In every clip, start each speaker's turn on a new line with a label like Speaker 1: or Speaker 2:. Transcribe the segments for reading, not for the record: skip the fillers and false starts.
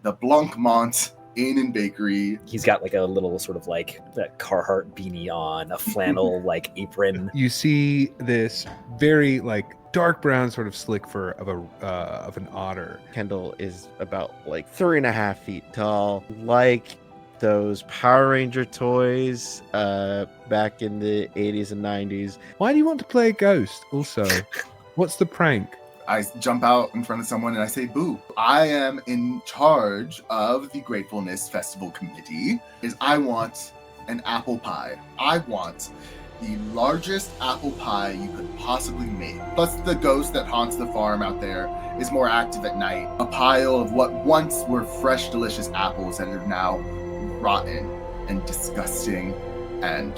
Speaker 1: the Blancmont Inn and Bakery.
Speaker 2: He's got like a little sort of like that Carhartt beanie on, a flannel like apron.
Speaker 3: You see this very like dark brown sort of slick fur of an otter.
Speaker 4: Kendall is about like 3.5 feet tall, like those Power Ranger toys back in the 80s and 90s.
Speaker 3: Why do you want to play a ghost? Also, what's the prank?
Speaker 1: I jump out in front of someone and I say, boo. I am in charge of the Gratefulness Festival Committee. I want an apple pie. I want the largest apple pie you could possibly make. Plus the ghost that haunts the farm out there is more active at night. A pile of what once were fresh, delicious apples that are now rotten and disgusting and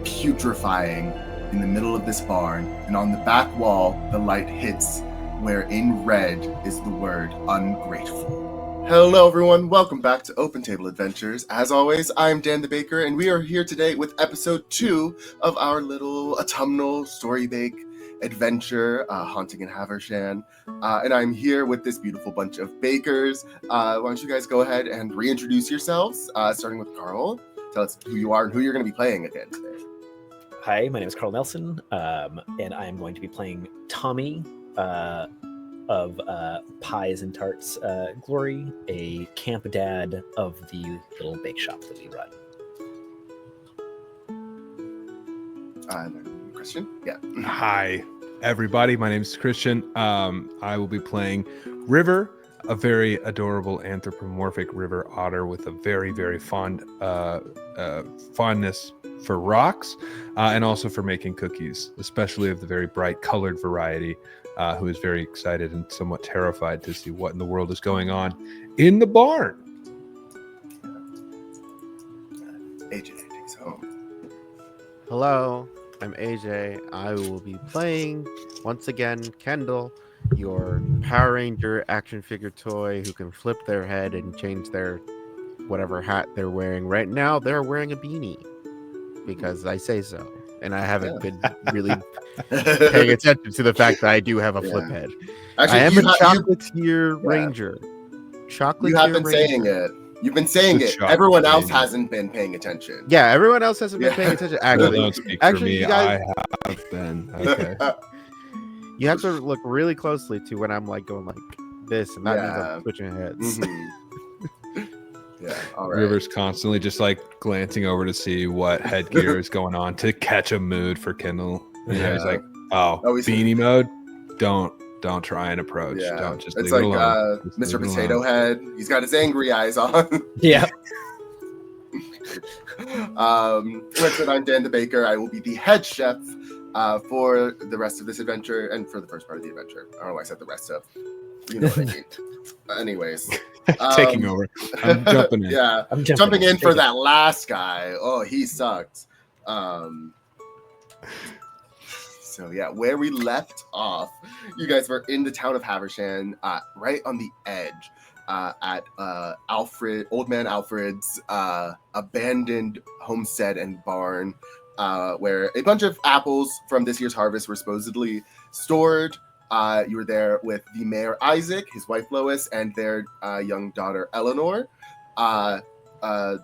Speaker 1: putrefying in the middle of this barn. And on the back wall, the light hits where in red is the word ungrateful. Hello everyone, welcome back to Open Table Adventures. As always, I'm Dan the Baker, and we are here today with episode 2 of our little autumnal StoryBake adventure, Haunting in Havershan. And I'm here with this beautiful bunch of bakers. Why don't you guys go ahead and reintroduce yourselves, starting with Carl. Tell us who you are and who you're going to be playing again today.
Speaker 2: Hi, my name is Carl Nelson, and I am going to be playing Tommy of Pies and Tarts Glory, a camp dad of the little bake shop that we run.
Speaker 1: Christian? Yeah.
Speaker 3: Hi, everybody. My name is Christian. I will be playing River, a very adorable anthropomorphic river otter with a very, very fondness for rocks and also for making cookies, especially of the very bright colored variety, who is very excited and somewhat terrified to see what in the world is going on in the barn.
Speaker 1: AJ takes home.
Speaker 4: Hello, I'm AJ. I will be playing, once again, Kendall, your Power Ranger action figure toy who can flip their head and change their whatever hat they're wearing. Right now, they're wearing a beanie because I say so. And I haven't been really paying attention to the fact that I do have a flip head.
Speaker 1: Actually,
Speaker 4: I am a chocolatier ranger. Chocolatier
Speaker 1: You have been
Speaker 4: ranger.
Speaker 1: saying it. You've been saying
Speaker 3: It's
Speaker 1: it.
Speaker 3: a
Speaker 1: Everyone
Speaker 3: chocolate
Speaker 1: else
Speaker 3: ranger.
Speaker 1: hasn't been paying attention.
Speaker 4: Yeah, everyone else hasn't been paying attention. Actually,
Speaker 3: Don't speak for
Speaker 4: actually,
Speaker 3: me.
Speaker 4: you guys,
Speaker 3: I have been. Okay.
Speaker 4: you have to look really closely to when I'm like going like this, and that means
Speaker 1: Yeah.
Speaker 4: I'm switching heads.
Speaker 1: Mhm. Yeah, all right.
Speaker 3: River's constantly just like glancing over to see what headgear is going on to catch a mood for Kendall. And he's like, "Oh,
Speaker 1: Always-
Speaker 3: beanie mode. Don't try and approach.
Speaker 1: Yeah.
Speaker 3: Don't just
Speaker 1: It's
Speaker 3: leave
Speaker 1: like
Speaker 3: it alone. Just
Speaker 1: Mr.
Speaker 3: leave it
Speaker 1: Potato
Speaker 3: alone."
Speaker 1: Head. He's got his angry eyes on.
Speaker 2: Yeah.
Speaker 1: Like I said, I'm Dan the Baker. I will be the head chef for the rest of this adventure and for the first part of the adventure. I don't know why I said the rest of. You know what I mean. Anyways.
Speaker 3: Taking over. I'm jumping in.
Speaker 1: Yeah.
Speaker 2: I'm
Speaker 1: Jumping in for that last guy. Oh, he sucked. So yeah, where we left off, you guys were in the town of Havershan, right on the edge, at Old Man Alfred's abandoned homestead and barn, where a bunch of apples from this year's harvest were supposedly stored. You were there with the mayor Isaac, his wife Lois, and their young daughter Eleanor. The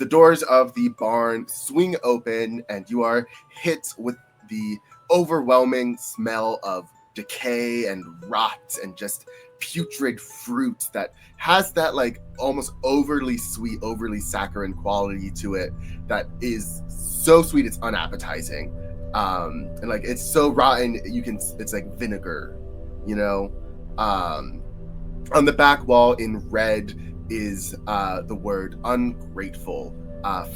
Speaker 1: doors of the barn swing open, and you are hit with the overwhelming smell of decay and rot and just putrid fruit that has that like almost overly sweet, overly saccharine quality to it that is so sweet it's unappetizing. And like it's so rotten it's like vinegar, you know. On the back wall in red is the word ungrateful.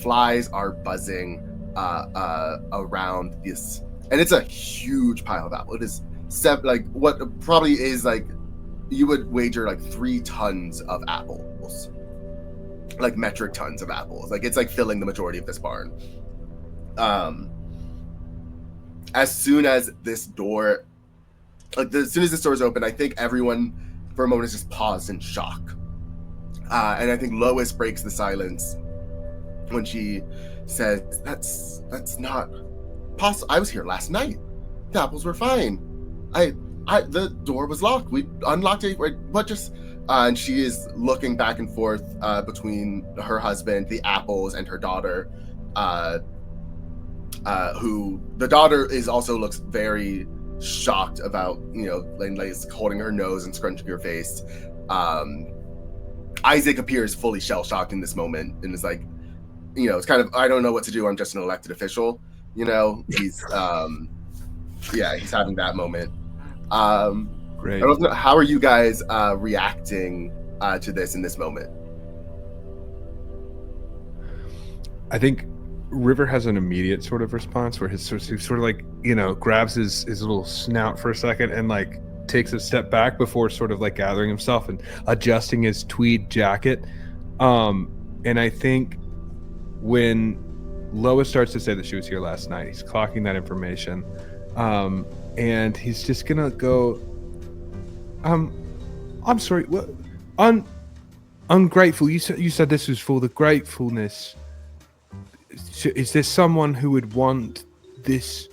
Speaker 1: Flies are buzzing around this, and it's a huge pile of apple. It is like what probably is like you would wager like 3 tons of apples, like metric tons of apples. Like it's like filling the majority of this barn. As soon as this door is open, I think everyone for a moment is just paused in shock. And I think Lois breaks the silence when she says, that's not possible. I was here last night. The apples were fine. The door was locked. We unlocked it. What just And she is looking back and forth between her husband, the apples, and her daughter, who the daughter looks very shocked about, like holding her nose and scrunching her face. Isaac appears fully shell-shocked in this moment and is like, it's kind of, I don't know what to do. I'm just an elected official. He's he's having that moment.
Speaker 3: Great.
Speaker 1: I don't know, how are you guys reacting to this in this moment?
Speaker 3: I think River has an immediate sort of response where he sort of like, grabs his little snout for a second and like takes a step back before sort of like gathering himself and adjusting his tweed jacket. And I think when Lois starts to say that she was here last night, he's clocking that information. And he's just gonna go, I'm sorry, what? Ungrateful. You said this was for the gratefulness. Is there someone who would want this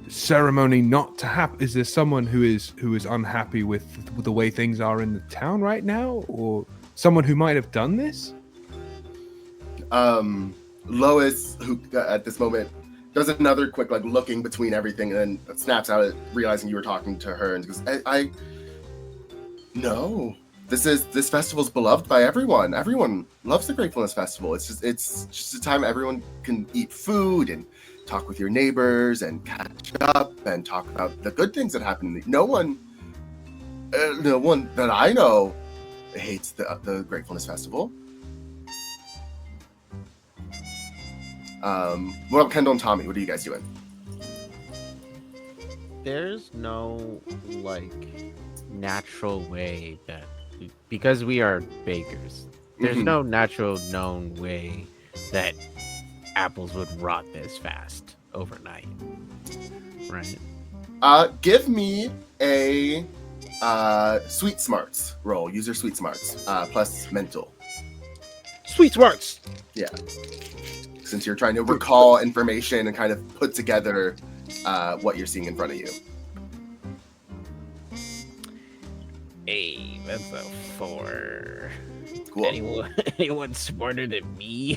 Speaker 3: ceremony not to happen? Is there someone who is unhappy with the way things are in the town right now, or someone who might have done this?
Speaker 1: Lois, who at this moment does another quick like looking between everything and then snaps out at realizing you were talking to her and goes, I no. This festival's beloved by everyone. Everyone loves the Gratefulness Festival. It's just a time everyone can eat food and talk with your neighbors and catch up and talk about the good things that happen. No one that I know hates the Gratefulness Festival. What about Kendall and Tommy? What are you guys doing?
Speaker 4: There's no natural way that, because we are bakers, there's no natural known way that apples would rot this fast overnight, right?
Speaker 1: Give me a sweet smarts roll. Use your sweet smarts plus mental.
Speaker 4: Sweet smarts.
Speaker 1: Yeah. Since you're trying to recall information and kind of put together what you're seeing in front of you.
Speaker 4: Hey, that's a 4.
Speaker 1: Cool.
Speaker 4: Anyone smarter than me?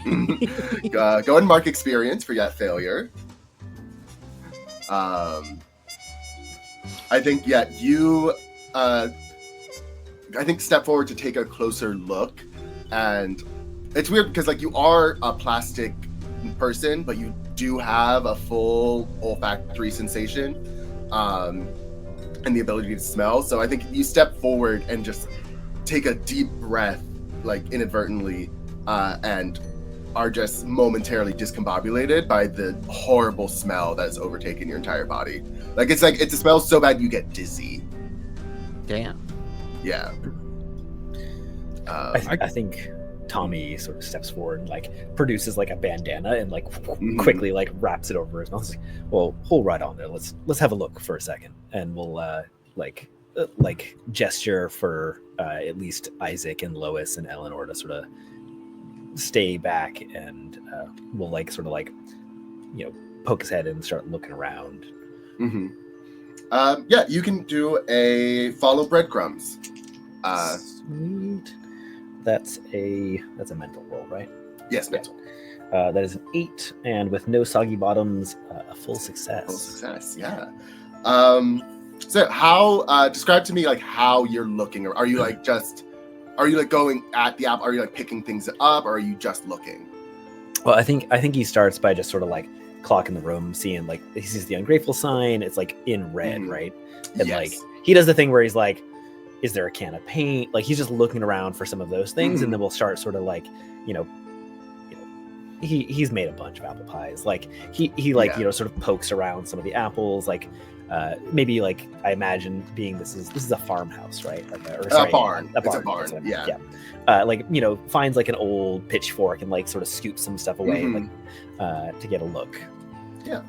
Speaker 1: Go and mark experience for that failure. I think you I think step forward to take a closer look, and it's weird because you are a plastic person, but you do have a full olfactory sensation. And the ability to smell. So I think you step forward and just take a deep breath, inadvertently, and are just momentarily discombobulated by the horrible smell that has overtaken your entire body. It's a smell so bad you get dizzy.
Speaker 4: Damn.
Speaker 1: Yeah.
Speaker 2: I think Tommy sort of steps forward, produces a bandana and quickly wraps it over his mouth. Well, hold right on there. Let's have a look for a second, and we'll gesture for at least Isaac and Lois and Eleanor to sort of stay back, and we'll poke his head and start looking around.
Speaker 1: You can do a follow breadcrumbs.
Speaker 2: Sweet. That's a mental roll, right?
Speaker 1: Yes, mental.
Speaker 2: That is an 8, and with no soggy bottoms, a full success.
Speaker 1: Full success, yeah. So how describe to me how you're looking, or are you going at the app? Are you picking things up, or are you just looking?
Speaker 2: Well, I think he starts by just sort of clocking the room, seeing he sees the Ungrateful sign. It's in red, right? And
Speaker 1: yes.
Speaker 2: He does the thing where he's is there a can of paint? He's just looking around for some of those things, and then we'll start sort of he's made a bunch of apple pies. He sort of pokes around some of the apples. Maybe I imagine this is a farmhouse, right?
Speaker 1: A barn. It's a barn.
Speaker 2: Yeah. Finds an old pitchfork and sort of scoops some stuff away to get a look.
Speaker 1: Yeah.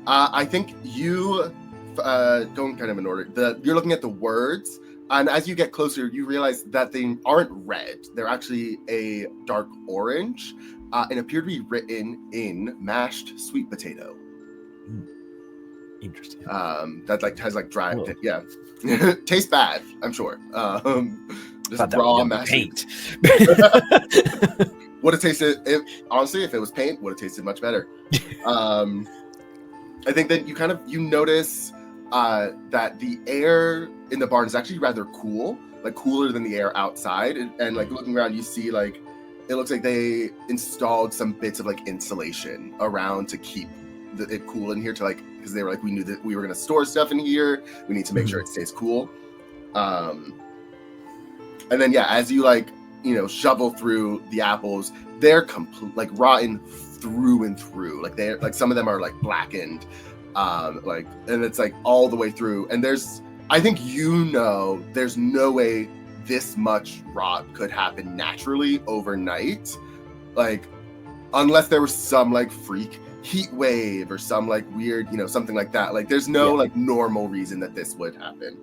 Speaker 1: I think you going kind of in order. You're looking at the words. And as you get closer, you realize that they aren't red. They're actually a dark orange and appear to be written in mashed sweet potato.
Speaker 2: Interesting.
Speaker 1: That has dry.
Speaker 2: Cool.
Speaker 1: Yeah. Tastes bad, I'm sure. This
Speaker 2: Thought that
Speaker 1: raw,
Speaker 2: was gonna be
Speaker 1: mashy
Speaker 2: paint.
Speaker 1: would have tasted. Honestly, if it was paint, would have tasted much better. I think that you notice that the air in the barn is actually rather cool, like cooler than the air outside. And like looking around, you see like it looks like they installed some bits of like insulation around to keep it cool in here. To like because they were like we knew that we were gonna store stuff in here. We need to make sure it stays cool. And then as you like shovel through the apples, they're complete like rotten through and through. Like they're like some of them are like blackened, like and it's like all the way through. And I think there's no way this much rot could happen naturally overnight, like unless there was some like freak heat wave or some like weird something like that. Like there's no like normal reason that this would happen.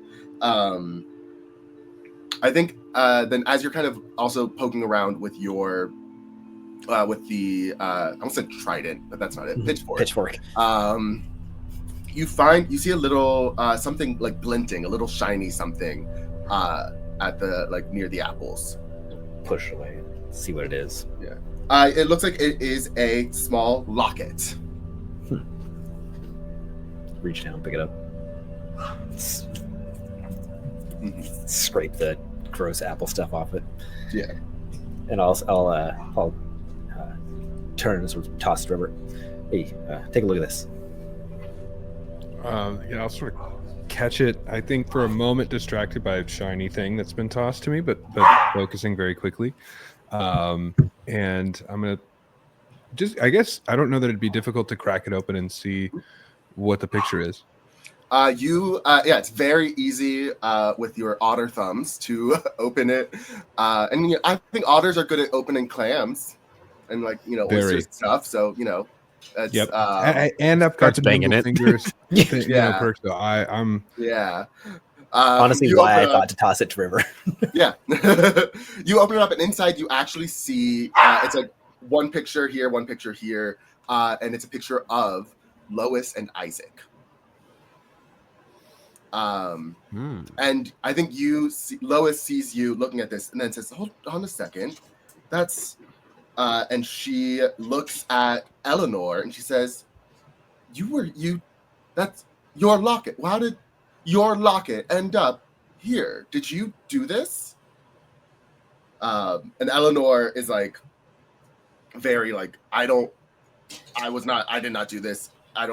Speaker 1: I think then as you're kind of also poking around with your with the I almost said trident, but that's not it. Pitchfork. You see a little something like glinting, a little shiny something at the like near the apples.
Speaker 2: Push away, see what it is.
Speaker 1: Yeah. It looks like it is a small locket.
Speaker 2: Reach down, pick it up. Scrape the gross apple stuff off it.
Speaker 1: Yeah.
Speaker 2: And I'll turn and sort of toss the river. Hey, take a look at this.
Speaker 3: I'll sort of catch it. I think for a moment distracted by a shiny thing that's been tossed to me, but focusing very quickly. And I'm gonna I guess I don't know that it'd be difficult to crack it open and see what the picture is.
Speaker 1: It's very easy with your otter thumbs to open it. And I think otters are good at opening clams and like oyster stuff. So that's,
Speaker 3: yep. And I've got the nimble fingers. Perk. So I'm.
Speaker 1: Yeah.
Speaker 2: Honestly, why I thought to toss it to River.
Speaker 1: Yeah. You open it up, and inside you actually see it's like one picture here, and it's a picture of Lois and Isaac. And I think Lois sees you looking at this, and then says, "Hold on a second, that's." And she looks at Eleanor, and she says, that's your locket. How did your locket end up here? Did you do this?" And Eleanor is like, very like, I did not do this. Are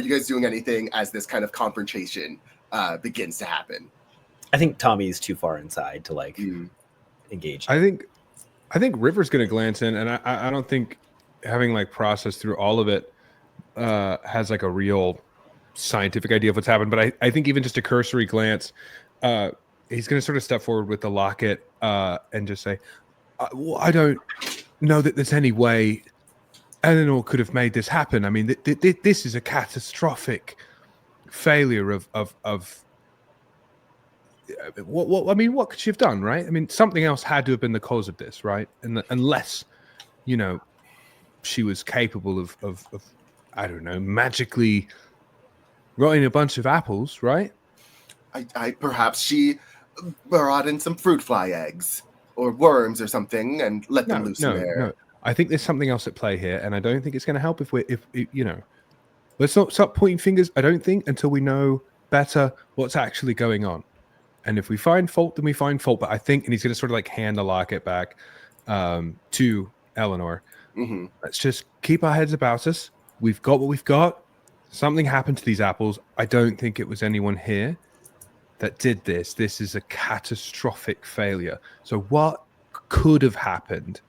Speaker 1: you guys doing anything as this kind of confrontation begins to happen?
Speaker 2: I think Tommy's too far inside to like engage.
Speaker 3: I think River's going to glance in, and I don't think having like processed through all of it has like a real scientific idea of what's happened. But I think even just a cursory glance, he's going to sort of step forward with the locket and just say, well, I don't know that there's any way Eleanor could have made this happen. I mean, this is a catastrophic failure of what I mean, what could she have done, right? I mean, something else had to have been the cause of this, right? And unless, she was capable of I don't know, magically rotting a bunch of apples, right?
Speaker 1: I perhaps she brought in some fruit fly eggs or worms or something and let them loose in there.
Speaker 3: No. I think there's something else at play here, and I don't think it's going to help if let's not start pointing fingers. I don't think until we know better what's actually going on. And if we find fault, then we find fault. But I think, and he's going to sort of like hand the locket back to Eleanor.
Speaker 1: Mm-hmm.
Speaker 3: Let's just keep our heads about us. We've got what we've got. Something happened to these apples. I don't think it was anyone here that did this. This is a catastrophic failure. So what could have happened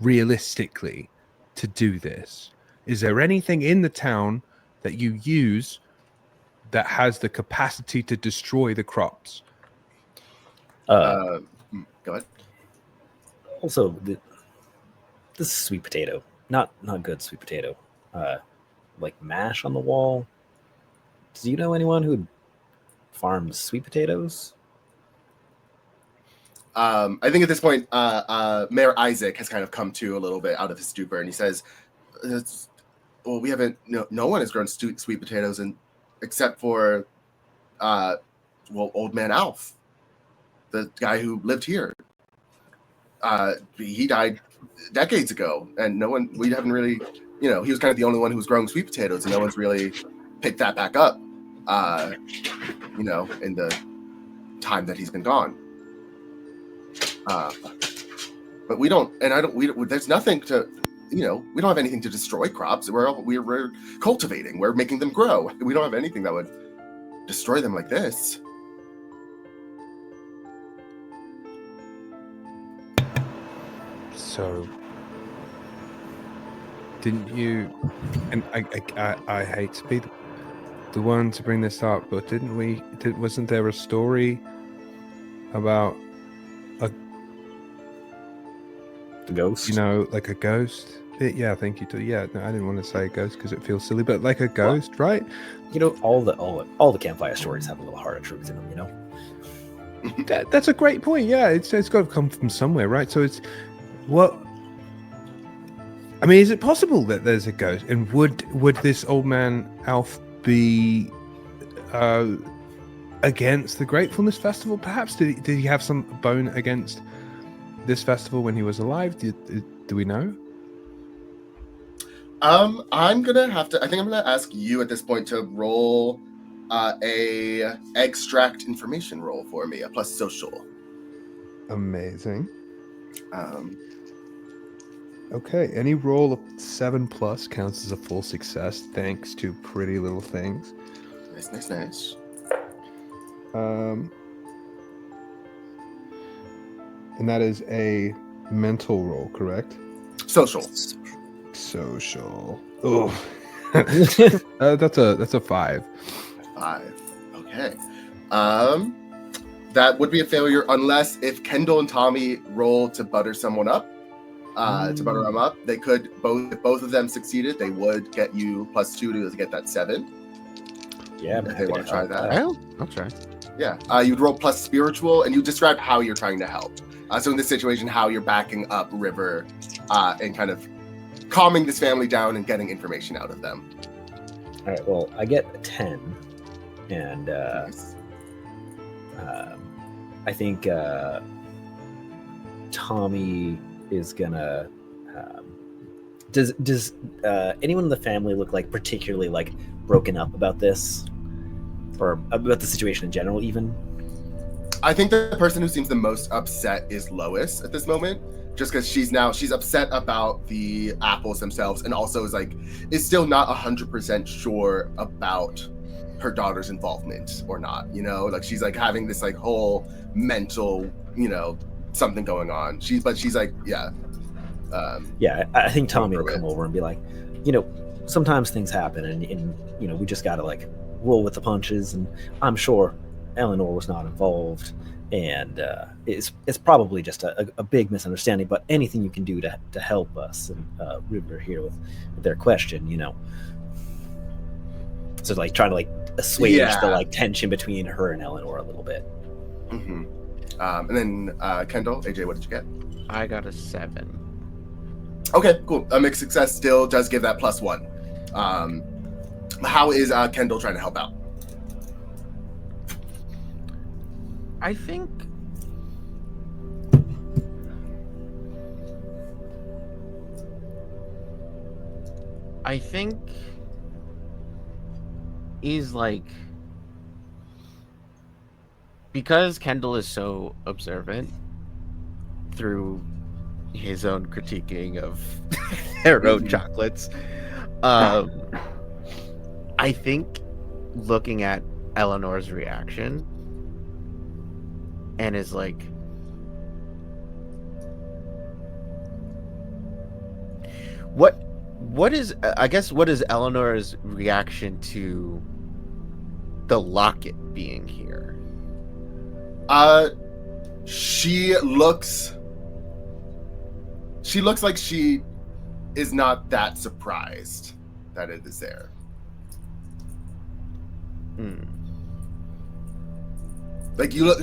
Speaker 3: realistically to do this? Is there anything in the town that you use that has the capacity to destroy the crops?
Speaker 1: Go ahead.
Speaker 2: Also, this is sweet potato. Not good sweet potato. Like mash on the wall. Do you know anyone who farms sweet potatoes?
Speaker 1: I think at this point, Mayor Isaac has kind of come to a little bit out of his stupor, and he says, "Well, we haven't. No one has grown sweet potatoes, except for, Old Man Alf. the guy who lived here. He died decades ago, and we haven't really, he was kind of the only one who was growing sweet potatoes, and no one's really picked that back up, in the time that he's been gone. But there's nothing to, we don't have anything to destroy crops. We're cultivating, we're making them grow. We don't have anything that would destroy them like this.
Speaker 3: So, didn't you? And I hate to be the one to bring this up, but wasn't there a story about
Speaker 2: The ghost?
Speaker 3: like a ghost? Yeah, thank you. I didn't want to say ghost because it feels silly, but like a ghost, right?
Speaker 2: All the campfire stories have a little heart of truth in them,
Speaker 3: That's a great point. Yeah, it's got to come from somewhere, right? So it's what. I mean, is it possible that there's a ghost? And would this old man Alf be against the Gratefulness Festival? Perhaps did he have some bone against this festival when he was alive? Do we know?
Speaker 1: I think I'm gonna ask you at this point to roll a extract information roll for me, a plus social.
Speaker 3: Amazing. Okay, any roll of 7+ counts as a full success, thanks to Pretty Little Things.
Speaker 1: Nice.
Speaker 3: And that is a mental roll, correct?
Speaker 1: Social.
Speaker 3: Oh, that's a 5.
Speaker 1: 5. Okay. That would be a failure unless if Kendall and Tommy roll to butter someone up. To butter them up, they could if both of them succeeded, they would get you +2 to get that 7.
Speaker 2: Yeah,
Speaker 1: if they want to try that.
Speaker 4: I'll try.
Speaker 1: Yeah, you'd roll plus spiritual, and you describe how you're trying to help. So in this situation, how you're backing up River and kind of calming this family down and getting information out of them.
Speaker 2: All right. Well, I get a 10, and
Speaker 1: Nice.
Speaker 2: I think Tommy is gonna. Does anyone in the family look like particularly like broken up about this, or about the situation in general? Even
Speaker 1: I think the person who seems the most upset is Lois at this moment, just because she's upset about the apples themselves, and also is still not 100% sure about her daughter's involvement or not. She's having this whole mental, something going on. She's yeah.
Speaker 2: I think Tommy will come over and be like, sometimes things happen, and we just gotta roll with the punches. And I'm sure Eleanor was not involved, and it's probably just a big misunderstanding. But anything you can do to help us and River here with their question, So trying to assuage the tension between her and Eleanor a little bit.
Speaker 1: Mm-hmm. And then Kendall, AJ, what did you get?
Speaker 4: I got a 7.
Speaker 1: Okay, cool. A mixed success still does give that +1. How is Kendall trying to help out?
Speaker 4: I think he's because Kendall is so observant through his own critiquing of their own chocolates. I think looking at Eleanor's reaction and is what is Eleanor's reaction to the locket being here?
Speaker 1: She looks like she is not that surprised that it is there.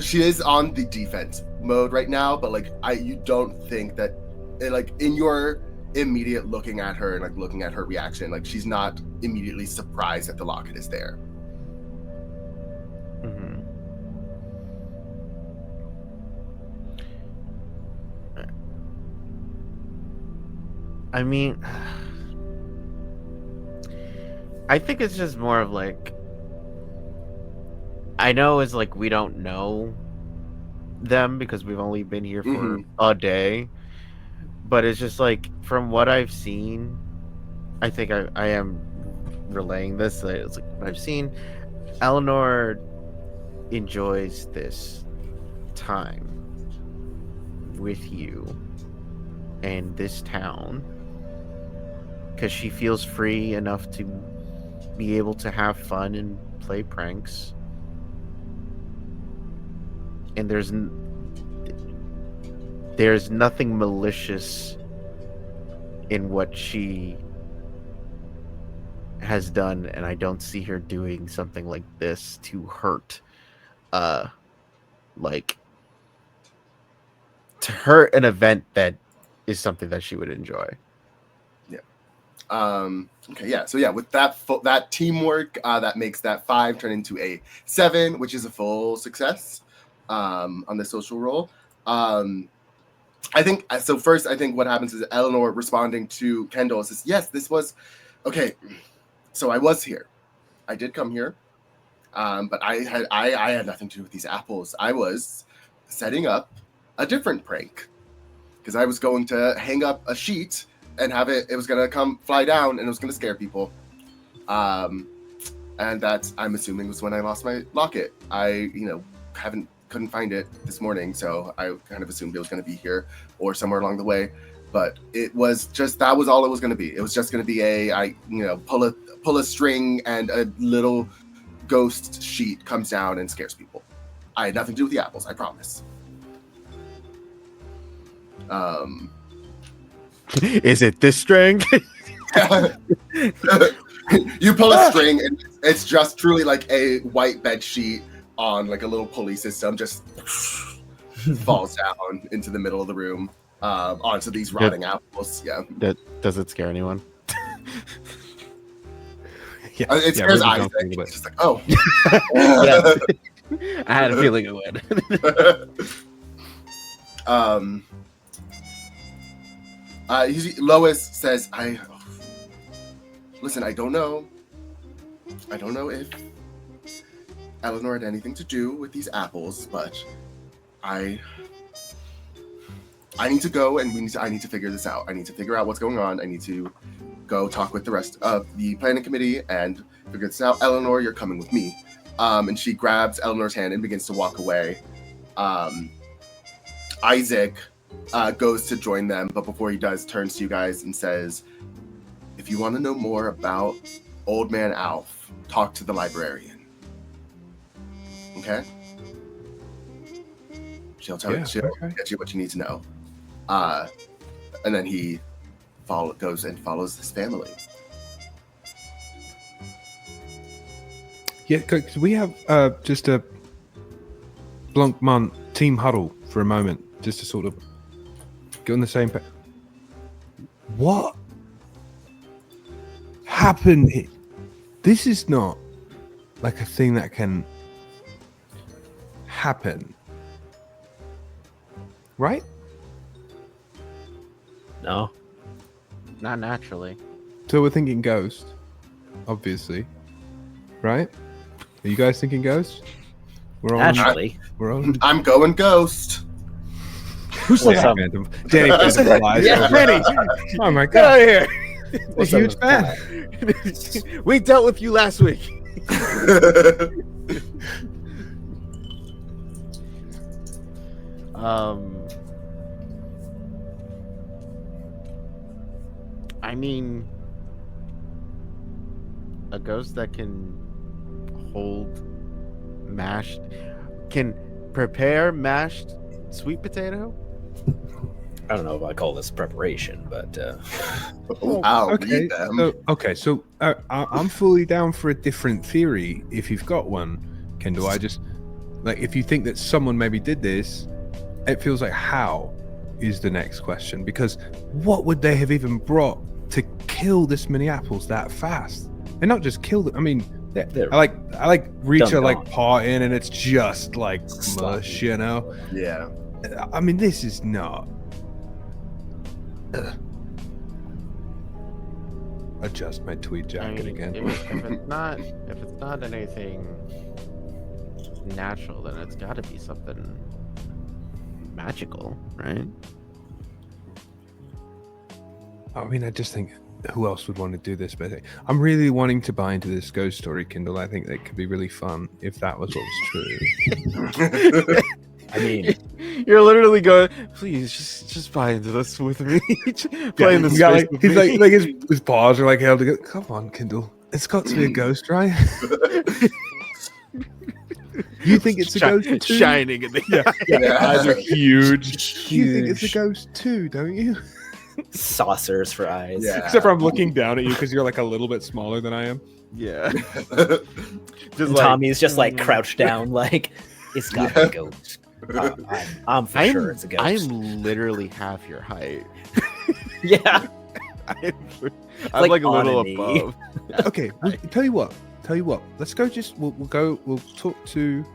Speaker 1: She is on the defense mode right now, but you don't think that in your immediate looking at her and looking at her reaction, she's not immediately surprised that the locket is there.
Speaker 4: I mean, I think it's just more of like, I know it's like we don't know them because we've only been here for a day, but it's just like from what I've seen, I think I am relaying this. It's like what I've seen. Eleanor enjoys this time with you and this town because she feels free enough to be able to have fun and play pranks. And there's nothing malicious in what she has done, and I don't see her doing something like this to hurt like to hurt an event that is something that she would enjoy.
Speaker 1: Okay, yeah. So yeah, with that teamwork, that makes that 5 turn into a 7, which is a full success on the social roll. I think so. First, I think what happens is Eleanor responding to Kendall says, "Yes, this was okay. So I was here. I did come here, but I had nothing to do with these apples. I was setting up a different prank because I was going to hang up a sheet." And have it was gonna come fly down and it was gonna scare people. And that I'm assuming was when I lost my locket. I, couldn't find it this morning, so I kind of assumed it was gonna be here or somewhere along the way. But it was just that was all it was gonna be. It was just gonna be pull a string and a little ghost sheet comes down and scares people. I had nothing to do with the apples, I promise.
Speaker 4: Is it this string?
Speaker 1: You pull a string and it's just truly like a white bed sheet on like a little pulley system, just falls down into the middle of the room onto these rotting apples. Yeah.
Speaker 4: Does it scare anyone?
Speaker 1: It scares Isaac. It's just like, oh.
Speaker 4: Yeah. I had a feeling it would.
Speaker 1: Lois says, listen, I don't know if Eleanor had anything to do with these apples, but I need to go and I need to figure this out. I need to figure out what's going on. I need to go talk with the rest of the planning committee and figure this out. Eleanor, you're coming with me. And she grabs Eleanor's hand and begins to walk away. Isaac goes to join them, but before he does, turns to you guys and says, if you want to know more about Old Man Alf, talk to the librarian. Okay? She'll get you what you need to know. And then he goes and follows his family.
Speaker 3: Yeah, could we have just a Blancmont team huddle for a moment, just to sort of get on the same page? What happened here? This is not like a thing that can happen, right?
Speaker 2: No,
Speaker 4: not naturally.
Speaker 3: So we're thinking ghost, obviously, right? Are you guys thinking ghost?
Speaker 2: Naturally.
Speaker 3: We're on.
Speaker 1: I'm going ghost.
Speaker 2: Who's like
Speaker 3: Danny
Speaker 4: Yeah, Danny.
Speaker 3: Oh my
Speaker 4: Get
Speaker 3: god!
Speaker 4: out of here.
Speaker 3: A huge fan.
Speaker 4: We dealt with you last week. I mean, a ghost that can hold can prepare mashed sweet potato?
Speaker 2: I don't know if I call this preparation, but
Speaker 3: So I'm fully down for a different theory if you've got one, Kendall. I just if you think that someone maybe did this, it feels like how is the next question, because what would they have even brought to kill this many apples that fast? And not just kill them. I mean, I like reach a paw in and it's just like mush, you know?
Speaker 1: Yeah.
Speaker 3: I mean, this is not. adjust my tweed jacket again.
Speaker 4: If it's not anything natural, then it's got to be something magical, right?
Speaker 3: I mean, I just think who else would want to do this? But I'm really wanting to buy into this ghost story, Kindle. I think that could be really fun if that was what was true.
Speaker 2: I mean,
Speaker 4: You're literally going, please just buy into this with me. Play in this
Speaker 3: he's got,
Speaker 4: space
Speaker 3: like,
Speaker 4: with
Speaker 3: he's
Speaker 4: me.
Speaker 3: like his paws are like held together. Come on, Kindle. It's got to be a ghost, right? You think it's a ghost too?
Speaker 4: Shining in the
Speaker 1: Yeah.
Speaker 3: Eyes are huge.
Speaker 2: huge.
Speaker 3: You think it's a ghost too, don't you?
Speaker 2: saucers for eyes.
Speaker 1: Yeah.
Speaker 3: Except for I'm looking down at you because you're like a little bit smaller than I am.
Speaker 4: Yeah.
Speaker 2: And Tommy's just like crouched down, like it's got to be a ghost. I'm for sure it's a ghost.
Speaker 4: I'm literally half your height.
Speaker 2: Yeah.
Speaker 4: I'm
Speaker 2: like
Speaker 4: like a little
Speaker 2: on a knee.
Speaker 4: above.
Speaker 3: Okay, tell you what. Let's go. We'll talk to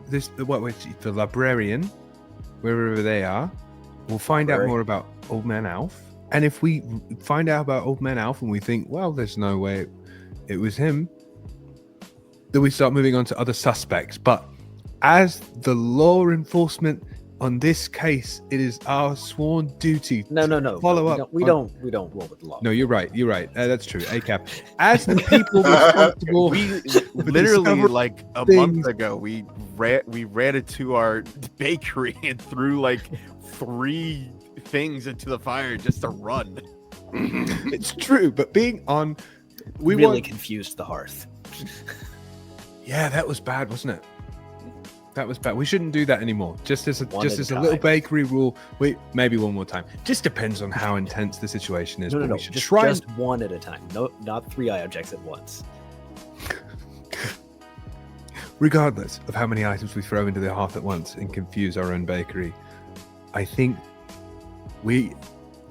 Speaker 3: this. The librarian, wherever they are. We'll find out more about Old Man Alf. And if we find out about Old Man Alf and we think, well, there's no way it was him, then we start moving on to other suspects. But as the law enforcement on this case, it is our sworn duty
Speaker 2: No.
Speaker 3: follow up.
Speaker 2: We don't roll with the law.
Speaker 3: No, you're right. That's true. ACAP. As the people responsible,
Speaker 4: We
Speaker 3: for
Speaker 4: literally
Speaker 3: discovering
Speaker 4: like a
Speaker 3: things.
Speaker 4: month ago we ran into our bakery and threw like 3 things into the fire just to run.
Speaker 3: It's true, but being on, we
Speaker 2: really
Speaker 3: want.
Speaker 2: confused the hearth.
Speaker 3: Yeah, that was bad, wasn't it? That was bad. We shouldn't do that anymore. Just as a
Speaker 2: One at a
Speaker 3: little
Speaker 2: time.
Speaker 3: bakery rule. Wait, maybe one more time. Just depends on how intense the situation is.
Speaker 2: No.
Speaker 3: We should
Speaker 2: Just,
Speaker 3: try.
Speaker 2: just one at a time. No, not 3 objects at once.
Speaker 3: Regardless of how many items we throw into the hearth at once and confuse our own bakery, I think we,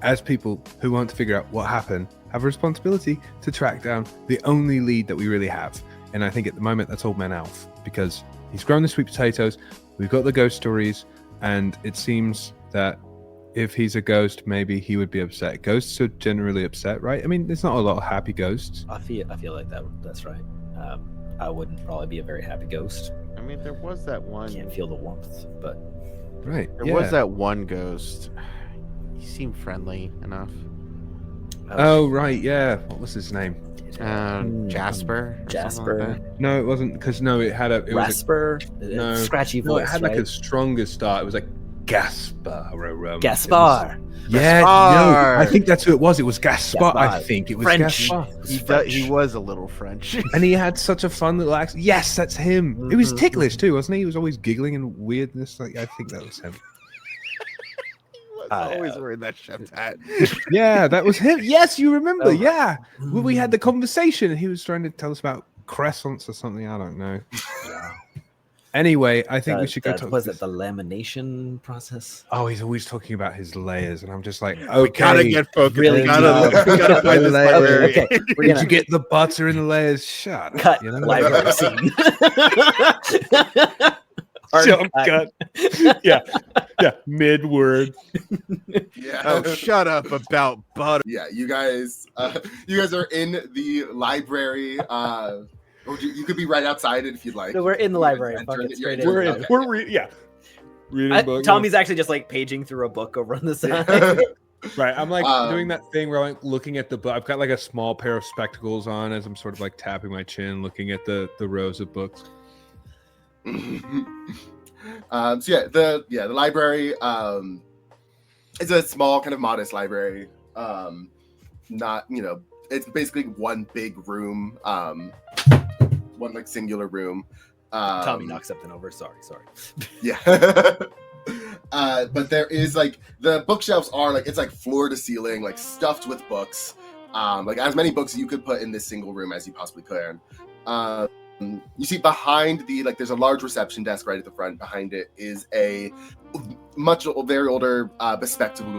Speaker 3: as people who want to figure out what happened, have a responsibility to track down the only lead that we really have. And I think at the moment that's Old Man Alf, because he's grown the sweet potatoes, we've got the ghost stories, and it seems that if he's a ghost, maybe he would be upset. Ghosts are generally upset, right? I mean, there's not a lot of happy ghosts.
Speaker 2: I feel like that's right. I wouldn't probably be a very happy ghost.
Speaker 4: I mean, there was that one.
Speaker 2: Can't feel the warmth, but
Speaker 3: Right.
Speaker 4: There was that one ghost. He seemed friendly enough.
Speaker 3: Oh, right, yeah. What was his name?
Speaker 4: Jasper. or
Speaker 2: Jasper.
Speaker 4: something like
Speaker 3: No, it wasn't, because it had a... It was
Speaker 2: Rasper.
Speaker 3: No.
Speaker 2: Scratchy
Speaker 3: no,
Speaker 2: voice.
Speaker 3: it had
Speaker 2: right?
Speaker 3: like a stronger start. It was like Gaspar.
Speaker 2: Gaspar.
Speaker 3: Yeah,
Speaker 4: Gaspar.
Speaker 3: no, I think that's who it was. It was Gaspar. I
Speaker 2: Gaspar.
Speaker 3: think it was
Speaker 2: French.
Speaker 3: Gaspar.
Speaker 4: that. He was a little French.
Speaker 3: And he had such a fun little accent. Yes, that's him. It was
Speaker 2: Mhm.
Speaker 3: ticklish too, wasn't he? He was always giggling and weirdness. Like, I think that was him.
Speaker 4: He was
Speaker 2: I,
Speaker 4: always wearing that chef's hat.
Speaker 3: Yeah, that was him. Yes, you remember.
Speaker 2: Oh.
Speaker 3: Yeah. Well, we had the conversation and he was trying to tell us about croissants or something. I don't know.
Speaker 2: Yeah.
Speaker 3: Anyway, I think we should go talk
Speaker 2: Was
Speaker 3: to
Speaker 2: it the lamination process?
Speaker 3: Oh, he's always talking about his layers, and I'm just like, okay.
Speaker 4: We gotta get focused.
Speaker 2: Really
Speaker 4: we gotta find this
Speaker 3: Layers.
Speaker 4: library.
Speaker 2: Okay, we're
Speaker 3: Did
Speaker 2: gonna
Speaker 3: you get the butter in the layers? Shut up.
Speaker 2: cut
Speaker 3: You know?
Speaker 2: library scene. Hard
Speaker 3: Jump
Speaker 2: cut.
Speaker 3: cut. Yeah. Mid-word.
Speaker 1: Yeah.
Speaker 4: Oh, shut up about butter.
Speaker 1: Yeah, you guys are in the library. Or you could be right outside it if you'd like.
Speaker 2: No, we're in the library.
Speaker 1: Enter
Speaker 2: Fuck it,
Speaker 1: it.
Speaker 2: straight
Speaker 1: You're
Speaker 2: in.
Speaker 1: in.
Speaker 2: Okay.
Speaker 3: We're reading book.
Speaker 2: Tommy's actually just like paging through a book over on the side.
Speaker 3: Right. I'm like
Speaker 1: Um,
Speaker 3: doing that thing where I'm like looking at the book. I've got like a small pair of spectacles on as I'm sort of like tapping my chin, looking at the rows of books.
Speaker 1: So the library it's a small kind of modest library. Not, it's basically one big room, one like singular room.
Speaker 2: Tommy knocked something over. Sorry.
Speaker 1: Yeah. But there is like the bookshelves are like, it's like floor to ceiling, like stuffed with books. Like as many books you could put in this single room as you possibly could. You see behind there's a large reception desk right at the front. Behind it is a very older, bespectacled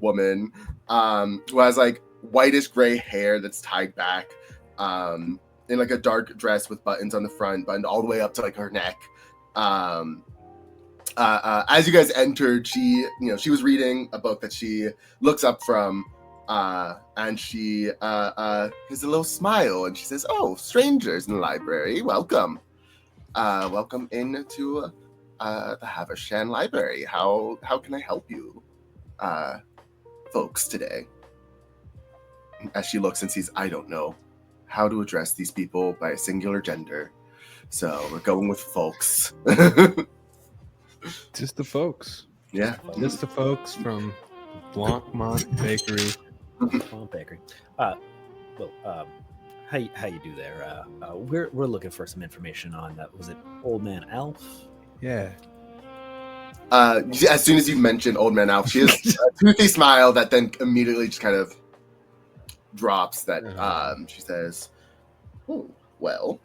Speaker 1: woman, who has like whitish gray hair that's tied back, in like a dark dress with buttons on the front, buttoned all the way up to like her neck. as you guys entered, she was reading a book that she looks up from, and she has a little smile, and she says, "Oh, strangers in the library, welcome. Welcome into the Havershan Library. How can I help you, folks, today?" As she looks and sees, I don't know how to address these people by a singular gender, so we're going with folks.
Speaker 3: Just the folks.
Speaker 1: Yeah.
Speaker 3: Just the folks from Blancmont Bakery.
Speaker 2: Blancmont Bakery. How you do there? We're looking for some information on was it Old Man Alf?
Speaker 3: Yeah.
Speaker 1: As soon as you mention Old Man Alf, she has a toothy smile that then immediately just kind of drops. That she says, "Oh, well.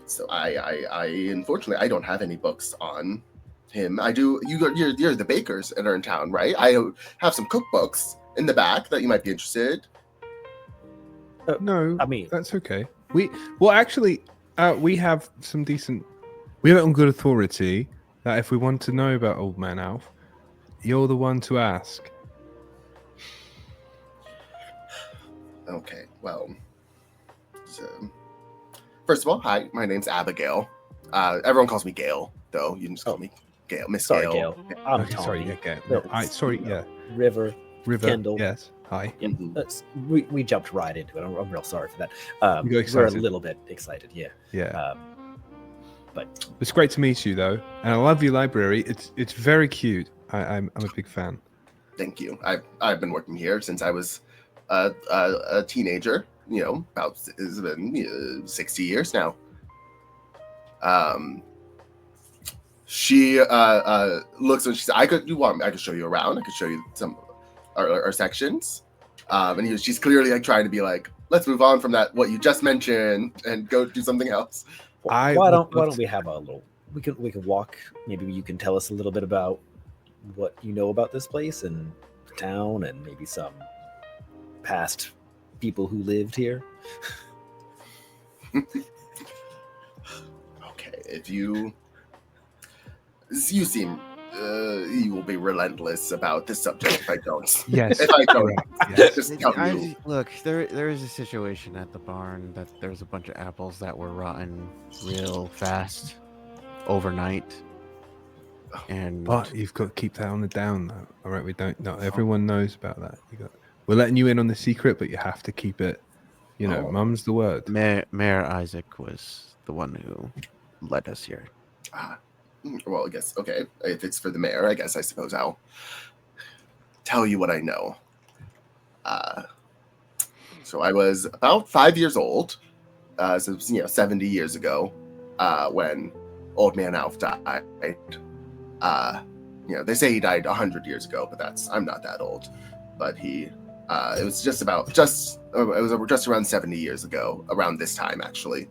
Speaker 1: So I unfortunately I don't have any books on him. I do. You're the bakers that are in town, right? I have some cookbooks in the back that you might be interested."
Speaker 3: No,
Speaker 2: I mean,
Speaker 3: that's okay. We have some decent. We have it on good authority that if we want to know about Old Man Alf, you're the one to ask.
Speaker 1: Okay, well, so first of all, hi, my name's Abigail. Everyone calls me Gail, though. You can just call me Gail, Miss
Speaker 2: sorry,
Speaker 1: Gail.
Speaker 2: Gail. I'm
Speaker 3: Okay,
Speaker 2: Tommy.
Speaker 3: sorry, yeah,
Speaker 2: No,
Speaker 3: sorry, yeah.
Speaker 2: River.
Speaker 3: Kendall. Yes. Hi.
Speaker 2: Yeah,
Speaker 1: Mhm.
Speaker 2: we jumped right into it. I'm real sorry for that.
Speaker 3: You got
Speaker 2: We're a
Speaker 3: excited.
Speaker 2: little bit excited, yeah.
Speaker 3: Yeah.
Speaker 2: But
Speaker 3: It's great to meet you, though, and I love your library. It's very cute. I'm a big fan.
Speaker 1: Thank you. I've been working here since I was a teenager. About it's been 60 years now. She looks and she said, "I could show you around. I could show you some our sections." And she's clearly like trying to be like, "Let's move on from that what you just mentioned and go do something else."
Speaker 2: why don't we have a little? We can walk. Maybe you can tell us a little bit about what you know about this place and the town, and maybe some past people who lived here.
Speaker 1: Okay, if you seem you will be relentless about this subject if I don't.
Speaker 3: Yes.
Speaker 1: If I don't,
Speaker 3: Yes.
Speaker 1: just tell you.
Speaker 4: Look, there is a situation at the barn that there's a bunch of apples that were rotten real fast overnight. And
Speaker 3: But you've got to keep that on the down, though. All right, we don't. Not everyone knows about that. We're letting you in on the secret, but you have to keep it. Mum's the word.
Speaker 4: Mayor Isaac was the one who led us here.
Speaker 1: Well, I guess, okay, if it's for the mayor, I suppose I'll tell you what I know. So I was about 5 years old, so it was, 70 years ago, when Old Man Alf died. They say he died 100 years ago, but I'm not that old. But it was just around 70 years ago, around this time, actually.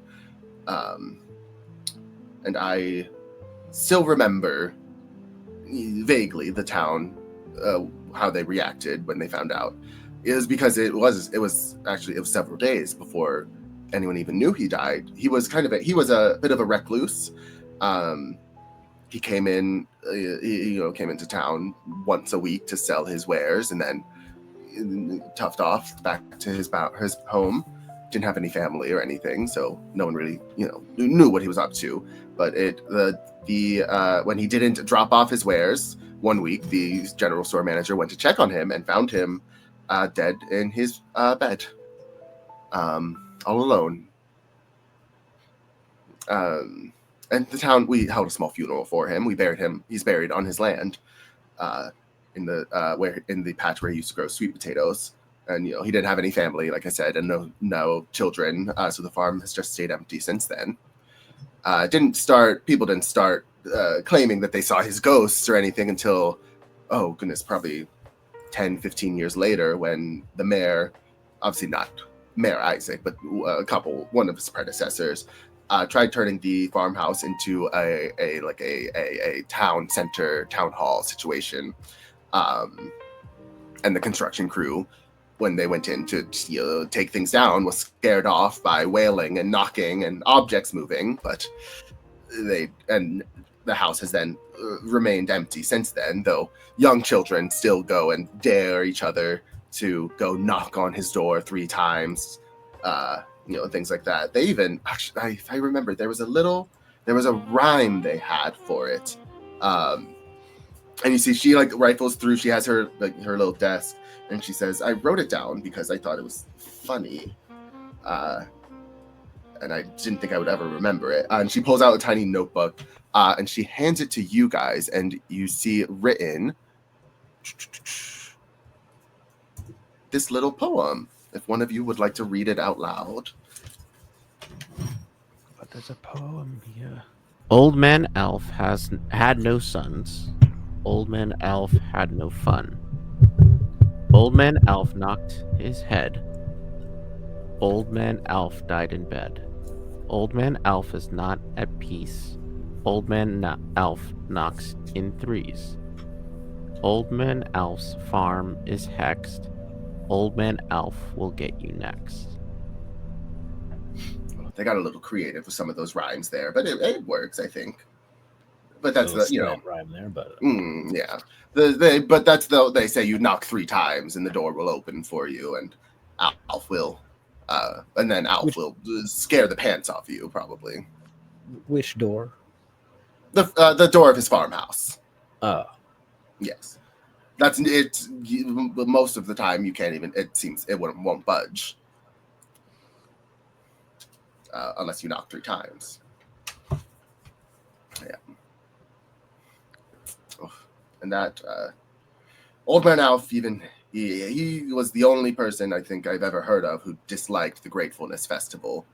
Speaker 1: And I still remember vaguely the town, how they reacted when they found out. It was because it was several days before anyone even knew he died. He was a bit of a recluse. He came in, came into town once a week to sell his wares, and then toughed off back to his home. Didn't have any family or anything, so no one really, knew what he was up to. But when he didn't drop off his wares one week, the general store manager went to check on him and found him dead in his bed, all alone. And the town, we held a small funeral for him. We buried him. He's buried on his land, in the patch where he used to grow sweet potatoes. And he didn't have any family, like I said, and no children. So the farm has just stayed empty since then. People didn't start claiming that they saw his ghosts or anything until, oh goodness, probably 10, 15 years later, when the mayor, obviously not Mayor Isaac, but one of his predecessors, tried turning the farmhouse into a town center, town hall situation. And the construction crew, when they went in to take things down, was scared off by wailing and knocking and objects moving. But the house has then remained empty since then, though young children still go and dare each other to go knock on his door 3 times, things like that. They even, actually, if I remember, there was a rhyme they had for it. And you see, she like rifles through. She has her little desk, and she says, "I wrote it down because I thought it was funny, and I didn't think I would ever remember it." And she pulls out a tiny notebook, and she hands it to you guys, and you see written this little poem. If one of you would like to read it out loud.
Speaker 3: But there's a poem here.
Speaker 4: Old man Elf had no sons. Old man Elf had no fun. Old man Elf knocked his head. Old man Elf died in bed. Old man Elf is not at peace. Old man Elf knocks in threes. Old man Elf's farm is hexed. Old man Elf will get you next.
Speaker 1: They got a little creative with some of those rhymes there, but it works, I think. But that's
Speaker 2: rhyme there, but
Speaker 1: yeah. They say you knock 3 times and the door will open for you, and Alf will, will scare the pants off you probably.
Speaker 2: Which door?
Speaker 1: The door of his farmhouse.
Speaker 2: Oh,
Speaker 1: yes. That's it. Most of the time, you can't even. It seems it won't budge unless you knock 3 times. Yeah. And that old man Alf, even he was the only person I think I've ever heard of who disliked the Gratefulness Festival.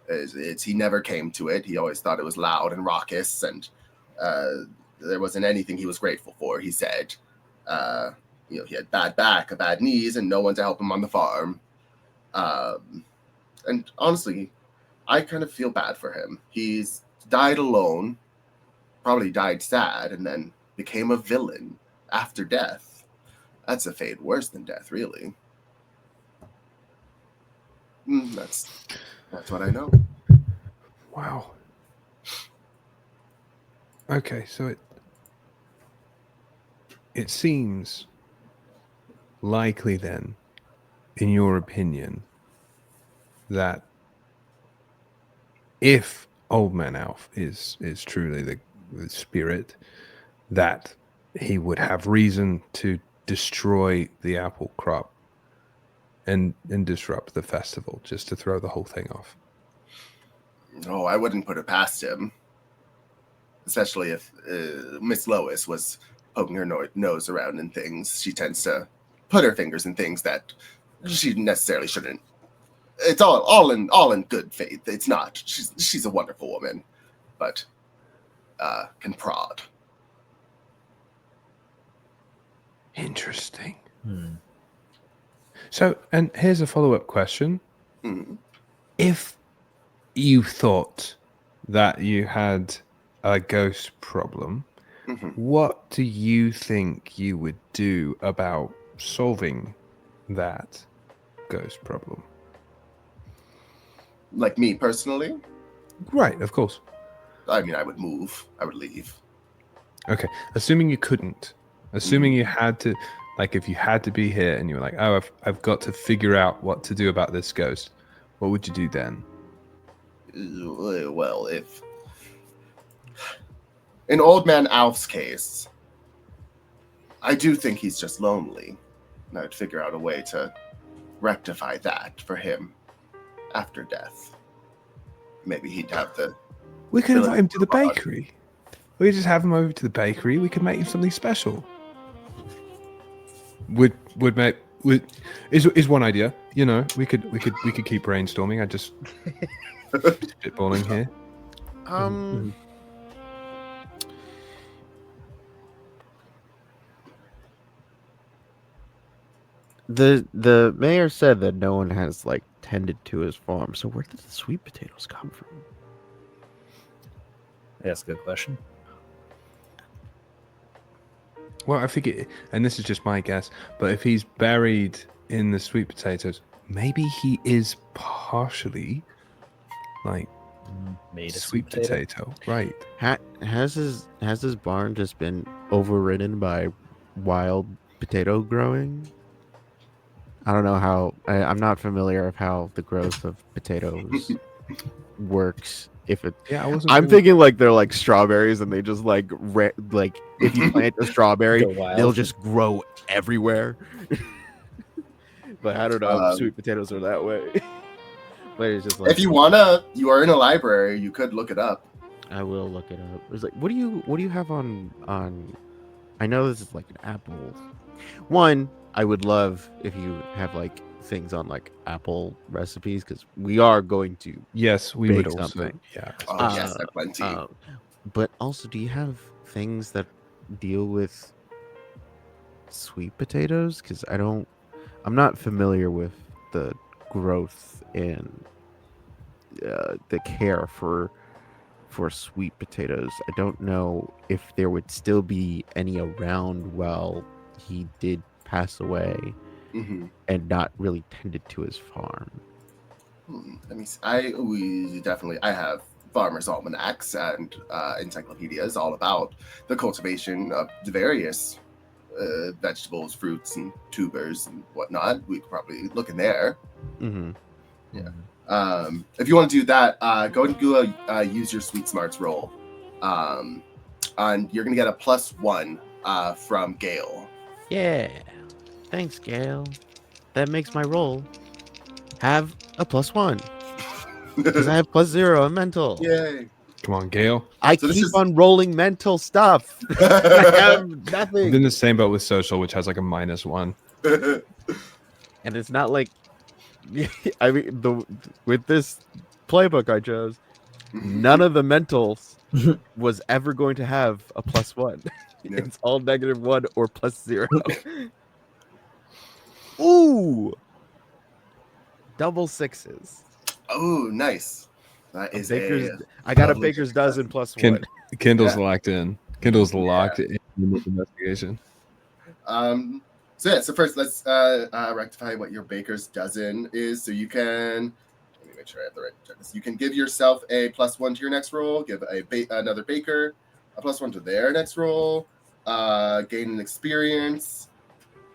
Speaker 1: He never came to it. He always thought it was loud and raucous, and there wasn't anything he was grateful for. He said, he had bad back, a bad knees, and no one to help him on the farm. And honestly, I kind of feel bad for him. He's died alone, probably died sad, and then became a villain after death. That's a fate worse than death, really. That's what I know.
Speaker 3: Wow. Okay, so it seems likely then, in your opinion, that if Old Man Alf is truly the spirit, that he would have reason to destroy the apple crop and disrupt the festival just to throw the whole thing off.
Speaker 1: Oh, I wouldn't put it past him. Especially if Miss Lois was poking her nose around in things. She tends to put her fingers in things that she necessarily shouldn't. It's all in good faith. It's not. She's a wonderful woman, but can prod.
Speaker 3: Interesting. So, and here's a follow-up question. If you thought that you had a ghost problem, what do you think you would do about solving that ghost problem?
Speaker 1: Like me personally?
Speaker 3: Right, of course.
Speaker 1: I mean, I would move. I would leave.
Speaker 3: Okay, assuming you couldn't. Assuming you had to, like, if you had to be here and you were like, oh, I've got to figure out what to do about this ghost, what would you do then?
Speaker 1: Well, if in Old Man Alf's case, I do think he's just lonely. And I'd figure out a way to rectify that for him after death. Maybe he'd have the...
Speaker 3: We could invite him to the bakery. We could just have him over to the bakery. We could make him something special. Is one idea. You know, we could keep brainstorming. I just spitballing here.
Speaker 4: The mayor said that no one has tended to his farm. So where did the sweet potatoes come from?
Speaker 2: That's a good question.
Speaker 3: Well, I think and this is just my guess, but if he's buried in the sweet potatoes, maybe he is partially
Speaker 2: Made a
Speaker 3: Sweet potato. Right.
Speaker 4: Has his barn just been overridden by wild potato growing? I don't know how. I'm not familiar of how the growth of potatoes works. If it,
Speaker 3: Yeah, I wasn't.
Speaker 4: I'm
Speaker 3: really-
Speaker 4: thinking like they're like strawberries, and they just like like if you plant a strawberry,
Speaker 2: Go wild.
Speaker 4: they'll just grow everywhere. But I don't know if sweet potatoes are that way. But it's just like
Speaker 1: If you are in a library, you could look it up.
Speaker 4: I will look it up. It's like what do you have on? I know this is like an apple. One, I would love if you have like things on like Apple recipes because we are going to
Speaker 3: Yes, we
Speaker 4: bake
Speaker 3: would also.
Speaker 4: something.
Speaker 3: Yeah.
Speaker 1: Oh yes, I have plenty.
Speaker 4: But also, do you have things that deal with sweet potatoes? Because I'm not familiar with the growth and the care for sweet potatoes. I don't know if there would still be any around while he did pass away
Speaker 1: Mhm.
Speaker 4: and not really tended to his farm.
Speaker 1: Let me see. I have farmers' almanacs and encyclopedias all about the cultivation of the various vegetables, fruits, and tubers and whatnot. We could probably look in there.
Speaker 4: Mm-hmm.
Speaker 1: Yeah. If you want to do that, go and do use your Sweet Smarts roll. And you're gonna get a +1 from Gale.
Speaker 4: Yeah. Thanks, Gail. That makes my roll have a +1 because I have +0 in mental.
Speaker 1: Yay!
Speaker 3: Come on, Gail.
Speaker 4: I
Speaker 1: So this
Speaker 4: keep
Speaker 1: is-
Speaker 4: on rolling mental stuff. I have
Speaker 3: I'm in
Speaker 4: nothing,
Speaker 3: the same boat with social, which has like a -1.
Speaker 4: and it's not like I mean with this playbook I chose, none of the mentals was ever going to have a +1.
Speaker 1: Yeah.
Speaker 4: It's all -1 or +0. Ooh, double sixes.
Speaker 1: Oh, nice. That is
Speaker 4: I got a
Speaker 1: lovely
Speaker 4: baker's
Speaker 1: success.
Speaker 4: dozen +1.
Speaker 3: Kindle's
Speaker 1: Yeah.
Speaker 3: locked in. Kindle's locked in the investigation.
Speaker 1: So first let's rectify what your baker's dozen is. So you can, let me make sure I have the right checklist. You can give yourself a +1 to your next roll, give another baker a +1 to their next roll, gain an experience,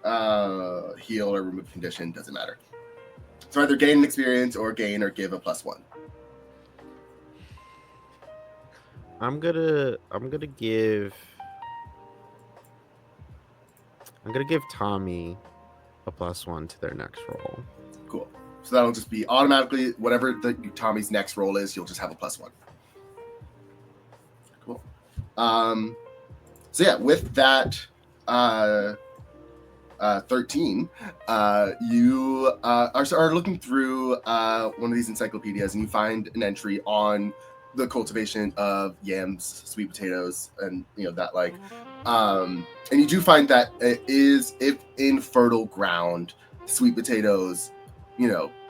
Speaker 1: heal or remove condition, doesn't matter. So either gain an experience or gain or give a +1.
Speaker 4: I'm gonna give Tommy a +1 to their next roll.
Speaker 1: Cool. So that'll just be automatically whatever Tommy's next roll is, you'll just have a +1. Cool. So yeah, with that 13, you are looking through one of these encyclopedias and you find an entry on the cultivation of yams, sweet potatoes, and that and you do find that it is, if in fertile ground, sweet potatoes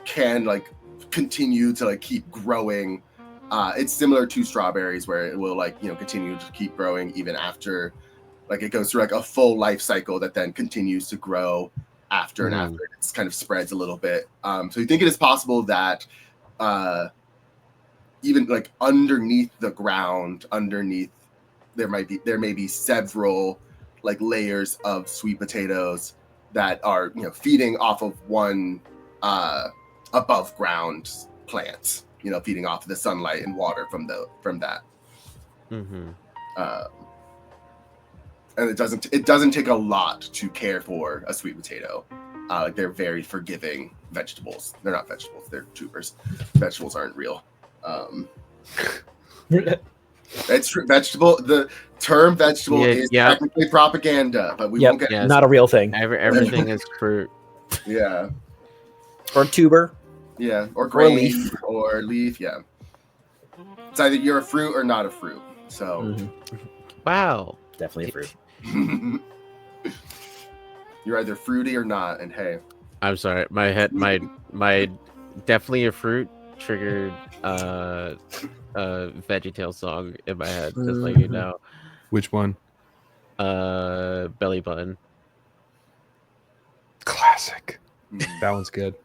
Speaker 1: can continue to keep growing. It's similar to strawberries where it will continue to keep growing even after it goes through a full life cycle that then continues to grow after and after it kind of spreads a little bit. So you think it is possible that even underneath the ground, there may be several layers of sweet potatoes that are feeding off of one above ground plant, feeding off of the sunlight and water from that.
Speaker 4: Mm-hmm.
Speaker 1: And it doesn't take a lot to care for a sweet potato. They're very forgiving vegetables. They're not vegetables, they're tubers. Vegetables aren't real. It's true. The term vegetable is technically propaganda, but we won't get.
Speaker 4: Yes.
Speaker 2: Not a real thing.
Speaker 4: Everything is fruit.
Speaker 1: Yeah.
Speaker 2: Or tuber.
Speaker 1: Yeah, or grain,
Speaker 2: leaf.
Speaker 1: or leaf. Yeah. It's either you're a fruit or not a fruit. So.
Speaker 4: Wow.
Speaker 2: Definitely a fruit.
Speaker 1: You're either fruity or not, and hey.
Speaker 4: I'm sorry. My head, my definitely a fruit triggered a VeggieTales song in my head. Just like you know.
Speaker 3: Which one?
Speaker 4: Belly button.
Speaker 3: Classic. That one's good.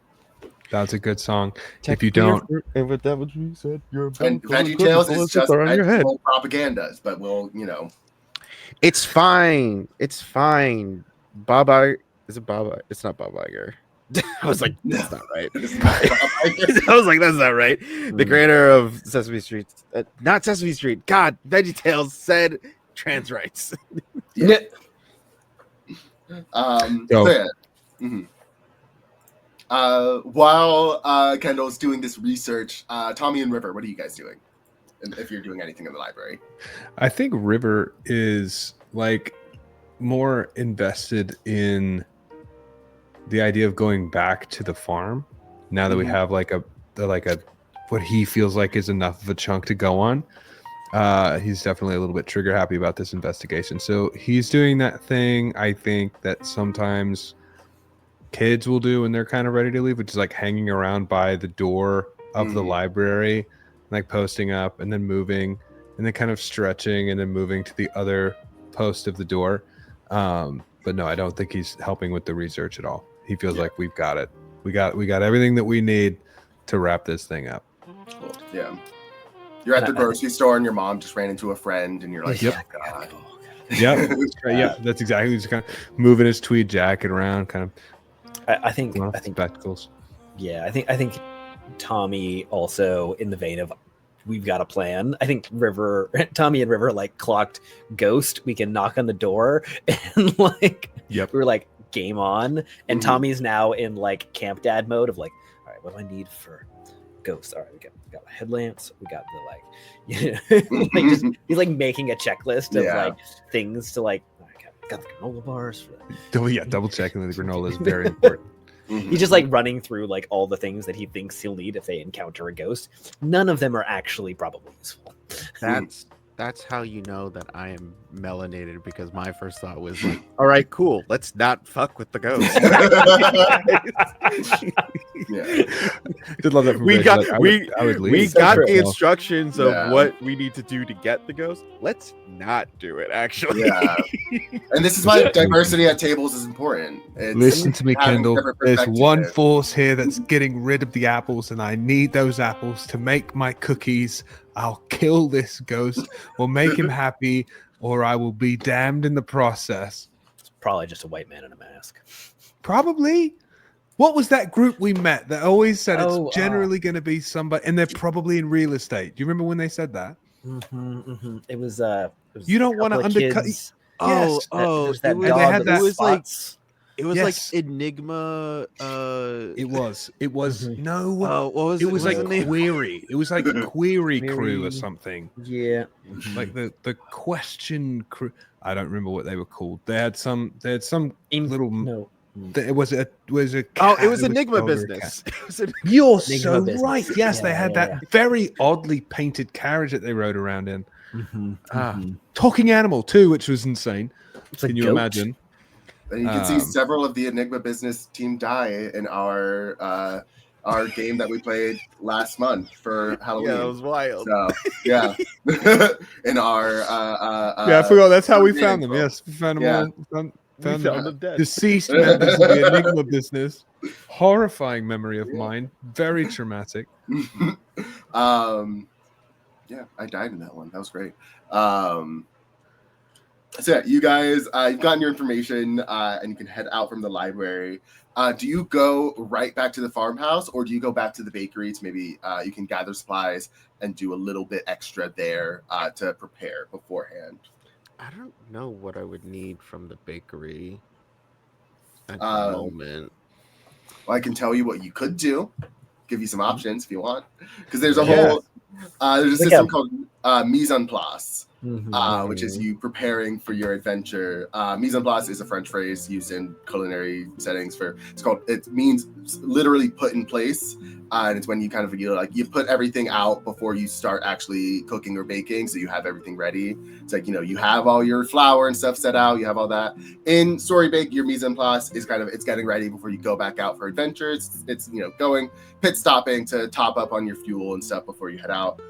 Speaker 3: That's a good song. If you don't,
Speaker 4: and with that, what you said, you're
Speaker 1: And VeggieTales is just vegetable propaganda, but we'll,
Speaker 4: It's fine. It's fine. Bob Iger. Is it Bob? It's not Bob Iger. I was like, that's not right.
Speaker 1: It's not
Speaker 4: I was like, that's not right. The creator of Sesame Street, not Sesame Street. God, VeggieTales said trans rights.
Speaker 1: Yeah.
Speaker 3: So-
Speaker 1: yeah. Mhm. While Kendall's doing this research, Tommy and River, what are you guys doing? If you're doing anything in the library.
Speaker 3: I think River is like more invested in the idea of going back to the farm now that we have like a what he feels like is enough of a chunk to go on. He's definitely a little bit trigger happy about this investigation, so he's doing that thing I think that sometimes kids will do when they're kind of ready to leave, which is like hanging around by the door of the library, like posting up and then moving and then kind of stretching and then moving to the other post of the door. But no, I don't think he's helping with the research at all. He feels like we've got it. We got everything that we need to wrap this thing up.
Speaker 1: Cool. Yeah. You're at the grocery store and your mom just ran into a friend and you're like,
Speaker 3: Yep.
Speaker 1: oh God.
Speaker 3: Yep. Yeah, that's exactly. He's kind of moving his tweed jacket around, kind of.
Speaker 2: I think
Speaker 3: spectacles.
Speaker 2: Yeah, I think Tommy also in the vein of we've got a plan. I think Tommy and River like clocked Ghost. We can knock on the door and like we're like game on. And Tommy's now in like camp dad mode of like, all right, what do I need for Ghost? All right, we got headlamps. We got the like, he's like making a checklist of like things to like. Got the granola bars for that.
Speaker 3: Double checking that the granola is very important.
Speaker 2: He's just like running through like all the things that he thinks he'll need if they encounter a ghost. None of them are actually probably useful.
Speaker 4: That's how you know that I am melanated, because my first thought was like, all right, cool, let's not fuck with the ghost.
Speaker 3: Did love that.
Speaker 4: We got
Speaker 3: I would leave.
Speaker 4: we got the instructions of what we need to do to get the ghost. Let's not do it, actually.
Speaker 1: Yeah. And this is why diversity at tables is important.
Speaker 3: Listen to me, Kendall. There's one force here that's getting rid of the apples, and I need those apples to make my cookies. I'll kill this ghost or make him happy, or I will be damned in the process.
Speaker 2: It's probably just a white man in a mask.
Speaker 3: Probably. What was that group we met that always said it's generally going to be somebody, and they're probably in real estate? Do you remember when they said that?
Speaker 2: It was
Speaker 3: you don't want to undercut.
Speaker 2: Kids.
Speaker 3: Yes.
Speaker 4: It was like Enigma.
Speaker 3: It was no.
Speaker 4: What was
Speaker 3: it? Was like
Speaker 4: name?
Speaker 3: Query. It was like Query Crew or something.
Speaker 2: Yeah.
Speaker 3: Like the question crew. I don't remember what they were called. They had some little.
Speaker 2: No.
Speaker 3: It was a.
Speaker 4: It was Enigma Business.
Speaker 3: You're
Speaker 2: Enigma
Speaker 3: so
Speaker 2: business.
Speaker 3: right. Yes, they had that very oddly painted carriage that they rode around in. Talking animal too, which was insane. Can you imagine?
Speaker 1: And you can see several of the Enigma Business team die in our game that we played last month for Halloween.
Speaker 4: Yeah, it was wild.
Speaker 1: So, yeah. In our
Speaker 3: I forgot that's how we found them. Yes, we found them all. Found
Speaker 4: them dead.
Speaker 3: Deceased members of the Enigma Business. Horrifying memory of mine. Very traumatic.
Speaker 1: Yeah, I died in that one. That was great. So yeah, you guys, you've gotten your information, and you can head out from the library. Do you go right back to the farmhouse, or do you go back to the bakery to maybe you can gather supplies and do a little bit extra there to prepare beforehand?
Speaker 4: I don't know what I would need from the bakery at the moment.
Speaker 1: Well, I can tell you what you could do. Give you some options if you want, because there's a whole there's a system called mise en place. Which is you preparing for your adventure. Mise en place is a French phrase used in culinary settings it means literally put in place. And it's when you kind of you put everything out before you start actually cooking or baking, so you have everything ready. It's like, you have all your flour and stuff set out, you have all that. In StoryBake, your mise en place is it's getting ready before you go back out for adventures. It's going pit stopping to top up on your fuel and stuff before you head out.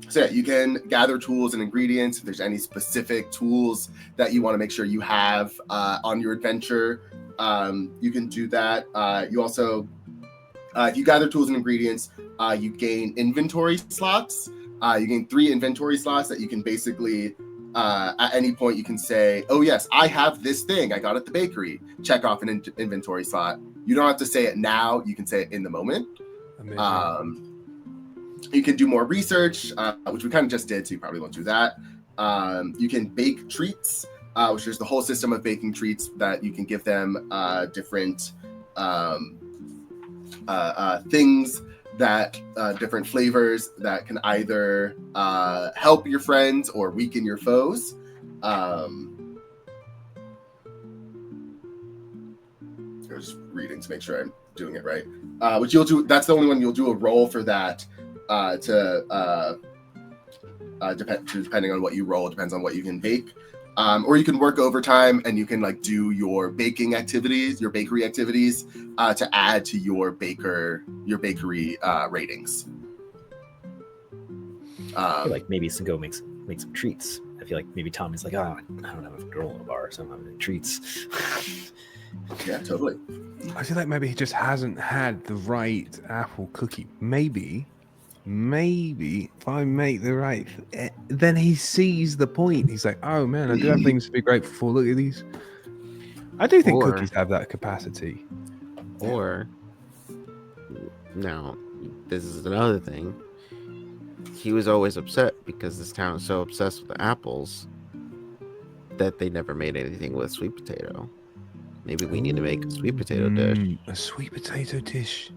Speaker 1: So yeah, you can gather tools and ingredients. If there's any specific tools that you want to make sure you have on your adventure, you can do that. You also If you gather tools and ingredients, you gain inventory slots. You gain 3 inventory slots that you can basically, at any point, you can say, "Oh yes, I have this thing I got at the bakery." Check off an inventory slot. You don't have to say it now. You can say it in the moment.
Speaker 3: Amazing.
Speaker 1: You can do more research, which we kind of just did, so you probably won't do that. You can bake treats, which is the whole system of baking treats that you can give them different things that different flavors that can either help your friends or weaken your foes. I was just reading to make sure I'm doing it right. Which you'll do. That's the only one you'll do a roll for that. Depending on what you roll, depends on what you can bake. Or you can work overtime and you can like do your baking activities, your bakery activities, to add to your bakery ratings.
Speaker 2: I feel like maybe some go make some treats. I feel like maybe Tommy's like, oh, I don't have a granola bar, so I'm having treats.
Speaker 1: Yeah, totally.
Speaker 3: I feel like maybe he just hasn't had the right apple cookie. Maybe if I make the right, then he sees the point. He's like, oh man, I do have things to be grateful for. Look at these. I do think cookies have that capacity.
Speaker 4: Or, now, this is another thing. He was always upset because this town is so obsessed with apples that they never made anything with sweet potato. Maybe we need to make a sweet potato dish.
Speaker 3: A sweet potato dish.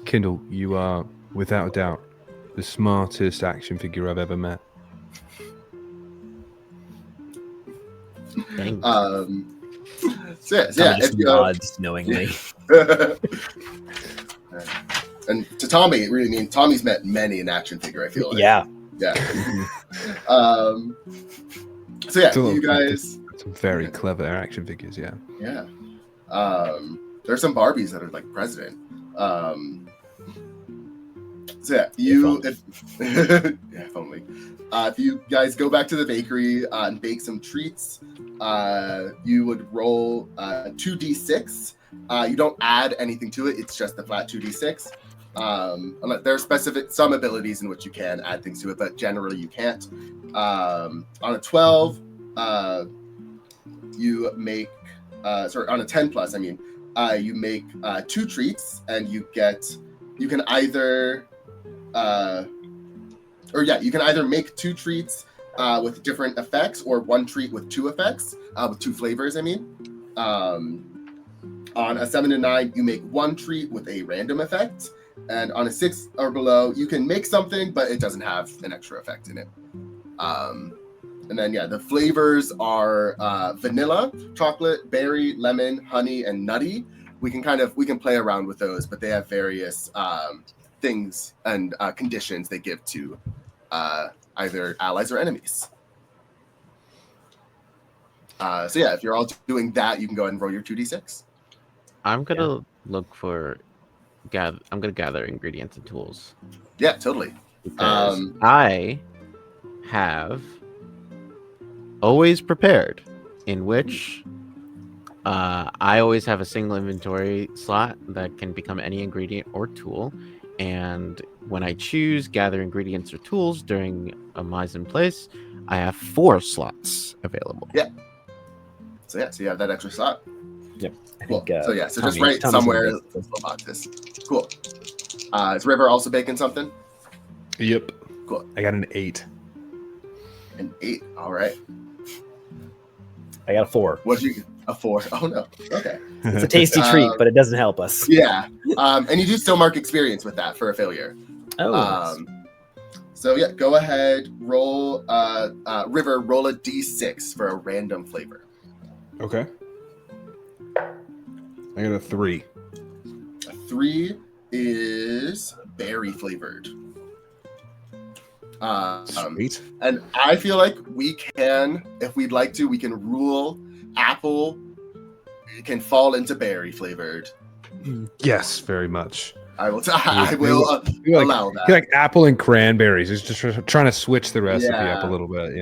Speaker 3: Kindle, you are, without doubt, the smartest action figure I've ever met.
Speaker 4: Thanks.
Speaker 2: Just nods knowingly.
Speaker 1: And to Tommy, it really means Tommy's met many an action figure, I feel like.
Speaker 2: Yeah.
Speaker 1: You guys...
Speaker 3: Some very clever action figures, yeah.
Speaker 1: Yeah. There's some Barbies that are like president. If only. If you guys go back to the bakery and bake some treats, you would roll 2d6. You don't add anything to it. It's just the flat 2d6. There are some abilities in which you can add things to it, but generally you can't. On a 12, you make on a 10 plus, you make 2 treats, and you can either make 2 treats with different effects, or 1 treat with 2 effects, with 2 flavors. On a 7 and 9, you make 1 treat with a random effect, and on a 6 or below, you can make something, but it doesn't have an extra effect in it. And then, the flavors are vanilla, chocolate, berry, lemon, honey, and nutty. We can play around with those, but they have various things and conditions they give to either allies or enemies. If you're all doing that, you can go ahead and roll your 2d6.
Speaker 4: I'm gonna look for I'm gonna gather ingredients and tools.
Speaker 1: Yeah, totally.
Speaker 4: Because I have always prepared, in which I always have a single inventory slot that can become any ingredient or tool, and when I choose gather ingredients or tools during a mise in place, I have 4 slots available.
Speaker 1: Yeah. So you have that extra slot.
Speaker 2: Yep.
Speaker 1: Cool. So just write somewhere those little boxes. Cool. Is River also baking something?
Speaker 3: Yep.
Speaker 1: Cool.
Speaker 3: I got an 8.
Speaker 1: An 8. All right.
Speaker 2: I got a 4.
Speaker 1: What'd you? A 4. Oh no. Okay.
Speaker 2: It's a tasty treat, but it doesn't help us.
Speaker 1: Yeah. And you do still mark experience with that for a failure.
Speaker 2: Oh.
Speaker 1: Go ahead. Roll. River, roll a d6 for a random flavor.
Speaker 3: Okay. I got a 3.
Speaker 1: A 3 is berry flavored.
Speaker 3: Sweet.
Speaker 1: And I feel like we can, if we'd like to, we can rule apple. It can fall into berry flavored.
Speaker 3: Yes, very much.
Speaker 1: I will allow that.
Speaker 3: Like apple and cranberries. It's just trying to switch the recipe up a little bit,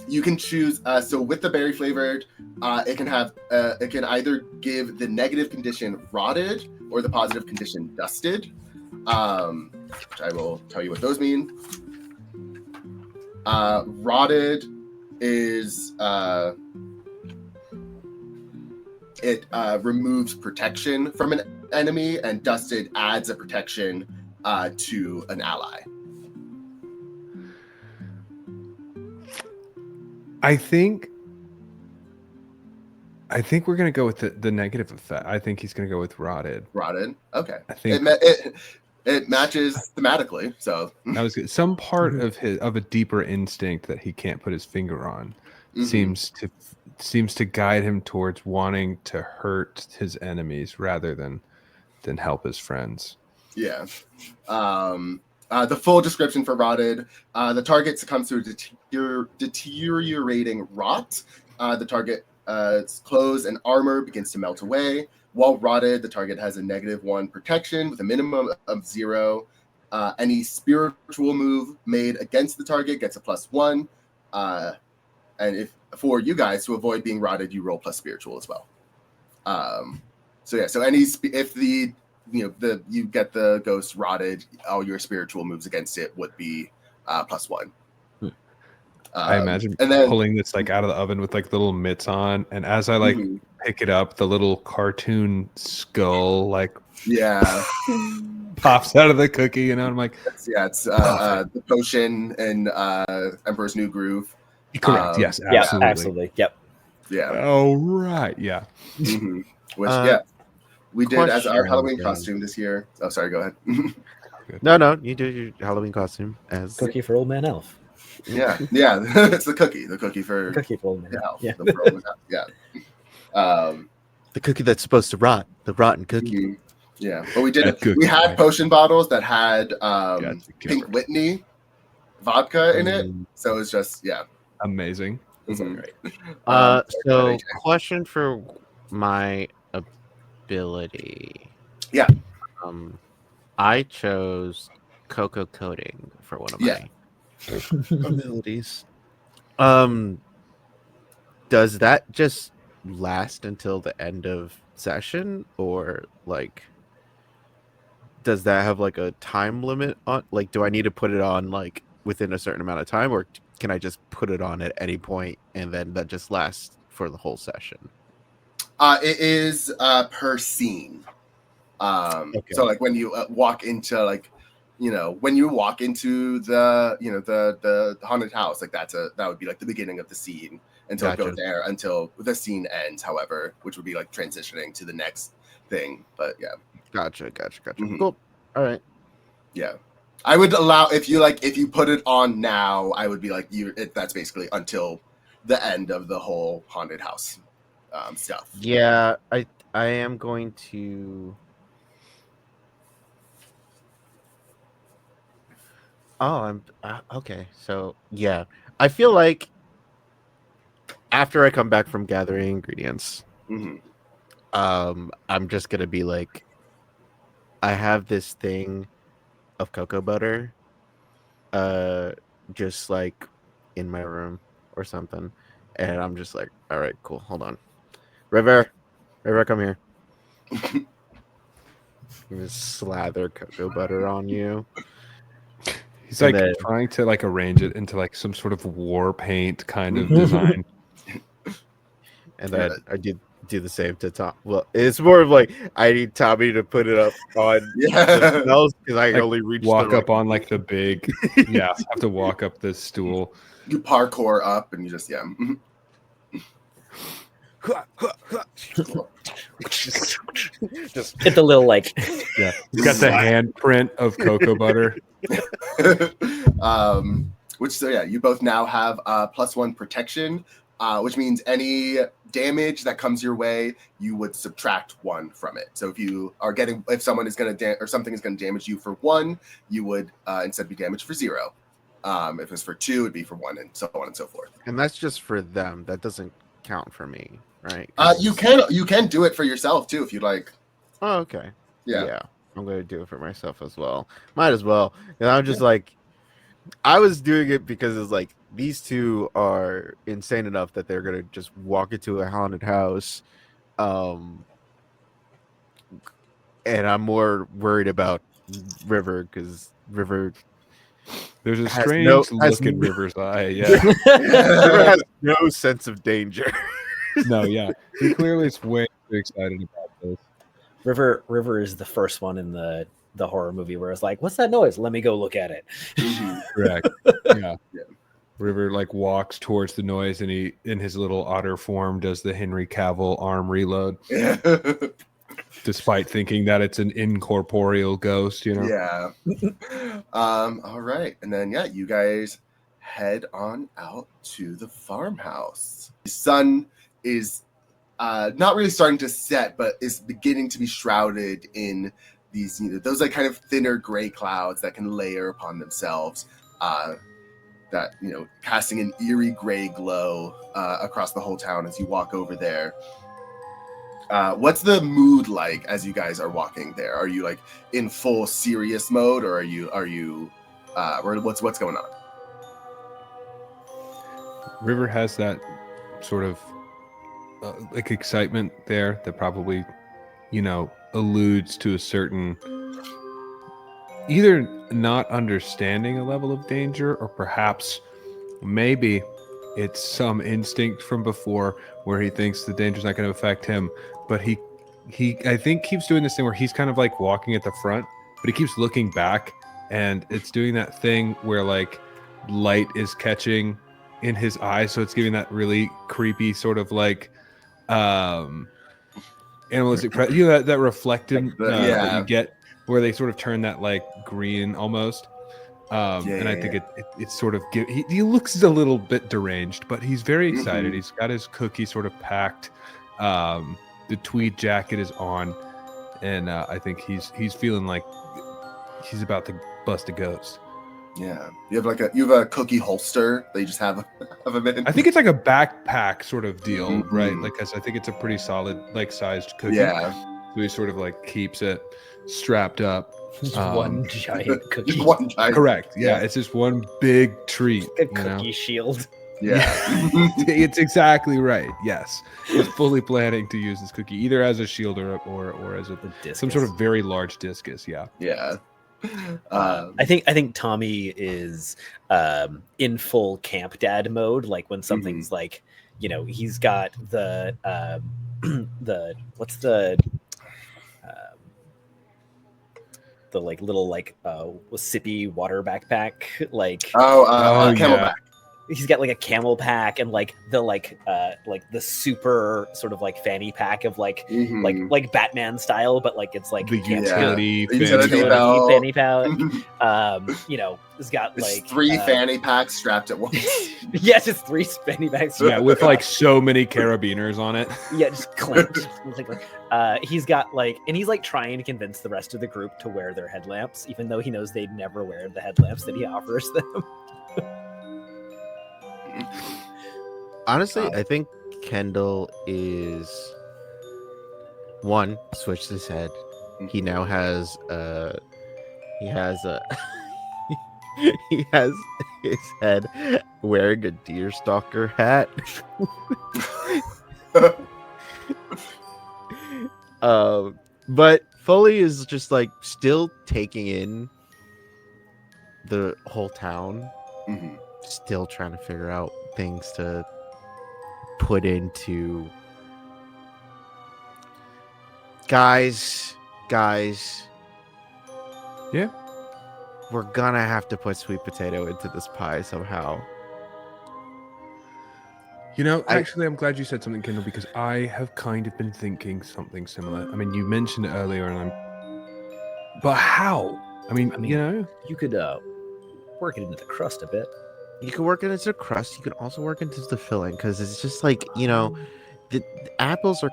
Speaker 1: You can choose. So with the berry flavored, it can have. It can either give the negative condition rotted or the positive condition dusted. Which I will tell you what those mean. Rotted is it removes protection from an enemy, and dusted adds a protection to an ally.
Speaker 3: I think we're gonna go with the negative effect. I think he's gonna go with rotted.
Speaker 1: Rotted. Okay.
Speaker 3: I think
Speaker 1: It matches thematically. So
Speaker 3: that was good. Some part of a deeper instinct that he can't put his finger on seems to guide him towards wanting to hurt his enemies rather than help his friends.
Speaker 1: Yeah. The full description for rotted: the target succumbs to a deteriorating rot. The target's clothes and armor begins to melt away. While rotted, the target has a -1 protection with a minimum of 0. Any spiritual move made against the target gets a +1. And if for you guys to avoid being rotted, you roll plus spiritual as well. So if the you get the ghost rotted, all your spiritual moves against it would be +1.
Speaker 3: I imagine
Speaker 1: and then
Speaker 3: pulling this like out of the oven with like little mitts on, and as I like pick it up, the little cartoon skull like pops out of the cookie, and I'm like,
Speaker 1: it's the potion and Emperor's New Groove.
Speaker 3: Correct. Yes. Absolutely.
Speaker 2: Yeah. Absolutely. Yep.
Speaker 1: Yeah.
Speaker 3: Oh right. Yeah.
Speaker 1: Which we did as our Halloween
Speaker 4: question.
Speaker 1: costume this year. Oh, sorry. Go ahead.
Speaker 4: No, you do your Halloween costume as
Speaker 2: Cookie for Old Man Elf.
Speaker 1: Yeah. It's the cookie for
Speaker 2: Cookie for Old Man Elf.
Speaker 1: Elf.
Speaker 2: Yeah.
Speaker 1: The for Old Man Elf. Yeah.
Speaker 4: the cookie that's supposed to rot, the rotten cookie.
Speaker 1: Yeah, but we did
Speaker 3: That cookie,
Speaker 1: we had
Speaker 3: right.
Speaker 1: potion bottles that had
Speaker 3: Gotcha.
Speaker 1: Pink Whitney vodka in it, so it's just
Speaker 3: Amazing.
Speaker 1: Mhm.
Speaker 4: So
Speaker 1: AJ.
Speaker 4: question for my ability.
Speaker 1: Yeah.
Speaker 4: I chose cocoa coating for one of my abilities. Does that just last until the end of session, or like does that have like a time limit on, like do I need to put it on like within a certain amount of time, or can I just put it on at any point and then that just lasts for the whole session?
Speaker 1: It is per scene.
Speaker 4: Okay.
Speaker 1: So like when you walk into when you walk into the haunted house, like that would be like the beginning of the scene until it goes there until the scene ends, however, which would be like transitioning to the next thing. But yeah.
Speaker 4: Gotcha. Cool. All right.
Speaker 1: Yeah. I would allow if you put it on now, I would be like that's basically until the end of the whole haunted house stuff.
Speaker 4: Yeah, I am going to. Oh, I'm okay. So yeah, I feel like after I come back from gathering ingredients, I'm just gonna be like, I have this thing of cocoa butter, just like in my room or something, and I'm just like, all right, cool. Hold on, River, come here. Just slather cocoa butter on you.
Speaker 3: He's like trying to like arrange it into like some sort of war paint kind of design.
Speaker 4: And then I did do the same to Tom. Well, it's more of like I need Tommy to put it up on the smells because I
Speaker 3: Like,
Speaker 4: only reach
Speaker 3: walk up on like the big have to walk up this stool.
Speaker 1: You parkour up and you just
Speaker 2: Just hit the little like.
Speaker 3: Yeah, he's got the handprint of cocoa butter.
Speaker 1: You both now have +1 protection, which means any damage that comes your way, you would subtract 1 from it. So if someone is going to or something is going to damage you for 1, you would instead be damaged for 0. If it's for 2, it'd be for 1, and so on and so forth.
Speaker 4: And that's just for them. That doesn't count for me, right?
Speaker 1: You can do it for yourself too if you'd like.
Speaker 4: Oh, okay.
Speaker 1: Yeah.
Speaker 4: I'm gonna do it for myself as well. Might as well. And I'm just like, I was doing it because it's like these two are insane enough that they're gonna just walk into a haunted house. Um, and I'm more worried about River because River
Speaker 3: There's a
Speaker 4: has
Speaker 3: strange look in River's eye. Yeah.
Speaker 4: River has no sense of danger.
Speaker 3: No, yeah. He clearly is way too excited about this.
Speaker 2: River is the first one in the horror movie where it's like, what's that noise? Let me go look at it.
Speaker 3: Correct. Yeah.
Speaker 1: Yeah.
Speaker 3: River like walks towards the noise and he in his little otter form does the Henry Cavill arm reload. Despite thinking that it's an incorporeal ghost, you know.
Speaker 1: Yeah. All right. And then you guys head on out to the farmhouse. The sun is not really starting to set, but is beginning to be shrouded in these, those like kind of thinner gray clouds that can layer upon themselves. That, casting an eerie gray glow across the whole town as you walk over there. What's the mood like as you guys are walking there? Are you like in full serious mode, or are you or what's going on?
Speaker 3: River has that sort of like excitement there that probably, alludes to a certain either not understanding a level of danger, or perhaps maybe it's some instinct from before where he thinks the danger's not going to affect him, but he I think keeps doing this thing where he's kind of like walking at the front, but he keeps looking back, and it's doing that thing where like light is catching in his eyes, so it's giving that really creepy sort of like animalistic that reflective that you get where they sort of turn that like green almost. And I think it's sort of he looks a little bit deranged, but he's very excited. He's got his cookie sort of packed. The tweed jacket is on, and I think he's feeling like he's about to bust a ghost.
Speaker 1: Yeah, you have a cookie holster that you just have him in.
Speaker 3: I think it's like a backpack sort of deal, right? Like, cause I think it's a pretty solid like sized cookie.
Speaker 1: Yeah,
Speaker 3: so he sort of like keeps it strapped up.
Speaker 2: Just one giant cookie.
Speaker 1: Just one giant.
Speaker 3: Correct. Yeah, it's just one big treat.
Speaker 2: A cookie shield.
Speaker 1: Yeah,
Speaker 3: it's exactly right. Yes, he's fully planning to use this cookie either as a shield or as some sort of very large discus. Yeah.
Speaker 1: Yeah.
Speaker 2: I think Tommy is in full camp dad mode. Like when something's like, he's got the what's the like little like sippy water backpack like
Speaker 1: camelback.
Speaker 2: He's got like a camel pack and like the super sort of like fanny pack of like Batman style, but like it's like
Speaker 3: the utility
Speaker 2: fanny pack. It's got
Speaker 1: it's
Speaker 2: like
Speaker 1: 3 fanny packs strapped at once.
Speaker 2: Yeah, just 3 fanny packs.
Speaker 3: Yeah, with like so many carabiners on it.
Speaker 2: Yeah, just clenched. He's got like, and he's like trying to convince the rest of the group to wear their headlamps, even though he knows they'd never wear the headlamps that he offers them.
Speaker 4: Honestly, I think Kendall is switched his head. He now has he has his head wearing a deerstalker hat. But Foley is just like still taking in the whole town. Still trying to figure out things to put into guys,
Speaker 3: yeah,
Speaker 4: we're gonna have to put sweet potato into this pie somehow.
Speaker 3: Actually, I'm glad you said something, Kendall, because I have kind of been thinking something similar. I mean, you mentioned it earlier, but how? I mean,
Speaker 2: you could work it into the crust a bit.
Speaker 4: You can work it into the crust. You can also work into the filling, because it's just like, the apples are.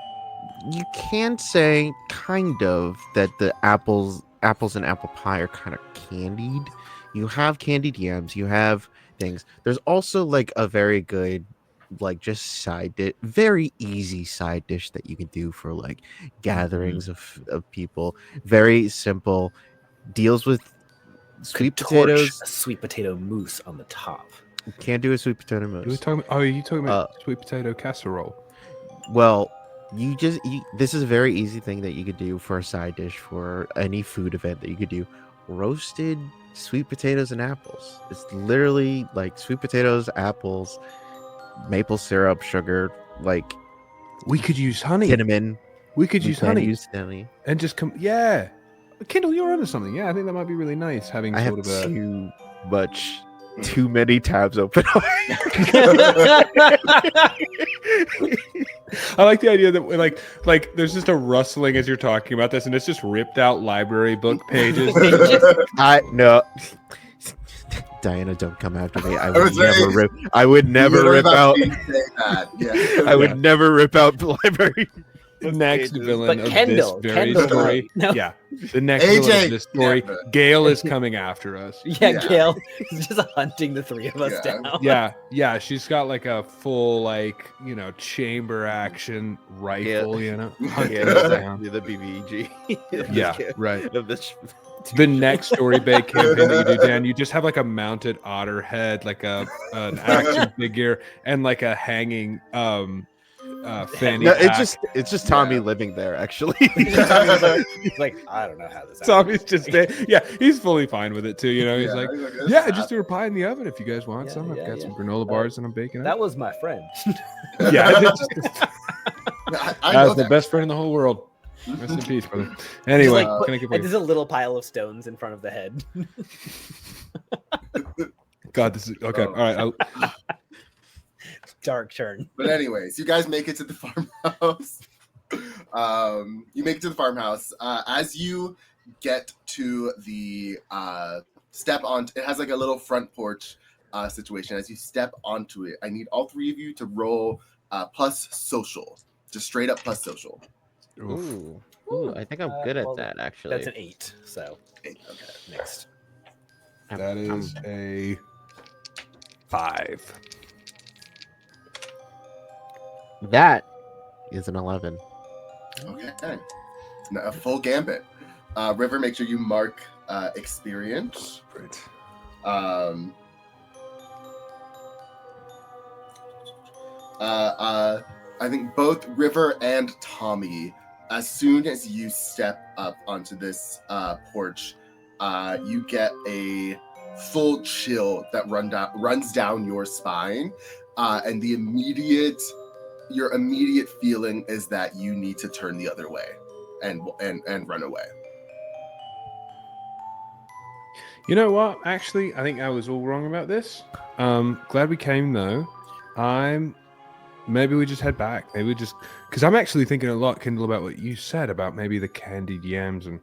Speaker 4: You can say kind of that the apples in apple pie are kind of candied. You have candied yams. You have things. There's also like a very good, like just side dish, very easy side dish that you can do for like gatherings of people. Very simple. Deals with sweet potatoes,
Speaker 2: a sweet potato mousse on the top.
Speaker 4: Can't do a sweet potato
Speaker 3: Are
Speaker 4: mousse.
Speaker 3: you talking about sweet potato casserole?
Speaker 4: Well, this is a very easy thing that you could do for a side dish for any food event that you could do. Roasted sweet potatoes and apples. It's literally like sweet potatoes, apples, maple syrup, sugar, like
Speaker 3: We could use honey.
Speaker 4: cinnamon.
Speaker 3: We could use honey
Speaker 4: Use honey.
Speaker 3: and just come. Yeah, Kindle, you're onto something. Yeah, I think that might be really nice. Having
Speaker 4: I have
Speaker 3: sort of a
Speaker 4: too many tabs open.
Speaker 3: I like the idea that like there's just a rustling as you're talking about this, and it's just ripped out library book pages.
Speaker 4: No. Diana, don't come after me. I would never
Speaker 1: Literally
Speaker 4: rip
Speaker 1: about
Speaker 4: out.
Speaker 1: to say that. Yeah.
Speaker 4: I would never rip out the library.
Speaker 3: The next
Speaker 4: pages.
Speaker 3: villain
Speaker 2: But
Speaker 3: of
Speaker 2: Kendall,
Speaker 3: this very
Speaker 2: Kendall,
Speaker 3: story.
Speaker 2: no.
Speaker 3: Yeah, the next
Speaker 1: AJ,
Speaker 3: villain of this story.
Speaker 1: yeah.
Speaker 3: Gale is coming after us.
Speaker 2: Yeah,
Speaker 1: Yeah.
Speaker 2: Gail is just hunting the three of us
Speaker 1: Yeah.
Speaker 2: down.
Speaker 3: Yeah, she's got like a full chamber action rifle. Hunting us down.
Speaker 4: The BBG.
Speaker 3: Yeah, right.
Speaker 4: Of this.
Speaker 3: The next StoryBake campaign that you do, Dan, you just have like a mounted otter head, like an action figure, and like a hanging fanny
Speaker 4: No,
Speaker 3: pack.
Speaker 4: it's just Tommy living there. Actually,
Speaker 2: He's like, I don't know how this happened.
Speaker 3: Tommy's just there. Yeah, he's fully fine with it too. He's like,
Speaker 1: "This
Speaker 3: yeah, I
Speaker 1: is
Speaker 3: just threw a pie in the oven if you guys want
Speaker 2: Yeah,
Speaker 3: some. I've
Speaker 2: yeah,
Speaker 3: got
Speaker 2: yeah.
Speaker 3: some granola bars and I'm baking
Speaker 2: That
Speaker 3: it.
Speaker 2: was my friend.
Speaker 3: Yeah,
Speaker 1: I
Speaker 3: that
Speaker 1: know
Speaker 3: was the
Speaker 1: that.
Speaker 3: best friend in the whole world. Rest in peace, brother.
Speaker 2: Just
Speaker 3: Anyway,
Speaker 2: like
Speaker 3: can I give
Speaker 2: and there's a little pile of stones in front of the head.
Speaker 3: God, this is okay.
Speaker 1: Oh.
Speaker 3: All right,
Speaker 2: Dark turn.
Speaker 1: But anyways, you guys make it to the farmhouse. You make it to the farmhouse. As you get to the step on, it has like a little front porch situation. As you step onto it, I need all three of you to roll plus social, just straight up plus social.
Speaker 4: Ooh, I think I'm good at
Speaker 2: well,
Speaker 4: that. Actually,
Speaker 2: That's an 8. So
Speaker 1: Okay.
Speaker 2: next.
Speaker 3: that is a 5.
Speaker 4: That is an 11.
Speaker 1: Okay. A full gambit. River, make sure you mark experience.
Speaker 3: Great.
Speaker 1: I think both River and Tommy, as soon as you step up onto this porch, you get a full chill that runs down your spine, and your immediate feeling is that you need to turn the other way and run away.
Speaker 3: You know what? Actually, I think I was all wrong about this. Glad we came though. Maybe we just head back. Maybe we just because I'm actually thinking a lot, Kindle, about what you said about maybe the candied yams, and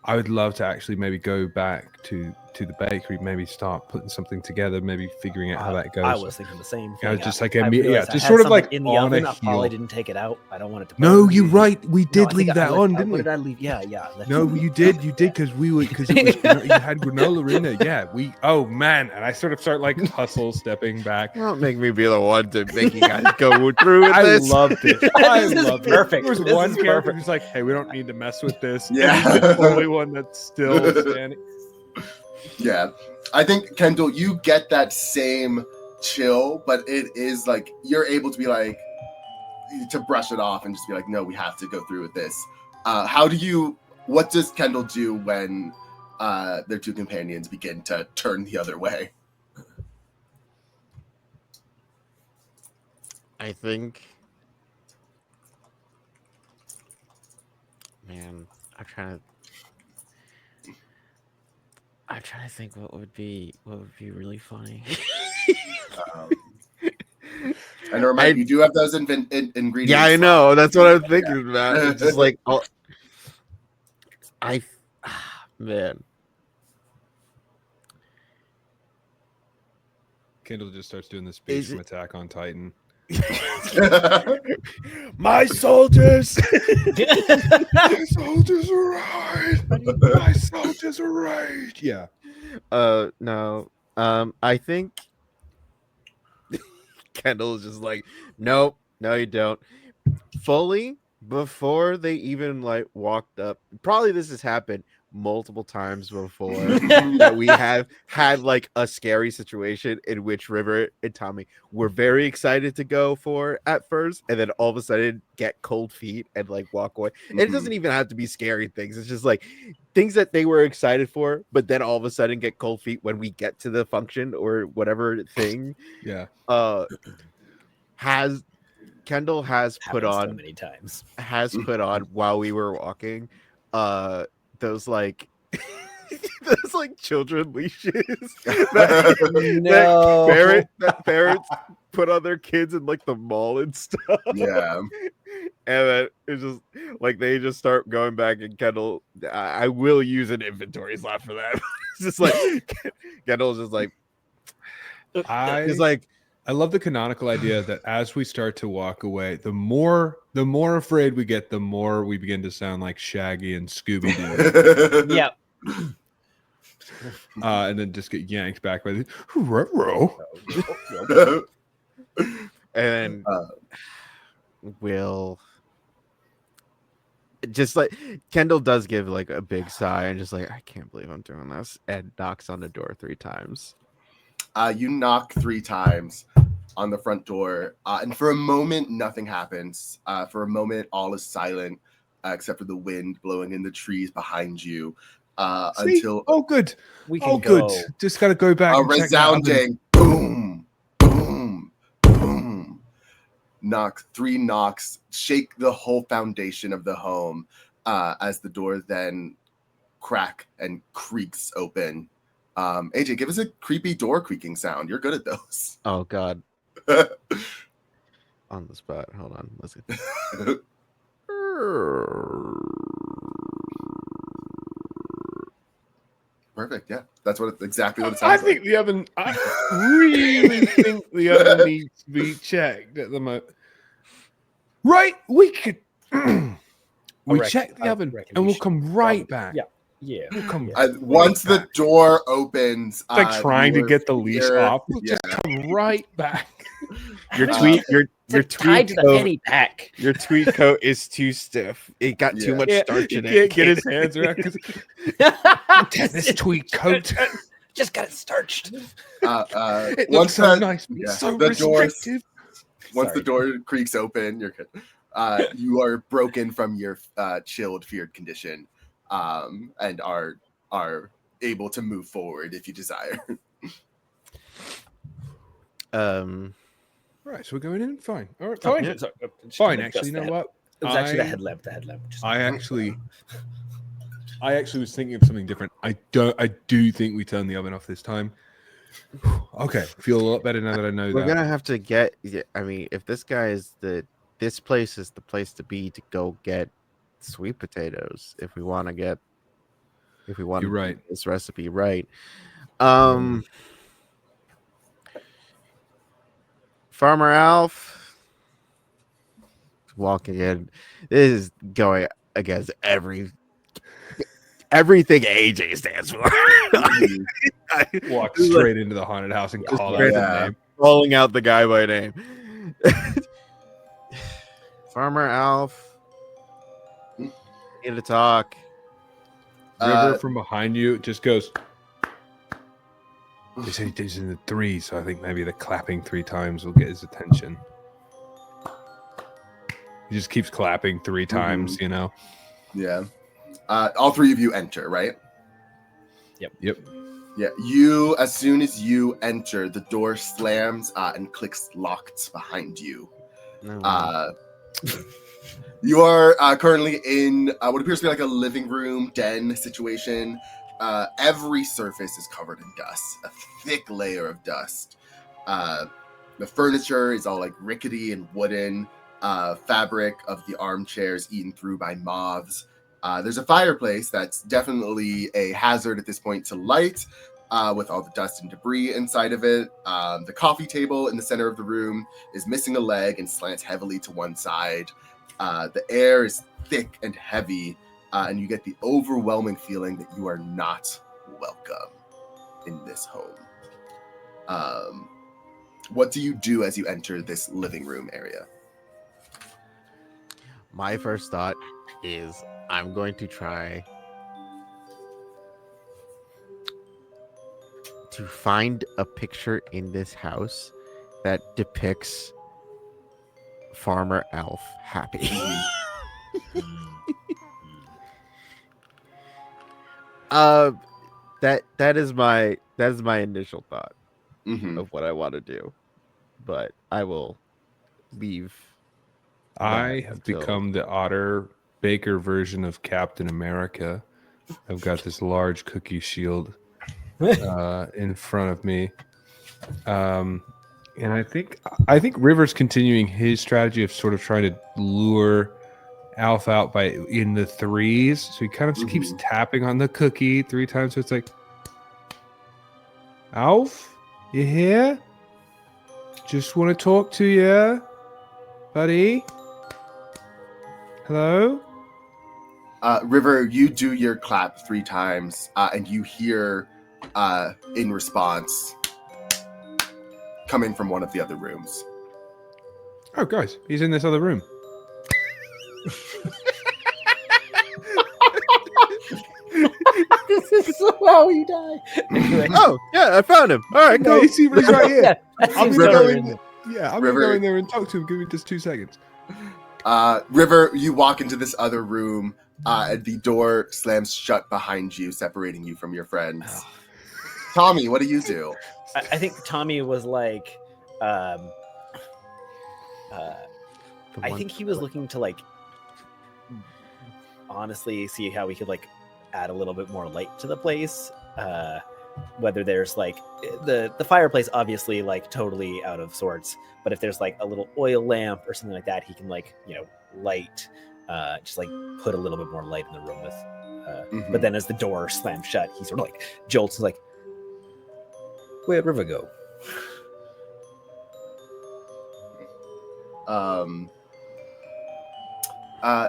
Speaker 3: I would love to actually maybe go back to the bakery, maybe start putting something together, maybe figuring out how that goes.
Speaker 2: I was thinking the same thing.
Speaker 3: I was just like,
Speaker 2: I realized I
Speaker 3: just
Speaker 2: had
Speaker 3: sort of
Speaker 2: something
Speaker 3: like
Speaker 2: in the
Speaker 3: on
Speaker 2: oven.
Speaker 3: a
Speaker 2: I probably
Speaker 3: heel.
Speaker 2: didn't take it out. I don't want it to.
Speaker 3: No,
Speaker 2: burn.
Speaker 3: you're right. We
Speaker 2: No,
Speaker 3: did
Speaker 2: I think
Speaker 3: leave
Speaker 2: I
Speaker 3: that
Speaker 2: left-
Speaker 3: on,
Speaker 2: What
Speaker 3: didn't we?
Speaker 2: did I leave? Yeah. left
Speaker 3: No,
Speaker 2: it.
Speaker 3: you did because you had granola in there. Yeah, oh man, and I sort of start like hustle stepping back.
Speaker 4: Don't make me be the one to make you guys go through with
Speaker 3: I
Speaker 4: this.
Speaker 3: loved it. I
Speaker 2: This is
Speaker 3: loved
Speaker 2: perfect.
Speaker 3: There was
Speaker 2: This
Speaker 3: one
Speaker 2: is
Speaker 3: character
Speaker 2: perfect.
Speaker 3: who's like, "Hey, we don't need to mess with this." And
Speaker 1: Yeah.
Speaker 3: he's the only one that's still standing.
Speaker 1: Yeah. I think, Kendall, you get that same chill, but it is like you're able to be like to brush it off and just be like, no, we have to go through with this. What does Kendall do when their two companions begin to turn the other way?
Speaker 4: I think, man, I'm trying to think what would be really funny.
Speaker 1: And remind you do have those ingredients.
Speaker 4: Yeah, I know. That's what I'm thinking about. It's just like, man.
Speaker 3: Kendall just starts doing the speech
Speaker 4: Is
Speaker 3: from
Speaker 4: it-
Speaker 3: Attack on Titan.
Speaker 4: My soldiers.
Speaker 3: My soldiers arrived. My soldiers arrived. Yeah.
Speaker 4: No. I think Kendall is just like, nope, no, you don't. Fully before they even like walked up. Probably this has happened multiple times before that we have had like a scary situation in which River and Tommy were very excited to go for at first, and then all of a sudden get cold feet and like walk away. And it doesn't even have to be scary things. It's just like things that they were excited for, but then all of a sudden get cold feet when we get to the function or whatever thing.
Speaker 3: Yeah.
Speaker 4: Kendall has put
Speaker 2: Happened so
Speaker 4: on
Speaker 2: many times.
Speaker 4: while we were walking those like those like children leashes that parents put on their kids in like the mall and stuff.
Speaker 1: Yeah.
Speaker 4: And then it's just like they just start going back, and Kendall, I will use an inventory slot for that. It's just like Kendall's just like
Speaker 3: I love the canonical idea that as we start to walk away, the more afraid we get, the more we begin to sound like Shaggy and Scooby Doo.
Speaker 2: Yep.
Speaker 3: And then just get yanked back by the ruh-roh.
Speaker 4: and will just like Kendall does give like a big sigh and just like, I can't believe I'm doing this, and knocks on the door 3 times.
Speaker 1: You knock 3 times on the front door, and for a moment, nothing happens. For a moment, all is silent, except for the wind blowing in the trees behind you. Until
Speaker 3: good.
Speaker 2: We can go.
Speaker 3: Good. Just gotta go back.
Speaker 1: A
Speaker 3: And check that oven.
Speaker 1: resounding boom, boom, boom. 3 knocks shake the whole foundation of the home, as the door then crack and creaks open. AJ, give us a creepy door creaking sound. You're good at those.
Speaker 4: Oh God. On the spot. Hold on. Let's get
Speaker 1: Perfect. Yeah, that's exactly what it
Speaker 3: I
Speaker 1: sounds
Speaker 3: think the oven. I really think the oven needs to be checked at the moment. Right? We could. We check the oven, and we'll come right back.
Speaker 2: Yeah.
Speaker 3: We'll come.
Speaker 1: Once the door opens,
Speaker 3: It's like trying to get the leash off. We'll
Speaker 1: Yeah.
Speaker 3: just come right back.
Speaker 4: your
Speaker 2: It's tied to the fanny pack.
Speaker 4: Your tweed coat is too stiff. It got too much starch
Speaker 3: He
Speaker 4: in
Speaker 3: can't
Speaker 4: it.
Speaker 3: get his hands around because this tweed coat.
Speaker 2: Just got it starched.
Speaker 3: It
Speaker 1: once
Speaker 3: looks so
Speaker 1: that-
Speaker 3: nice, but
Speaker 1: yeah,
Speaker 3: it's so
Speaker 1: the doors-
Speaker 3: restrictive.
Speaker 1: Once
Speaker 2: Sorry.
Speaker 1: the door creaks open, you're good. You are broken from your chilled, feared condition, and are able to move forward if you desire.
Speaker 3: Right, so we're going in. Fine. All right,
Speaker 2: Oh,
Speaker 3: fine.
Speaker 2: yeah, sorry, just
Speaker 3: Fine.
Speaker 2: gonna
Speaker 3: Actually, you
Speaker 2: adjust
Speaker 3: know
Speaker 2: that.
Speaker 3: what?
Speaker 2: It was actually the headlamp.
Speaker 3: I actually was thinking of something different. I do think we turned the oven off this time. Okay, feel a lot better now that I know
Speaker 4: We're
Speaker 3: that.
Speaker 4: gonna have to get. I mean, if this guy is this place is the place to be to go get sweet potatoes. If we want to get,
Speaker 3: You're right.
Speaker 4: this recipe right. Farmer Alf walking in. This is going against everything AJ stands for.
Speaker 3: Walk straight into the haunted house and call out
Speaker 1: Yeah.
Speaker 3: the name.
Speaker 4: Calling out the guy by name. Farmer Alf. Need to talk.
Speaker 3: River from behind you just goes. He said he's in the 3, so I think maybe the clapping 3 times will get his attention. He just keeps clapping 3 times, you know.
Speaker 1: Yeah. All 3 of you enter, right?
Speaker 3: Yep.
Speaker 1: Yeah. You, as soon as you enter, the door slams and clicks locked behind you. You are currently in what appears to be like a living room den situation. Every surface is covered in dust, a thick layer of dust. The furniture is all like rickety and wooden. Fabric of the armchairs eaten through by moths. There's a fireplace that's definitely a hazard at this point to light, with all the dust and debris inside of it. The coffee table in the center of the room is missing a leg and slants heavily to one side. The air is thick and heavy, and you get the overwhelming feeling that you are not welcome in this home. What do you do as you enter this living room area?
Speaker 4: My first thought is I'm going to try to find a picture in this house that depicts Farmer Elf happy. That is my initial thought
Speaker 1: Mm-hmm.
Speaker 4: of what I want to do, but I will leave.
Speaker 3: I
Speaker 4: that
Speaker 3: have
Speaker 4: until-
Speaker 3: become the Otter Baker version of Captain America. I've got this large cookie shield in front of me, and I think River's continuing his strategy of sort of trying to lure Alf out by in the threes. So he kind of just keeps
Speaker 1: Mhm.
Speaker 3: tapping on the cookie 3 times. So it's like, Alf, you here? Just want to talk to you, buddy. Hello?
Speaker 1: River, you do your clap 3 times, and you hear in response coming from one of the other rooms.
Speaker 3: Oh, guys, he's in this other room.
Speaker 2: This is how you die. Anyway.
Speaker 4: Oh yeah, I found him. All right,
Speaker 3: No,
Speaker 4: go.
Speaker 3: he's right here.
Speaker 2: Yeah, that
Speaker 3: I'm
Speaker 2: seems
Speaker 3: gonna go
Speaker 2: totally
Speaker 3: in.
Speaker 2: reasonable.
Speaker 3: Yeah, I'm
Speaker 1: River-
Speaker 3: gonna go in there and talk to him. Give me just 2 seconds.
Speaker 1: River, you walk into this other room, and the door slams shut behind you, separating you from your friends.
Speaker 2: Oh.
Speaker 1: Tommy, what do you do?
Speaker 2: I think Tommy was like, I think he was looking to like honestly see how we could like add a little bit more light to the place. Whether there's like the fireplace, obviously like totally out of sorts, but if there's like a little oil lamp or something like that, he can like light, just like put a little bit more light in the room with.
Speaker 1: Mhm.
Speaker 2: But then as the door slams shut, he sort of like jolts and like, where'd River go?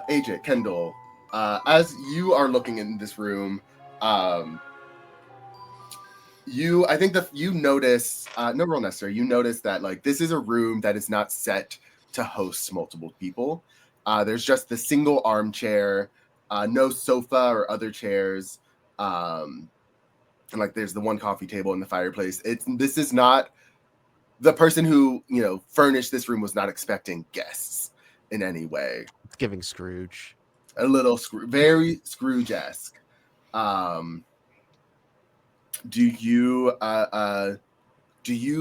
Speaker 1: AJ, Kendall, as you are looking in this room, I think that you notice, no role necessary, you notice that like this is a room that is not set to host multiple people. There's just the single armchair, no sofa or other chairs, and like there's the one coffee table and the fireplace. This is not the person who furnished this room was not expecting guests in any way.
Speaker 4: It's giving Scrooge.
Speaker 1: A little very Scrooge-esque. Do you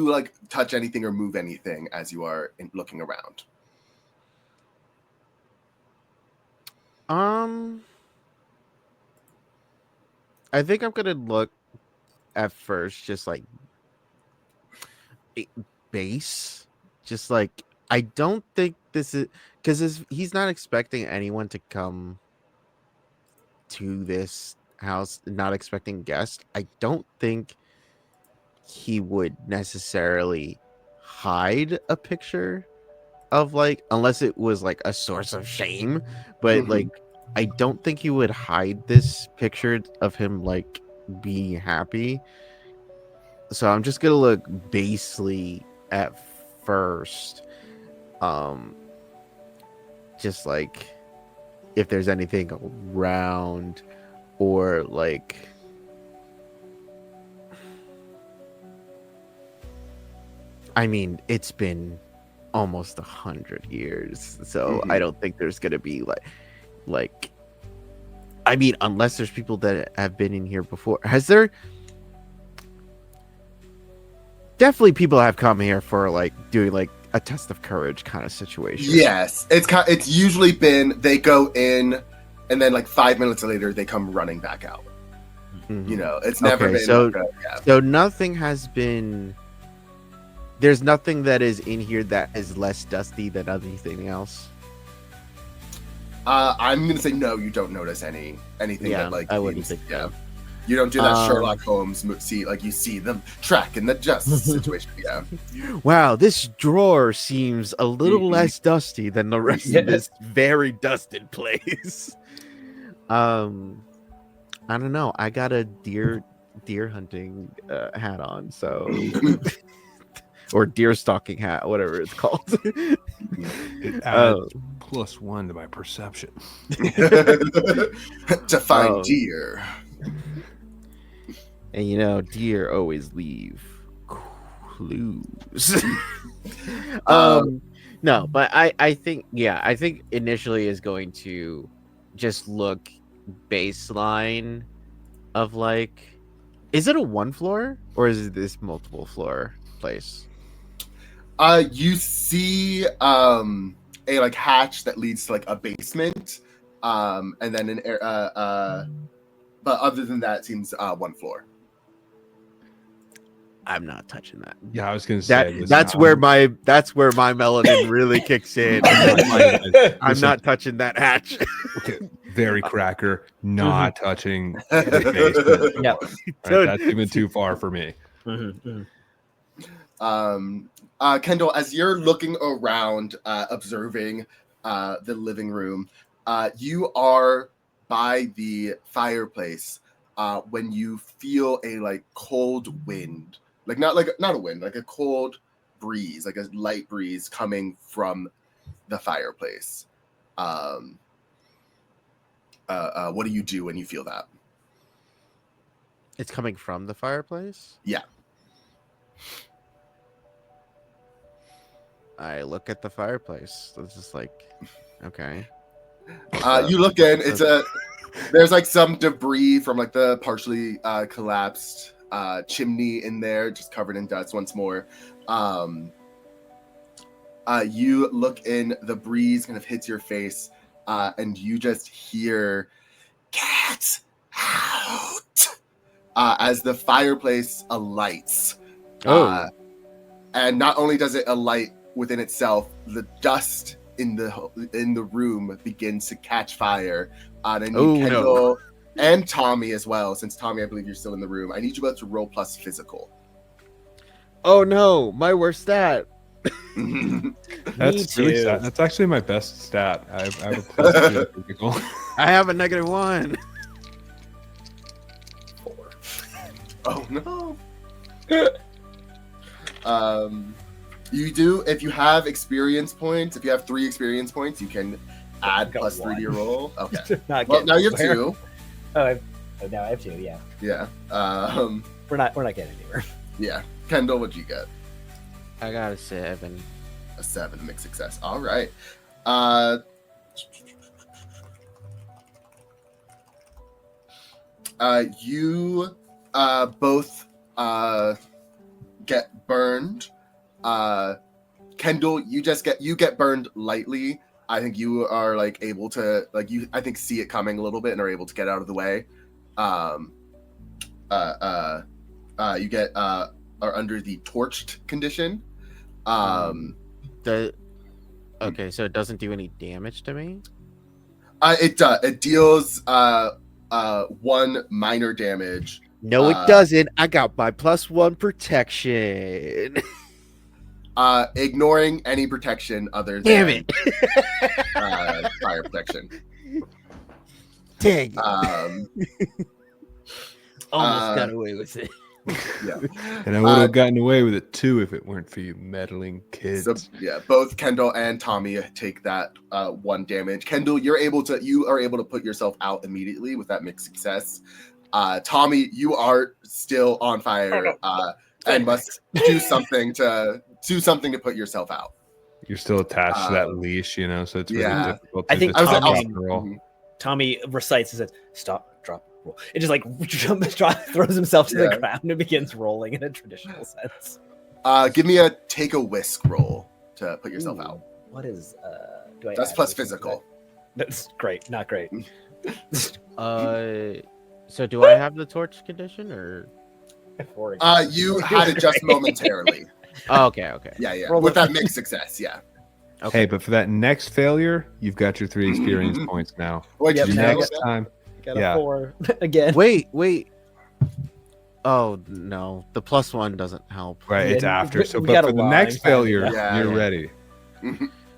Speaker 1: like touch anything or move anything as you are looking around?
Speaker 4: I think I'm gonna look at first, just like base, just like I don't think this is because he's not expecting anyone to come to this house, not expecting guests. I don't think he would necessarily hide a picture of like, unless it was like a source of shame, but
Speaker 1: Mhm.
Speaker 4: like I don't think he would hide this picture of him like being happy. So I'm just gonna look basely at first, just like if there's anything around, or like I mean, it's been almost 100 years, so I don't think there's gonna be like I mean, unless there's people that have been in here before. Has there? Definitely people have come here for like doing like a test of courage kind of situation.
Speaker 1: Yes, it's usually been they go in, and then like 5 minutes later they come running back out.
Speaker 4: Mhm.
Speaker 1: It's never
Speaker 4: Okay,
Speaker 1: been.
Speaker 4: so-
Speaker 1: like a-
Speaker 4: So nothing has been. There's nothing that is in here that is less dusty than anything else.
Speaker 1: I'm gonna say no. You don't notice anything
Speaker 4: Yeah,
Speaker 1: that like
Speaker 4: I wouldn't
Speaker 1: seems-
Speaker 4: think so.
Speaker 1: You don't do that
Speaker 4: Um,
Speaker 1: Sherlock Holmes you see them track in the justice situation. Yeah.
Speaker 4: Wow, this drawer seems a little
Speaker 1: Mhm.
Speaker 4: less dusty than the rest
Speaker 2: Yeah.
Speaker 4: of this very dusted place. I don't know. I got a deer hunting hat on, so or deer stalking hat, whatever it's called.
Speaker 3: It adds +1 to my perception.
Speaker 1: To find
Speaker 4: Oh.
Speaker 1: deer.
Speaker 4: And deer always leave clues. No, but I think initially is going to just look baseline of like, is it a one floor or is this multiple floor place?
Speaker 1: You see a like hatch that leads to like a basement, and then an air. But other than that, it seems one floor.
Speaker 4: I'm not touching that.
Speaker 3: Yeah, I was gonna say listen,
Speaker 4: that's where my melanin really kicks in. I'm not touching that hatch.
Speaker 3: Okay, very cracker, not touching the basement.
Speaker 2: Yep.
Speaker 3: Right, that's even too far for me.
Speaker 1: Kendall, as you're looking around, observing the living room, you are by the fireplace when you feel a like cold wind, like not a wind, like a cold breeze, like a light breeze coming from the fireplace. What do you do when you feel that?
Speaker 4: It's coming from the fireplace?
Speaker 1: Yeah.
Speaker 4: I look at the fireplace. It's just like, okay.
Speaker 1: You look in. There's like some debris from like the partially collapsed chimney in there, just covered in dust once more. You look in. The breeze kind of hits your face, and you just hear "Get out!" As the fireplace alights. And not only does it alight within itself, the dust in the room begins to catch fire. And I need Kendall and Tommy as well, since Tommy, I believe you're still in the room. I need you both to roll plus physical.
Speaker 4: Oh no, my worst stat.
Speaker 3: That's really sad. That's actually my best stat. I have a plus 2 physical.
Speaker 4: I have a -1.
Speaker 1: 4. Oh no. You do, if you have experience points, if you have 3 experience points, you can add plus 3 to your roll. Okay. Well, now you have 2.
Speaker 2: Now I have 2. Yeah.
Speaker 1: Yeah.
Speaker 2: We're not getting anywhere.
Speaker 1: Yeah. Kendall, what'd you get?
Speaker 4: I got a 7.
Speaker 1: A 7, mixed success. All right. You both get burned. Kendall, you get burned lightly. I think you are like able to I think see it coming a little bit and are able to get out of the way. You get are under the torched condition.
Speaker 4: Okay, so it doesn't do any damage to me?
Speaker 1: It does. It deals 1 minor damage.
Speaker 4: No, it doesn't. I got my +1 protection.
Speaker 1: Ignoring any protection other than
Speaker 4: Damn it.
Speaker 1: Fire protection.
Speaker 4: Dang.
Speaker 3: Almost
Speaker 4: got away with it.
Speaker 1: Yeah.
Speaker 3: And I would have gotten away with it too if it weren't for you meddling kids.
Speaker 1: So, yeah, both Kendall and Tommy take that 1 damage. Kendall, you are able to put yourself out immediately with that mixed success. Tommy, you are still on fire and must do something to put yourself out.
Speaker 3: You're still attached to that leash, so it's really difficult.
Speaker 2: I think
Speaker 3: Tommy,
Speaker 2: Tommy recites and says, "Stop, drop, roll." It just like throws himself to the ground and begins rolling in a traditional sense.
Speaker 1: Give me a take a whisk roll to put yourself out.
Speaker 2: What is
Speaker 1: That's plus physical.
Speaker 2: That's great, not great.
Speaker 4: So do I have the torch condition or?
Speaker 1: You had it just momentarily.
Speaker 4: Oh, okay.
Speaker 1: Yeah. With that mixed success, yeah.
Speaker 3: Okay. Hey, but for that next failure, you've got your 3 experience points now.
Speaker 1: Wait,
Speaker 3: next time.
Speaker 2: Got a 4 again.
Speaker 4: Wait. Oh no, the +1 doesn't help.
Speaker 3: Right, it's after. So, but for the next failure, you're ready.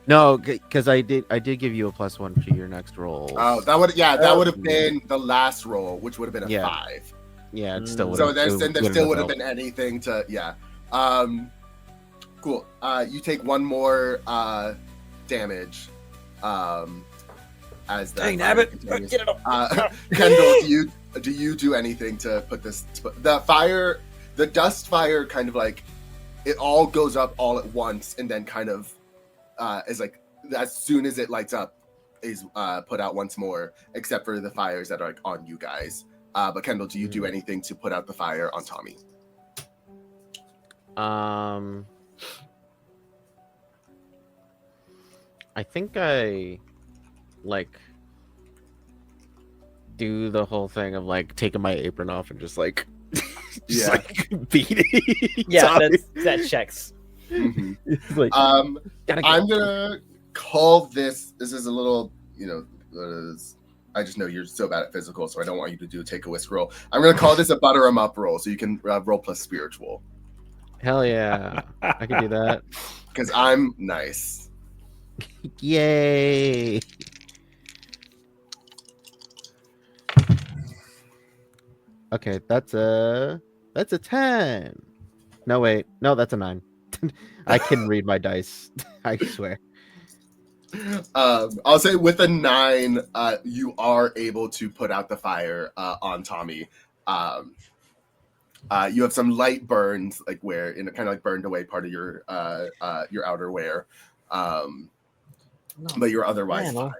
Speaker 4: No, because I did give you a +1 for your next roll.
Speaker 1: Oh, that would have been the last roll, which would have been a 5.
Speaker 4: Yeah, it still would.
Speaker 1: So there still would have been anything to Cool. You take 1 more damage. as the
Speaker 2: Dang,
Speaker 1: fire
Speaker 2: nabbit!
Speaker 1: continues.
Speaker 2: Get it up!
Speaker 1: Kendall, do you do anything to put the fire, the dust fire, kind of like it all goes up all at once, and then kind of is like as soon as it lights up is put out once more, except for the fires that are like on you guys. But Kendall, do you do anything to put out the fire on Tommy?
Speaker 4: I think I like do the whole thing of like taking my apron off and just like like beating.
Speaker 2: Yeah, that checks.
Speaker 1: Mm-hmm.
Speaker 2: Like,
Speaker 1: I'm gonna call this. This is a little, I just know you're so bad at physical, so I don't want you to do a take a whisk roll. I'm gonna call this a butter 'em up roll, so you can roll plus spiritual.
Speaker 4: Hell yeah, I can do that.
Speaker 1: Because I'm nice.
Speaker 4: Yay! Okay, that's a 10. No wait, no, that's a 9. I can read my dice. I swear.
Speaker 1: I'll say with a 9, you are able to put out the fire on Tommy. You have some light burns, like where in kind of like burned away part of your outerwear, but you're otherwise fine.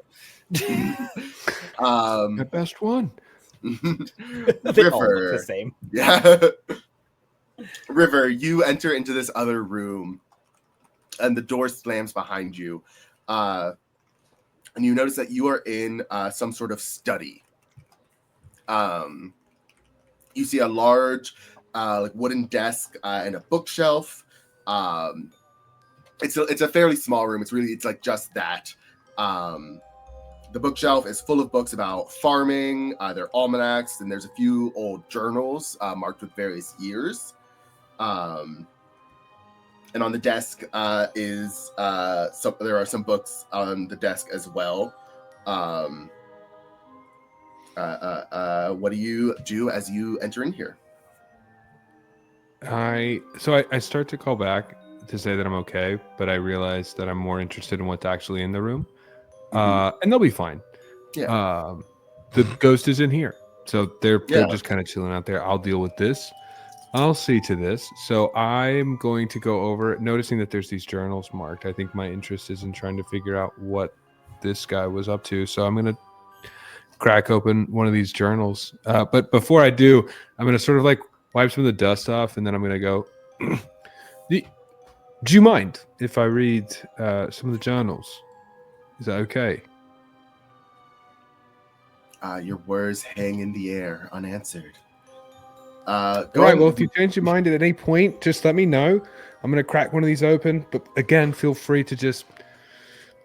Speaker 3: The best one.
Speaker 2: They all look the same.
Speaker 1: Yeah. River, you enter into this other room, and the door slams behind you, and you notice that you are in some sort of study. You see a large like wooden desk and a bookshelf. It's a fairly small room. It's like just that. The bookshelf is full of books about farming. There are almanacs, and there's a few old journals marked with various years. And on the desk there are some books on the desk as well. What do you do as you enter in here?
Speaker 3: I start to call back to say that I'm okay, but I realize that I'm more interested in what's actually in the room. And they'll be fine.
Speaker 1: Yeah.
Speaker 3: The ghost is in here, so they're just kind of chilling out there. I'll deal with this. I'll see to this. So I'm going to go over, noticing that there's these journals marked. I think my interest is in trying to figure out what this guy was up to. So I'm going to crack open one of these journals. But before I do, I'm going to sort of like wipe some of the dust off, and then I'm going to go, do you mind if I read some of the journals? Is that okay?
Speaker 1: Your words hang in the air unanswered.
Speaker 3: All right, well, if you change your mind at any point, just let me know. I'm going to crack one of these open. But again, feel free to just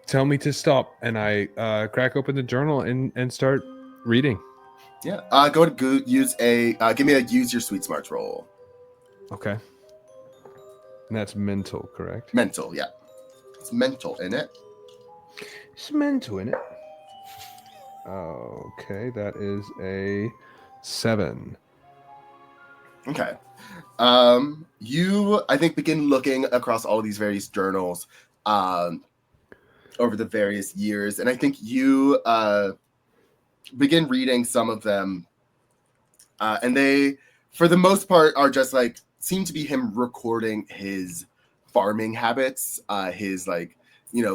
Speaker 3: tell me to stop. And I crack open the journal and start reading.
Speaker 1: Yeah. Go ahead and use give me a use your sweet smarts roll.
Speaker 3: Okay. And that's mental, correct?
Speaker 1: Mental, yeah. It's mental in it.
Speaker 3: It's mental in it. Okay, that is a 7.
Speaker 1: Okay. You, I think, begin looking across all these various journals over the various years, and I think you begin reading some of them, and they, for the most part, are just like, seem to be him recording his farming habits, his like,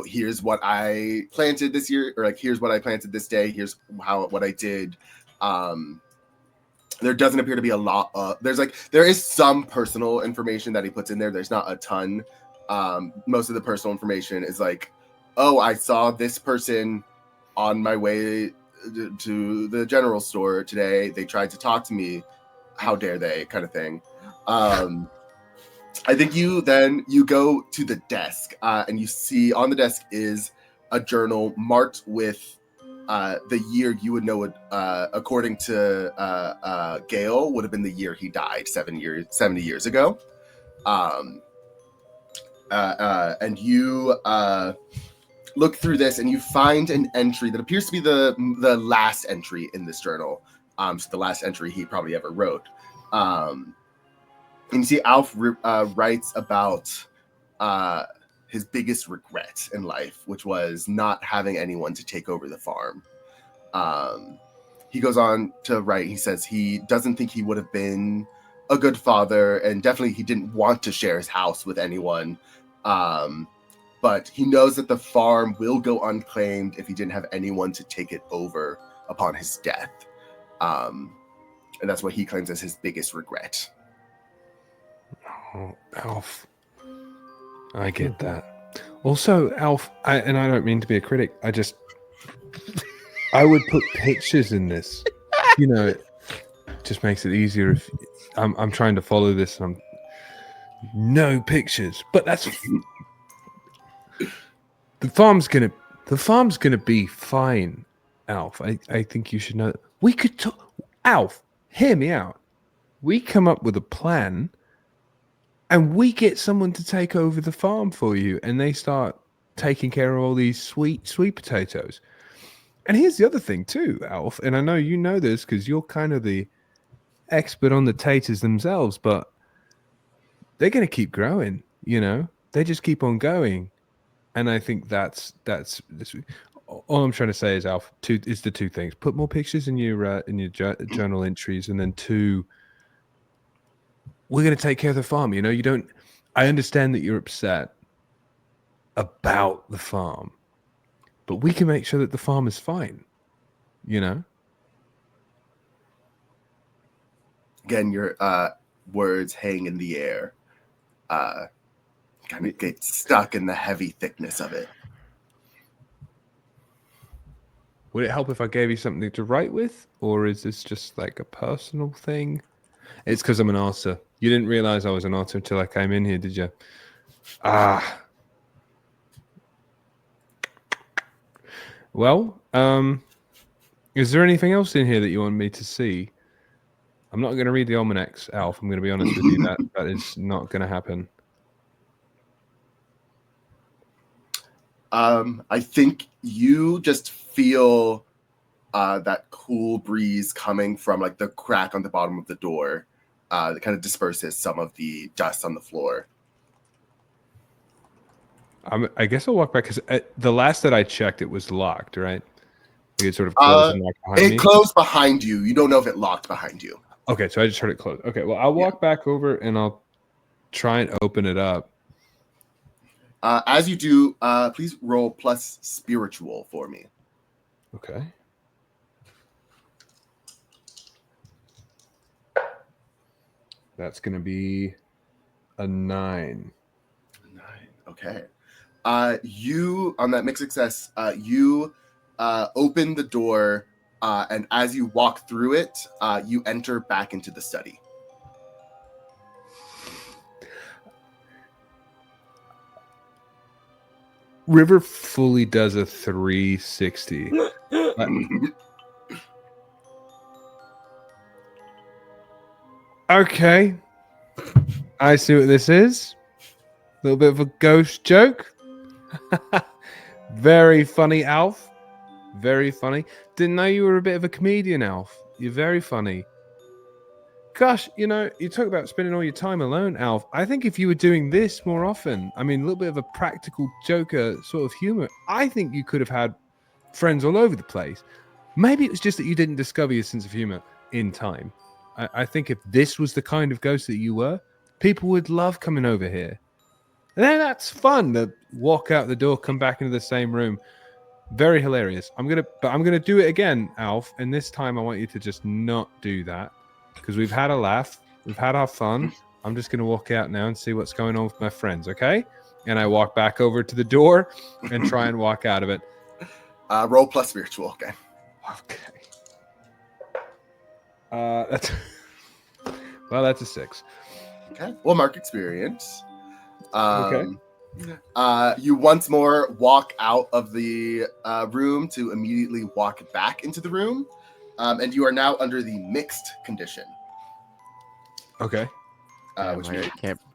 Speaker 1: here's what I planted this year, or like, here's what I planted this day, here's what I did. There doesn't appear to be a lot of, there is some personal information that he puts in there. There's not a ton. Most of the personal information is like, oh, I saw this person on my way to the general store today. They tried to talk to me. How dare they, kind of thing. I think you go to the desk and you see on the desk is a journal marked with the year you would know it, according to Gale, would have been the year he died 70 years ago. And you look through this and you find an entry that appears to be the last entry in this journal. So the last entry he probably ever wrote. And you see Alf writes about his biggest regret in life, which was not having anyone to take over the farm. He goes on to write, he says he doesn't think he would have been a good father, and definitely he didn't want to share his house with anyone. But he knows that the farm will go unclaimed if he didn't have anyone to take it over upon his death. And that's what he claims as his biggest regret.
Speaker 3: Oh, Alf. I get that. Also, Alf, and I don't mean to be a critic, I would put pictures in this. It just makes it easier if I'm trying to follow this and no pictures. But that's the farm's gonna be fine, Alf. I think you should know that. We could talk. Alf, hear me out. We come up with a plan and we get someone to take over the farm for you, and they start taking care of all these sweet potatoes. And here's the other thing too, Alf, and I know you know this because you're kind of the expert on the taters themselves, but they're going to keep growing, They just keep on going. And I think that's all I'm trying to say is, Alf, the two things. Put more pictures in your journal entries, and then two, we're going to take care of the farm. I understand that you're upset about the farm, but we can make sure that the farm is fine,
Speaker 1: Again, your words hang in the air. Kind of get stuck in the heavy thickness of it.
Speaker 3: Would it help if I gave you something to write with? Or is this just like a personal thing? It's because I'm an artist. You didn't realize I was an artist until I came in here, did you? Well, is there anything else in here that you want me to see? I'm not going to read the almanacs, Alf. I'm going to be honest with you. That is not going to happen.
Speaker 1: I think you just feel that cool breeze coming from like the crack on the bottom of the door that kind of disperses some of the dust on the floor.
Speaker 3: I guess I'll walk back because the last that I checked, it was locked, right? It sort of closed and locked behind me.
Speaker 1: It closed behind you. You don't know if it locked behind you.
Speaker 3: Okay, so I just heard it close. Okay, well, I'll walk back over and I'll try and open it up.
Speaker 1: As you do, please roll plus spiritual for me.
Speaker 3: Okay. That's going to be a 9.
Speaker 1: 9. Okay. You, on that mixed success, you open the door, and as you walk through it, you enter back into the study.
Speaker 3: River fully does a 360. Okay. I see what this is. A little bit of a ghost joke. Very funny, Alf. Very funny. Didn't know you were a bit of a comedian, Alf. You're very funny. Gosh, you talk about spending all your time alone, Alf. I think if you were doing this more often, a little bit of a practical joker sort of humor, I think you could have had friends all over the place. Maybe it was just that you didn't discover your sense of humor in time. I think if this was the kind of ghost that you were, people would love coming over here. And then that's fun to walk out the door, come back into the same room. Very hilarious. I'm gonna do it again, Alf. And this time I want you to just not do that. Because we've had a laugh. We've had our fun. I'm just going to walk out now and see what's going on with my friends, okay? And I walk back over to the door and try and walk out of it.
Speaker 1: Roll plus spiritual, okay.
Speaker 3: Okay. That's a 6.
Speaker 1: Okay. Well, mark experience.
Speaker 3: Okay.
Speaker 1: You once more walk out of the room to immediately walk back into the room. And you are now under the mixed condition.
Speaker 3: Okay.
Speaker 1: Which means...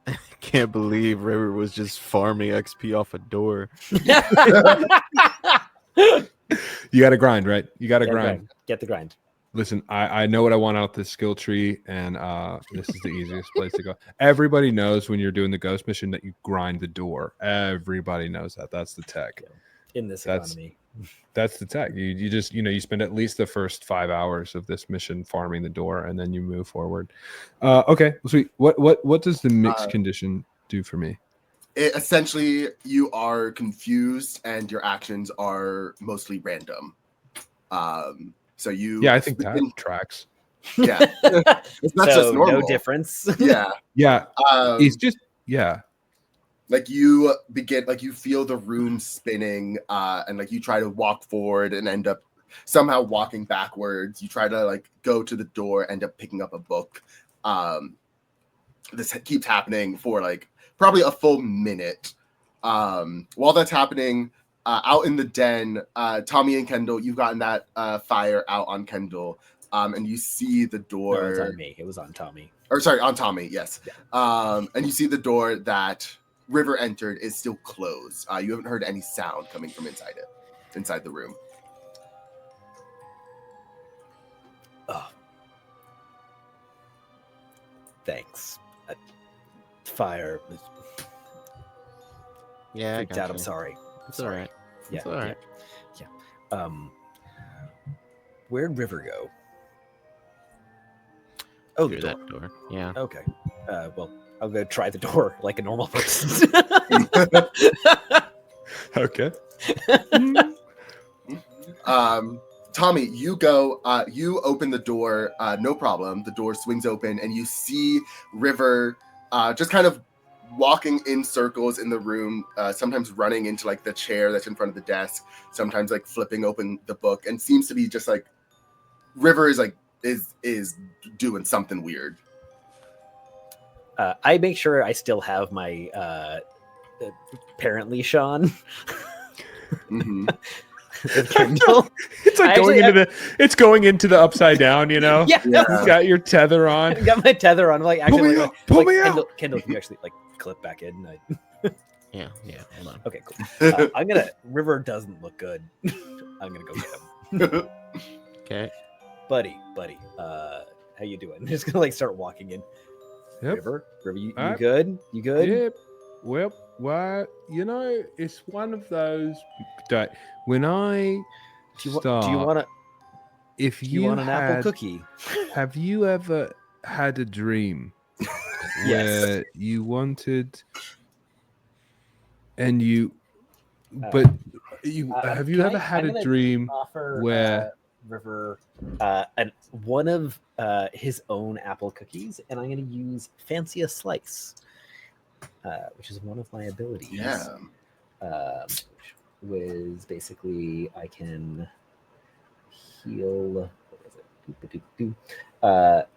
Speaker 4: I can't believe River was just farming XP off a door.
Speaker 3: You got to grind, right? You got to grind.
Speaker 2: Get the grind.
Speaker 3: Listen, I know what I want out of this skill tree, and this is the easiest place to go. Everybody knows when you're doing the ghost mission that you grind the door. Everybody knows that. That's the tech.
Speaker 2: In this economy.
Speaker 3: That's the tech. You just you spend at least the first 5 hours of this mission farming the door, and then you move forward. Okay, sweet. What does the mixed condition do for me?
Speaker 1: Essentially, you are confused, and your actions are mostly random. So you.
Speaker 3: Yeah, I think that tracks.
Speaker 1: Yeah, it's not just normal.
Speaker 2: No difference.
Speaker 1: Yeah,
Speaker 3: yeah. It's just
Speaker 1: like you begin, like you feel the room spinning, and like you try to walk forward and end up somehow walking backwards. You try to like go to the door, end up picking up a book. This keeps happening for like probably a full minute. While that's happening, out in the den, Tommy and Kendall, you've gotten that fire out on Kendall, and you see the door.
Speaker 2: No, it was on me. It was on Tommy.
Speaker 1: Or sorry, on Tommy. Yes.
Speaker 2: Yeah.
Speaker 1: And you see the door that River entered is still closed. You haven't heard any sound coming from inside the room.
Speaker 2: Oh. Thanks. Fire.
Speaker 4: Yeah,
Speaker 2: Freaked out. I'm sorry.
Speaker 4: It's all right.
Speaker 2: Yeah.
Speaker 4: It's all right.
Speaker 2: Yeah. Where'd River go? Oh,
Speaker 4: Through that door. Yeah.
Speaker 2: Okay. Well, I'll go try the door like a normal person.
Speaker 3: okay.
Speaker 1: Tommy, you go. You open the door. No problem. The door swings open, and you see River just kind of walking in circles in the room. Sometimes running into like the chair that's in front of the desk. Sometimes like flipping open the book, and seems to be just like River is like is doing something weird.
Speaker 2: I make sure I still have my parent leash on.
Speaker 1: Mm-hmm.
Speaker 3: It's going into the upside down,
Speaker 2: Yeah.
Speaker 3: You got your tether on.
Speaker 2: I got my tether on. I'm like, actually,
Speaker 3: pull me out.
Speaker 2: Kendall, can you actually like clip back in?
Speaker 4: Yeah. Hold on.
Speaker 2: Okay, cool. River doesn't look good. I'm gonna go get him.
Speaker 4: Okay.
Speaker 2: buddy. How you doing? I'm just gonna like start walking in.
Speaker 3: Yep.
Speaker 2: River, you good? You good?
Speaker 3: Yep. Well, it's one of those that when I
Speaker 2: Do you want to?
Speaker 3: if you
Speaker 2: want an apple cookie?
Speaker 3: Have you ever had a dream where you wanted and you but you have you ever had a dream where
Speaker 2: River one of his own apple cookies, and I'm going to use Fancy a Slice, which is one of my abilities.
Speaker 1: Yeah.
Speaker 2: Which was basically I can heal.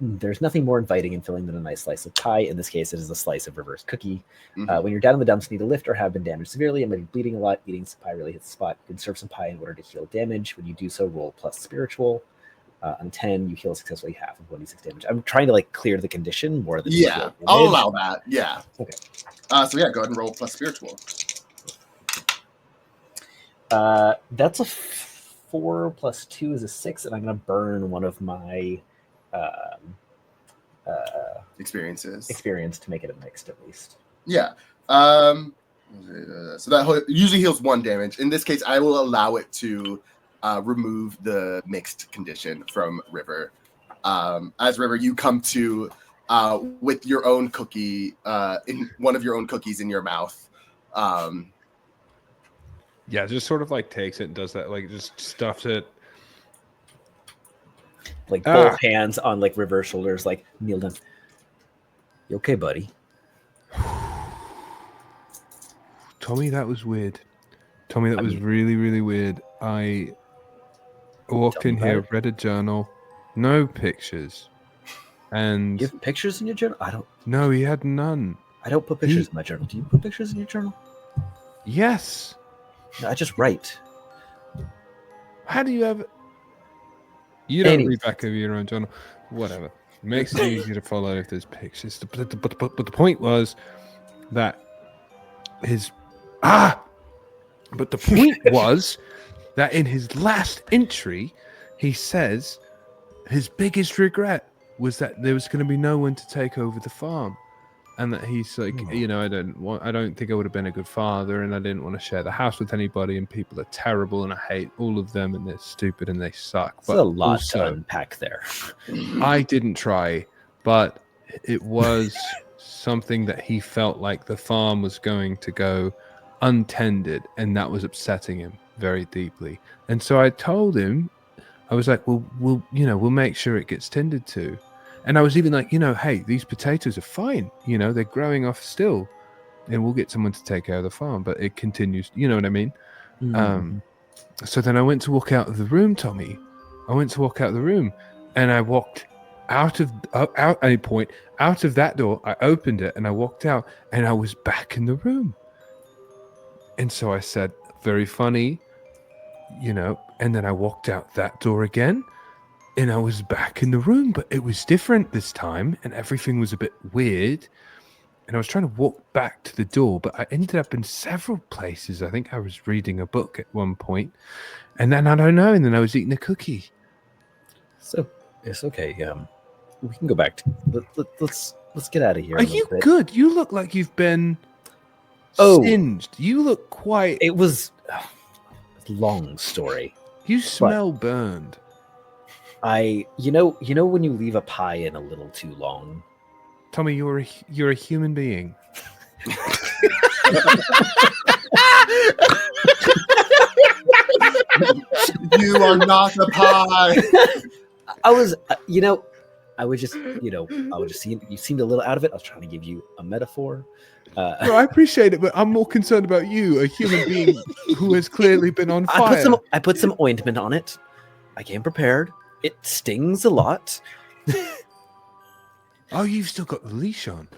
Speaker 2: There's nothing more inviting and filling than a nice slice of pie. In this case, it is a slice of River's cookie.
Speaker 1: Mm-hmm.
Speaker 2: When you're down in the dumps, need to lift or have been damaged severely and might be bleeding a lot, eating some pie really hits the spot. You can serve some pie in order to heal damage. When you do so, roll plus spiritual. On 10, you heal successfully half of 1d6 damage. I'm trying to like clear the condition more than
Speaker 1: I'll allow that. Yeah.
Speaker 2: Okay.
Speaker 1: So yeah, go ahead and roll plus spiritual.
Speaker 2: That's a 4 plus 2 is a 6, and I'm going to burn one of my
Speaker 1: Experience
Speaker 2: to make it a mixed at least.
Speaker 1: Yeah. So that usually heals 1 damage. In this case, I will allow it to remove the mixed condition from River. As River, you come to with your own cookie, in one of your own cookies in your mouth.
Speaker 3: just sort of like takes it and does that, like just stuffs it.
Speaker 2: Like both hands on like River's shoulders, like kneel down. You okay, buddy?
Speaker 3: Tommy, that was weird. Tommy, that was really, really weird. I walked in here, read a journal, no pictures. And
Speaker 2: you have pictures in your journal? I don't.
Speaker 3: No, he had none.
Speaker 2: I don't put pictures in my journal. Do you put pictures in your journal?
Speaker 3: Yes.
Speaker 2: No, I just write.
Speaker 3: How do you ever? You don't read back over your own journal. Whatever. Makes it easy to follow if there's pictures. But the point was that But the point was that in his last entry, he says his biggest regret was that there was going to be no one to take over the farm. and that he's like, you know, I don't think I would have been a good father, and I didn't want to share the house with anybody, and people are terrible, and I hate all of them, and they're stupid and they suck.
Speaker 2: It's a lot to unpack there.
Speaker 3: I didn't try, but it was something that he felt like the farm was going to go untended, and that was upsetting him very deeply. And so I told him, I was like, we'll make sure it gets tended to. And I was even like, hey, these potatoes are fine. They're growing off still, and we'll get someone to take care of the farm. But it continues. You know what I mean? Mm-hmm. So then I went to walk out of the room, Tommy. I went to walk out of the room, and I walked out of that door. I opened it, and I walked out, and I was back in the room. And so I said, very funny, and then I walked out that door again. And I was back in the room, but it was different this time, and everything was a bit weird. And I was trying to walk back to the door, but I ended up in several places. I think I was reading a book at one point, and then I don't know, and then I was eating a cookie.
Speaker 2: So it's okay. We can go back to let's get out of here.
Speaker 3: Are you good? You look like you've been singed. You look quite.
Speaker 2: It was a long story.
Speaker 3: You smell burned.
Speaker 2: You know when you leave a pie in a little too long.
Speaker 3: Tommy, you're a human being.
Speaker 1: You are not a pie.
Speaker 2: I was just seeing you seemed a little out of it. I was trying to give you a metaphor.
Speaker 3: No, I appreciate it, but I'm more concerned about you, a human being who has clearly been on fire.
Speaker 2: I put some ointment on it. I came prepared. It stings a lot.
Speaker 3: Oh, you've still got the leash on.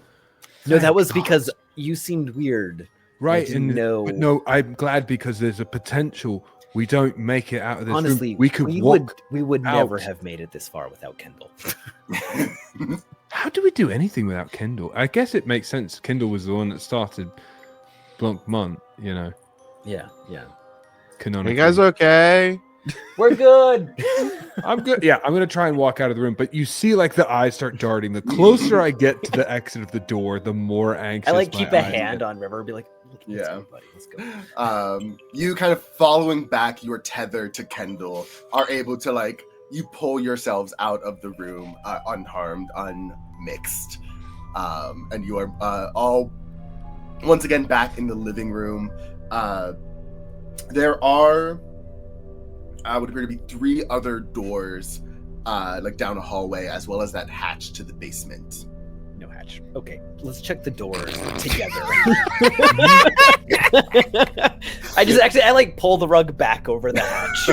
Speaker 2: No, that was because you seemed weird.
Speaker 3: Right, no, I'm glad because there's a potential we don't make it out of this
Speaker 2: Honestly,
Speaker 3: room.
Speaker 2: We would never have made it this far without Kendall.
Speaker 3: How do we do anything without Kendall? I guess it makes sense. Kendall was the one that started Blanc Month,
Speaker 2: Yeah.
Speaker 3: Canonically.
Speaker 4: You guys okay?
Speaker 2: We're good.
Speaker 3: I'm good. Yeah, I'm going to try and walk out of the room. But you see, like, the eyes start darting. The closer I get to the exit of the door, the more anxious
Speaker 2: I keep a hand on River and be like,
Speaker 1: yeah.
Speaker 2: Buddy, let's go.
Speaker 1: You kind of following back your tether to Kendall are able to, you pull yourselves out of the room unharmed, unmixed. And you are all once again back in the living room. There are... would appear to be 3 other doors, down a hallway, as well as that hatch to the basement.
Speaker 2: No hatch. Okay, let's check the doors together. I pull the rug back over the hatch.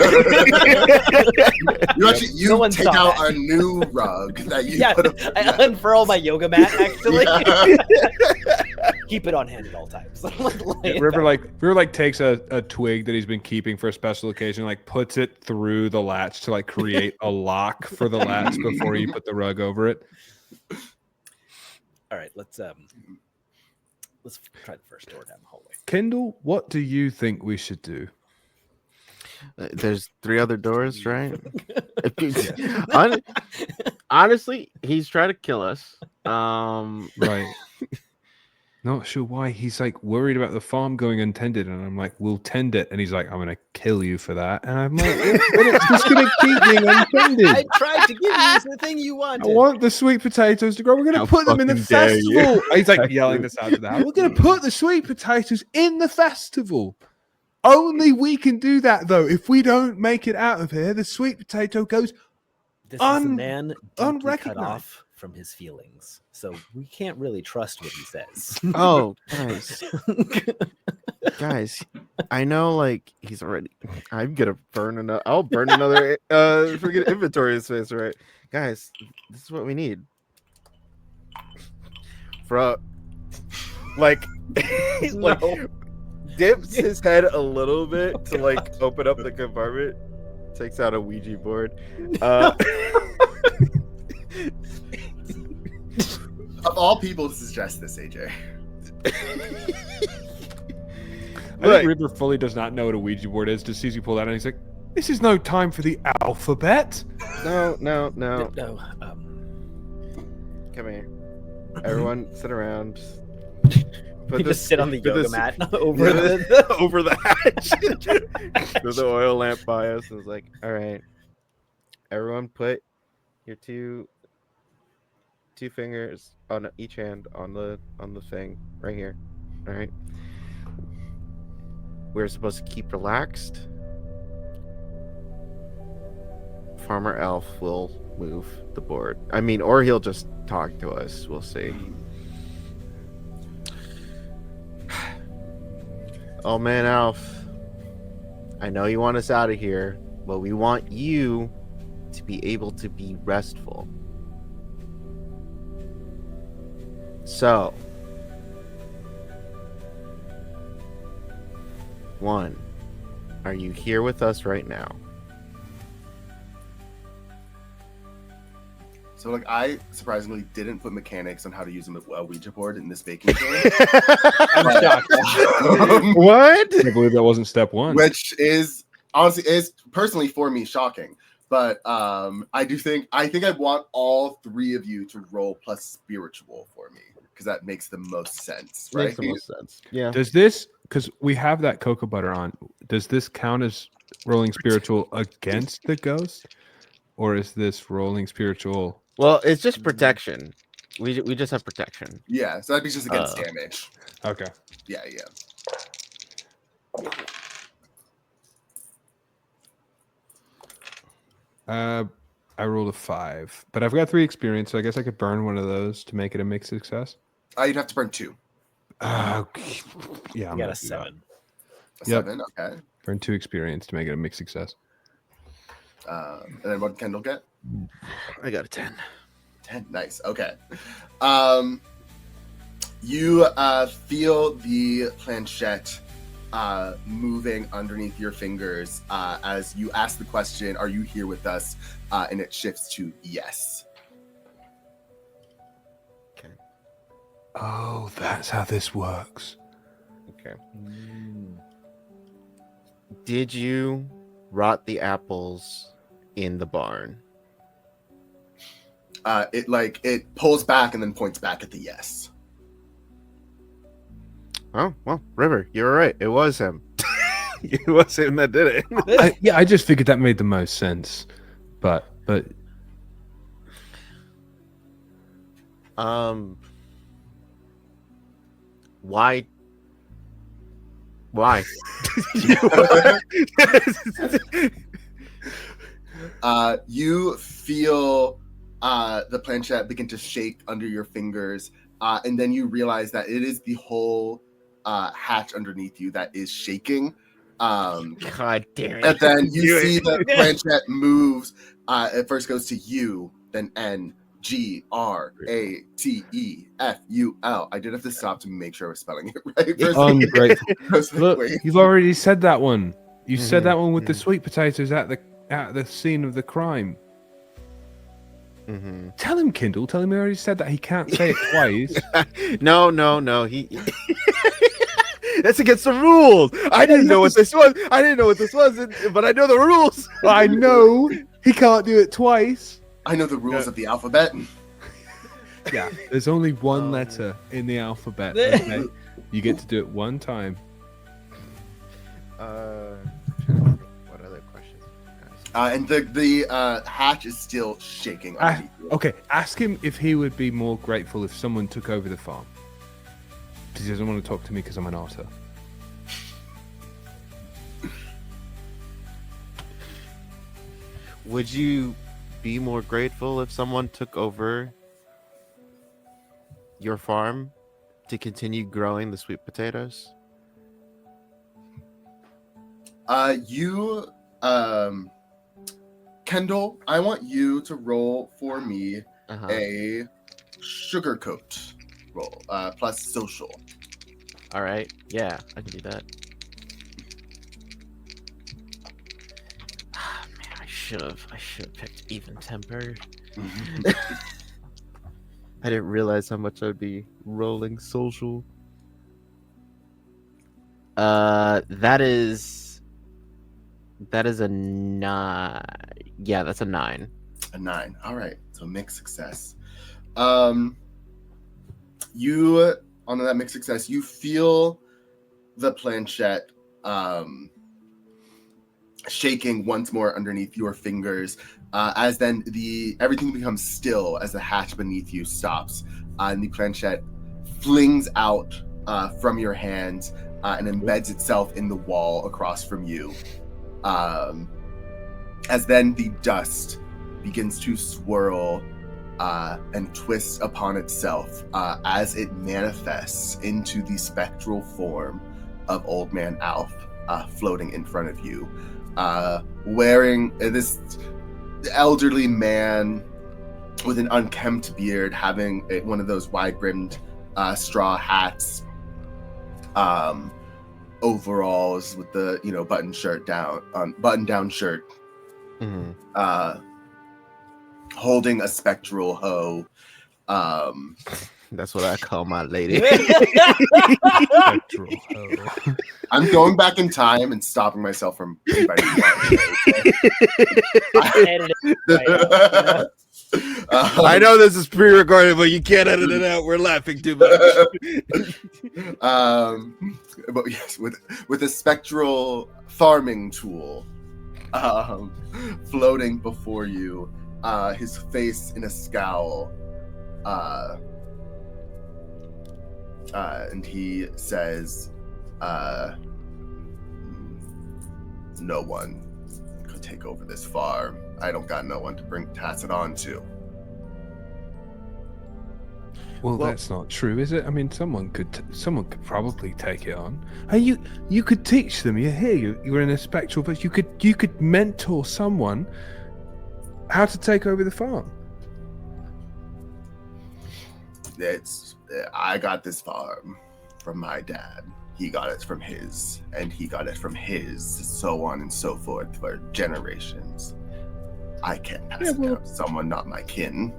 Speaker 1: you take out a new rug that you put up.
Speaker 2: I unfurl my yoga mat, actually. Keep it on hand at all times.
Speaker 3: River takes a twig that he's been keeping for a special occasion, puts it through the latch to create a lock for the latch before you put the rug over it.
Speaker 2: All right, let's try the first door down the hallway.
Speaker 3: Kendall, what do you think we should do?
Speaker 4: There's 3 other doors, right? Honestly, he's trying to kill us.
Speaker 3: Right. Not sure why. He's worried about the farm going untended, and I'm like, we'll tend it. And he's like, I'm gonna kill you for that. And I'm like, but it's just gonna keep being untended.
Speaker 2: I tried to give you the thing you wanted.
Speaker 3: I want the sweet potatoes to grow. We're gonna put them in the festival. He's yelling this out to the house. We're gonna put the sweet potatoes in the festival. Only we can do that, though. If we don't make it out of here, the sweet potato goes
Speaker 2: this is a man deeply cut
Speaker 3: unrecognized
Speaker 2: off from his feelings, so we can't really trust what he says.
Speaker 4: Oh, guys, I know, he's already. I'm gonna burn another. I'll burn another. Forget inventory space, right, guys? This is what we need. Dips his head a little bit to open up the compartment. Takes out a Ouija board.
Speaker 1: Of all people to suggest this, AJ.
Speaker 3: I think River fully does not know what a Ouija board is. Just sees you pull that out and he's like, this is no time for the alphabet.
Speaker 4: No.
Speaker 2: No.
Speaker 4: Come here. Everyone sit around.
Speaker 2: You just sit on the
Speaker 4: put
Speaker 2: yoga
Speaker 4: this-
Speaker 2: mat over the.
Speaker 4: over the hatch. With the oil lamp by us. And was like, all right, everyone put your two fingers on each hand on the thing right here. All right. We're supposed to keep relaxed. Farmer Elf will move the board. I mean, or he'll just talk to us. We'll see. Oh man, Elf. I know you want us out of here, but we want you to be able to be restful. So, 1, are you here with us right now?
Speaker 1: So, like, I surprisingly didn't put mechanics on how to use a Ouija board in this baking game.
Speaker 2: I'm shocked.
Speaker 4: What?
Speaker 3: I can't believe that wasn't step one.
Speaker 1: Which is honestly is personally for me shocking. But I think I want all 3 of you to roll plus spiritual for me because that makes the most sense, right?
Speaker 4: Makes the most sense. Yeah.
Speaker 3: Does this, because we have that cocoa butter on, does this count as rolling spiritual against the ghost? Or is this rolling spiritual?
Speaker 4: Well, it's just protection. We just have protection.
Speaker 1: Yeah, so that'd be just against damage.
Speaker 3: Okay.
Speaker 1: Yeah.
Speaker 3: I rolled a 5, but I've got 3 experience, so I guess I could burn one of those to make it a mixed success.
Speaker 1: You'd have to burn 2.
Speaker 3: Okay. Yeah,
Speaker 2: I got
Speaker 3: I'm gonna
Speaker 2: a
Speaker 3: do that.
Speaker 2: 7.
Speaker 1: A
Speaker 3: Yep.
Speaker 1: 7, okay.
Speaker 3: Burn 2 experience to make it a mixed success.
Speaker 1: And then what did Kendall get?
Speaker 4: I got a 10.
Speaker 1: 10. Nice. Okay. You feel the planchette moving underneath your fingers as you ask the question, "Are you here with us?" And it shifts to yes.
Speaker 4: Okay.
Speaker 3: Oh, that's how this works.
Speaker 4: Okay. Did you rot the apples in the barn?
Speaker 1: It pulls back and then points back at the yes.
Speaker 4: Oh, well, River, you're right. It was him. It was him that did it.
Speaker 3: I just figured that made the most sense, but
Speaker 4: Why?
Speaker 1: You feel the planchette begin to shake under your fingers, and then you realize that it is the whole hatch underneath you that is shaking.
Speaker 4: God damn it.
Speaker 1: And then you
Speaker 4: Do
Speaker 1: see
Speaker 4: it.
Speaker 1: the planchette moves. It first goes to U, then N, G, R, A, T, E, F, U, L. I did have to stop to make sure I was spelling it right. First,
Speaker 3: ungrateful.
Speaker 1: I was like,
Speaker 3: Look,
Speaker 1: wait.
Speaker 3: you've already said that one. You said
Speaker 4: Mhm,
Speaker 3: that one with the
Speaker 4: mhm.
Speaker 3: sweet potatoes at the scene of the crime.
Speaker 4: Mm-hmm.
Speaker 3: Tell him, Kindle. Tell him he already said that. He can't say it twice.
Speaker 4: No. He. That's against the rules. I didn't know what this was. But I know the rules.
Speaker 3: I know he can't do it twice.
Speaker 1: I know the rules
Speaker 4: No.
Speaker 1: of the alphabet.
Speaker 3: Yeah, there's only one
Speaker 4: Oh.
Speaker 3: letter in the alphabet. Okay? You get to do it one time.
Speaker 4: What other questions?
Speaker 1: And the hatch is still shaking underneath you.
Speaker 3: Okay, ask him if he would be more grateful if someone took over the farm. Because he doesn't want to talk to me because I'm an otter.
Speaker 4: Would you be more grateful if someone took over your farm to continue growing the sweet potatoes?
Speaker 1: Kendall, I want you to roll for me
Speaker 4: Uh-huh.
Speaker 1: a sugarcoat roll, plus social.
Speaker 4: All right. Yeah, I can do that. Man, I should have picked even temper. I didn't realize how much I'd be rolling social. That is a 9. Yeah, that's a 9.
Speaker 1: A 9. All right, so mixed success. you, on that mixed success, you feel the planchette shaking once more underneath your fingers, as then everything becomes still as the hatch beneath you stops, and the planchette flings out from your hands and embeds itself in the wall across from you, as then the dust begins to swirl and twist upon itself as it manifests into the spectral form of Old Man Alf, floating in front of you, wearing this elderly man with an unkempt beard, having one of those wide-brimmed straw hats, overalls with the button-down shirt, holding a spectral hoe.
Speaker 4: That's what I call my lady.
Speaker 3: Spectral hoe.
Speaker 1: I'm going back in time and stopping myself from inviting
Speaker 4: I know this is pre-recorded, but you can't edit it out. We're laughing too much.
Speaker 1: But yes, with a spectral farming tool floating before you, his face in a scowl, and he says, no one could take over this farm. I don't got no one to pass it on to.
Speaker 3: Well, that's not true, is it? I mean, someone could probably take it on. Hey, you could teach them. You're in a spectral, but you could mentor someone how to take over the farm.
Speaker 1: I got this farm from my dad. He got it from his, and he got it from his, so on and so forth for generations. I can't pass it down to someone not my kin.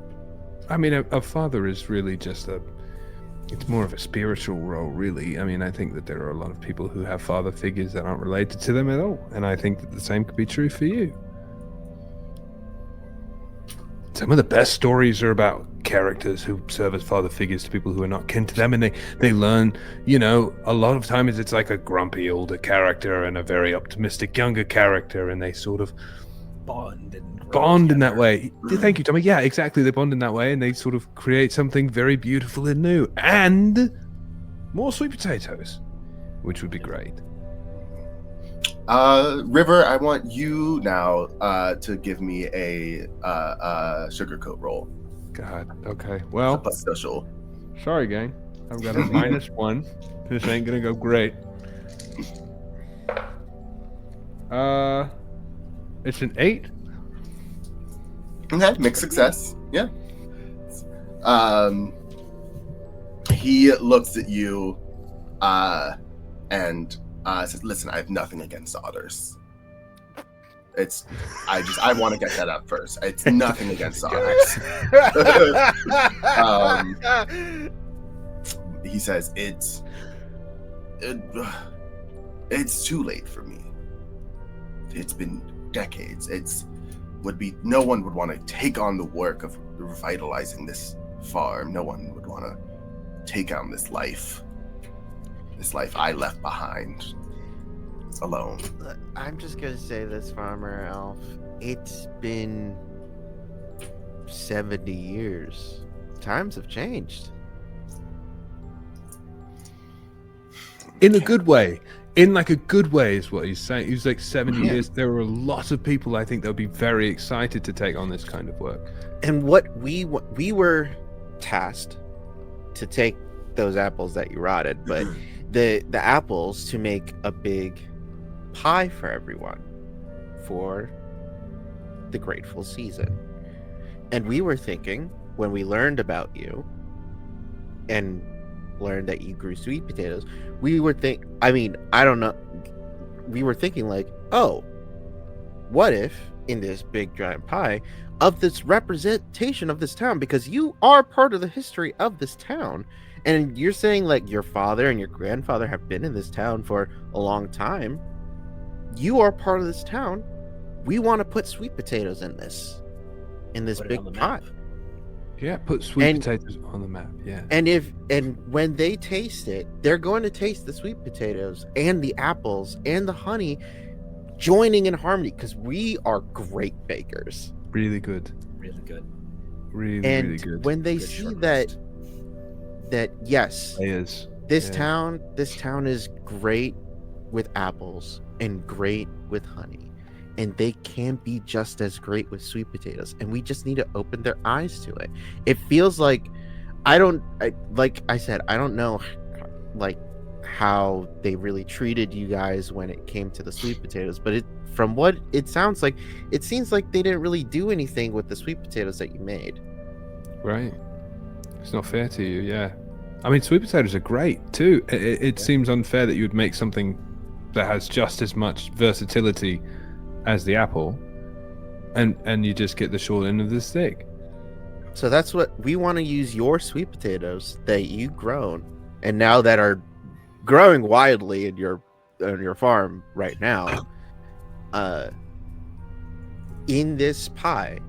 Speaker 3: I mean, a father is really just it's more of a spiritual role, really. I mean, I think that there are a lot of people who have father figures that aren't related to them at all. And I think that the same could be true for you. Some of the best stories are about characters who serve as father figures to people who are not kin to them. And they learn, a lot of times it's like a grumpy older character and a very optimistic younger character. And they sort of bond in that way. Thank you, Tommy. Yeah, exactly. They bond in that way, and they sort of create something very beautiful and new, and more sweet potatoes, which would be great.
Speaker 1: River, I want you now to give me a sugarcoat roll.
Speaker 3: God. Okay. Well,
Speaker 1: plus social.
Speaker 3: Sorry, gang. I've got a -1. This ain't gonna go great. It's an 8.
Speaker 1: Okay, mixed success. Yeah. He looks at you and says, "Listen, I have nothing against others. I want to get that up first. It's nothing against others." He says, it's too late for me. It's been decades. No one would want to take on the work of revitalizing this farm. No one would want to take on this life I left behind alone.
Speaker 4: I'm just gonna say this, Farmer Elf. It's been 70 years. Times have changed.
Speaker 3: In a good way. In like a good way is what he's saying. He's like 70 years. There are a lot of people I think that would be very excited to take on this kind of work.
Speaker 4: And what we were tasked to take those apples that you rotted, but the apples to make a big pie for everyone for the grateful season. And we were thinking, when we learned about you and learned that you grew sweet potatoes, we were thinking like, oh, what if in this big giant pie of this representation of this town, because you are part of the history of this town, and you're saying like your father and your grandfather have been in this town for a long time, you are part of this town. We want to put sweet potatoes in this big pot.
Speaker 3: Yeah, put sweet
Speaker 4: And-
Speaker 3: potatoes on the map. Yeah.
Speaker 4: And when they taste it, they're going to taste the sweet potatoes and the apples and the honey joining in harmony because we are great bakers.
Speaker 3: Really good.
Speaker 2: Really good.
Speaker 3: Really,
Speaker 4: And
Speaker 3: really good.
Speaker 4: when they
Speaker 2: Good
Speaker 4: see
Speaker 2: short
Speaker 4: that
Speaker 2: rest.
Speaker 4: yes,
Speaker 3: Layers.
Speaker 4: this
Speaker 3: Yeah.
Speaker 4: town is great with apples and great with honey, and they can be just as great with sweet potatoes, and we just need to open their eyes to it. It feels like like I said, I don't know like how they really treated you guys when it came to the sweet potatoes, but from what it sounds like, it seems like they didn't really do anything with the sweet potatoes that you made.
Speaker 3: Right. It's not fair to you, yeah. I mean, sweet potatoes are great too. It seems unfair that you would make something that has just as much versatility as the apple, and you just get the short end of the stick.
Speaker 4: So that's what we want to use, your sweet potatoes that you've grown and now that are growing wildly in your farm right now, in this pie,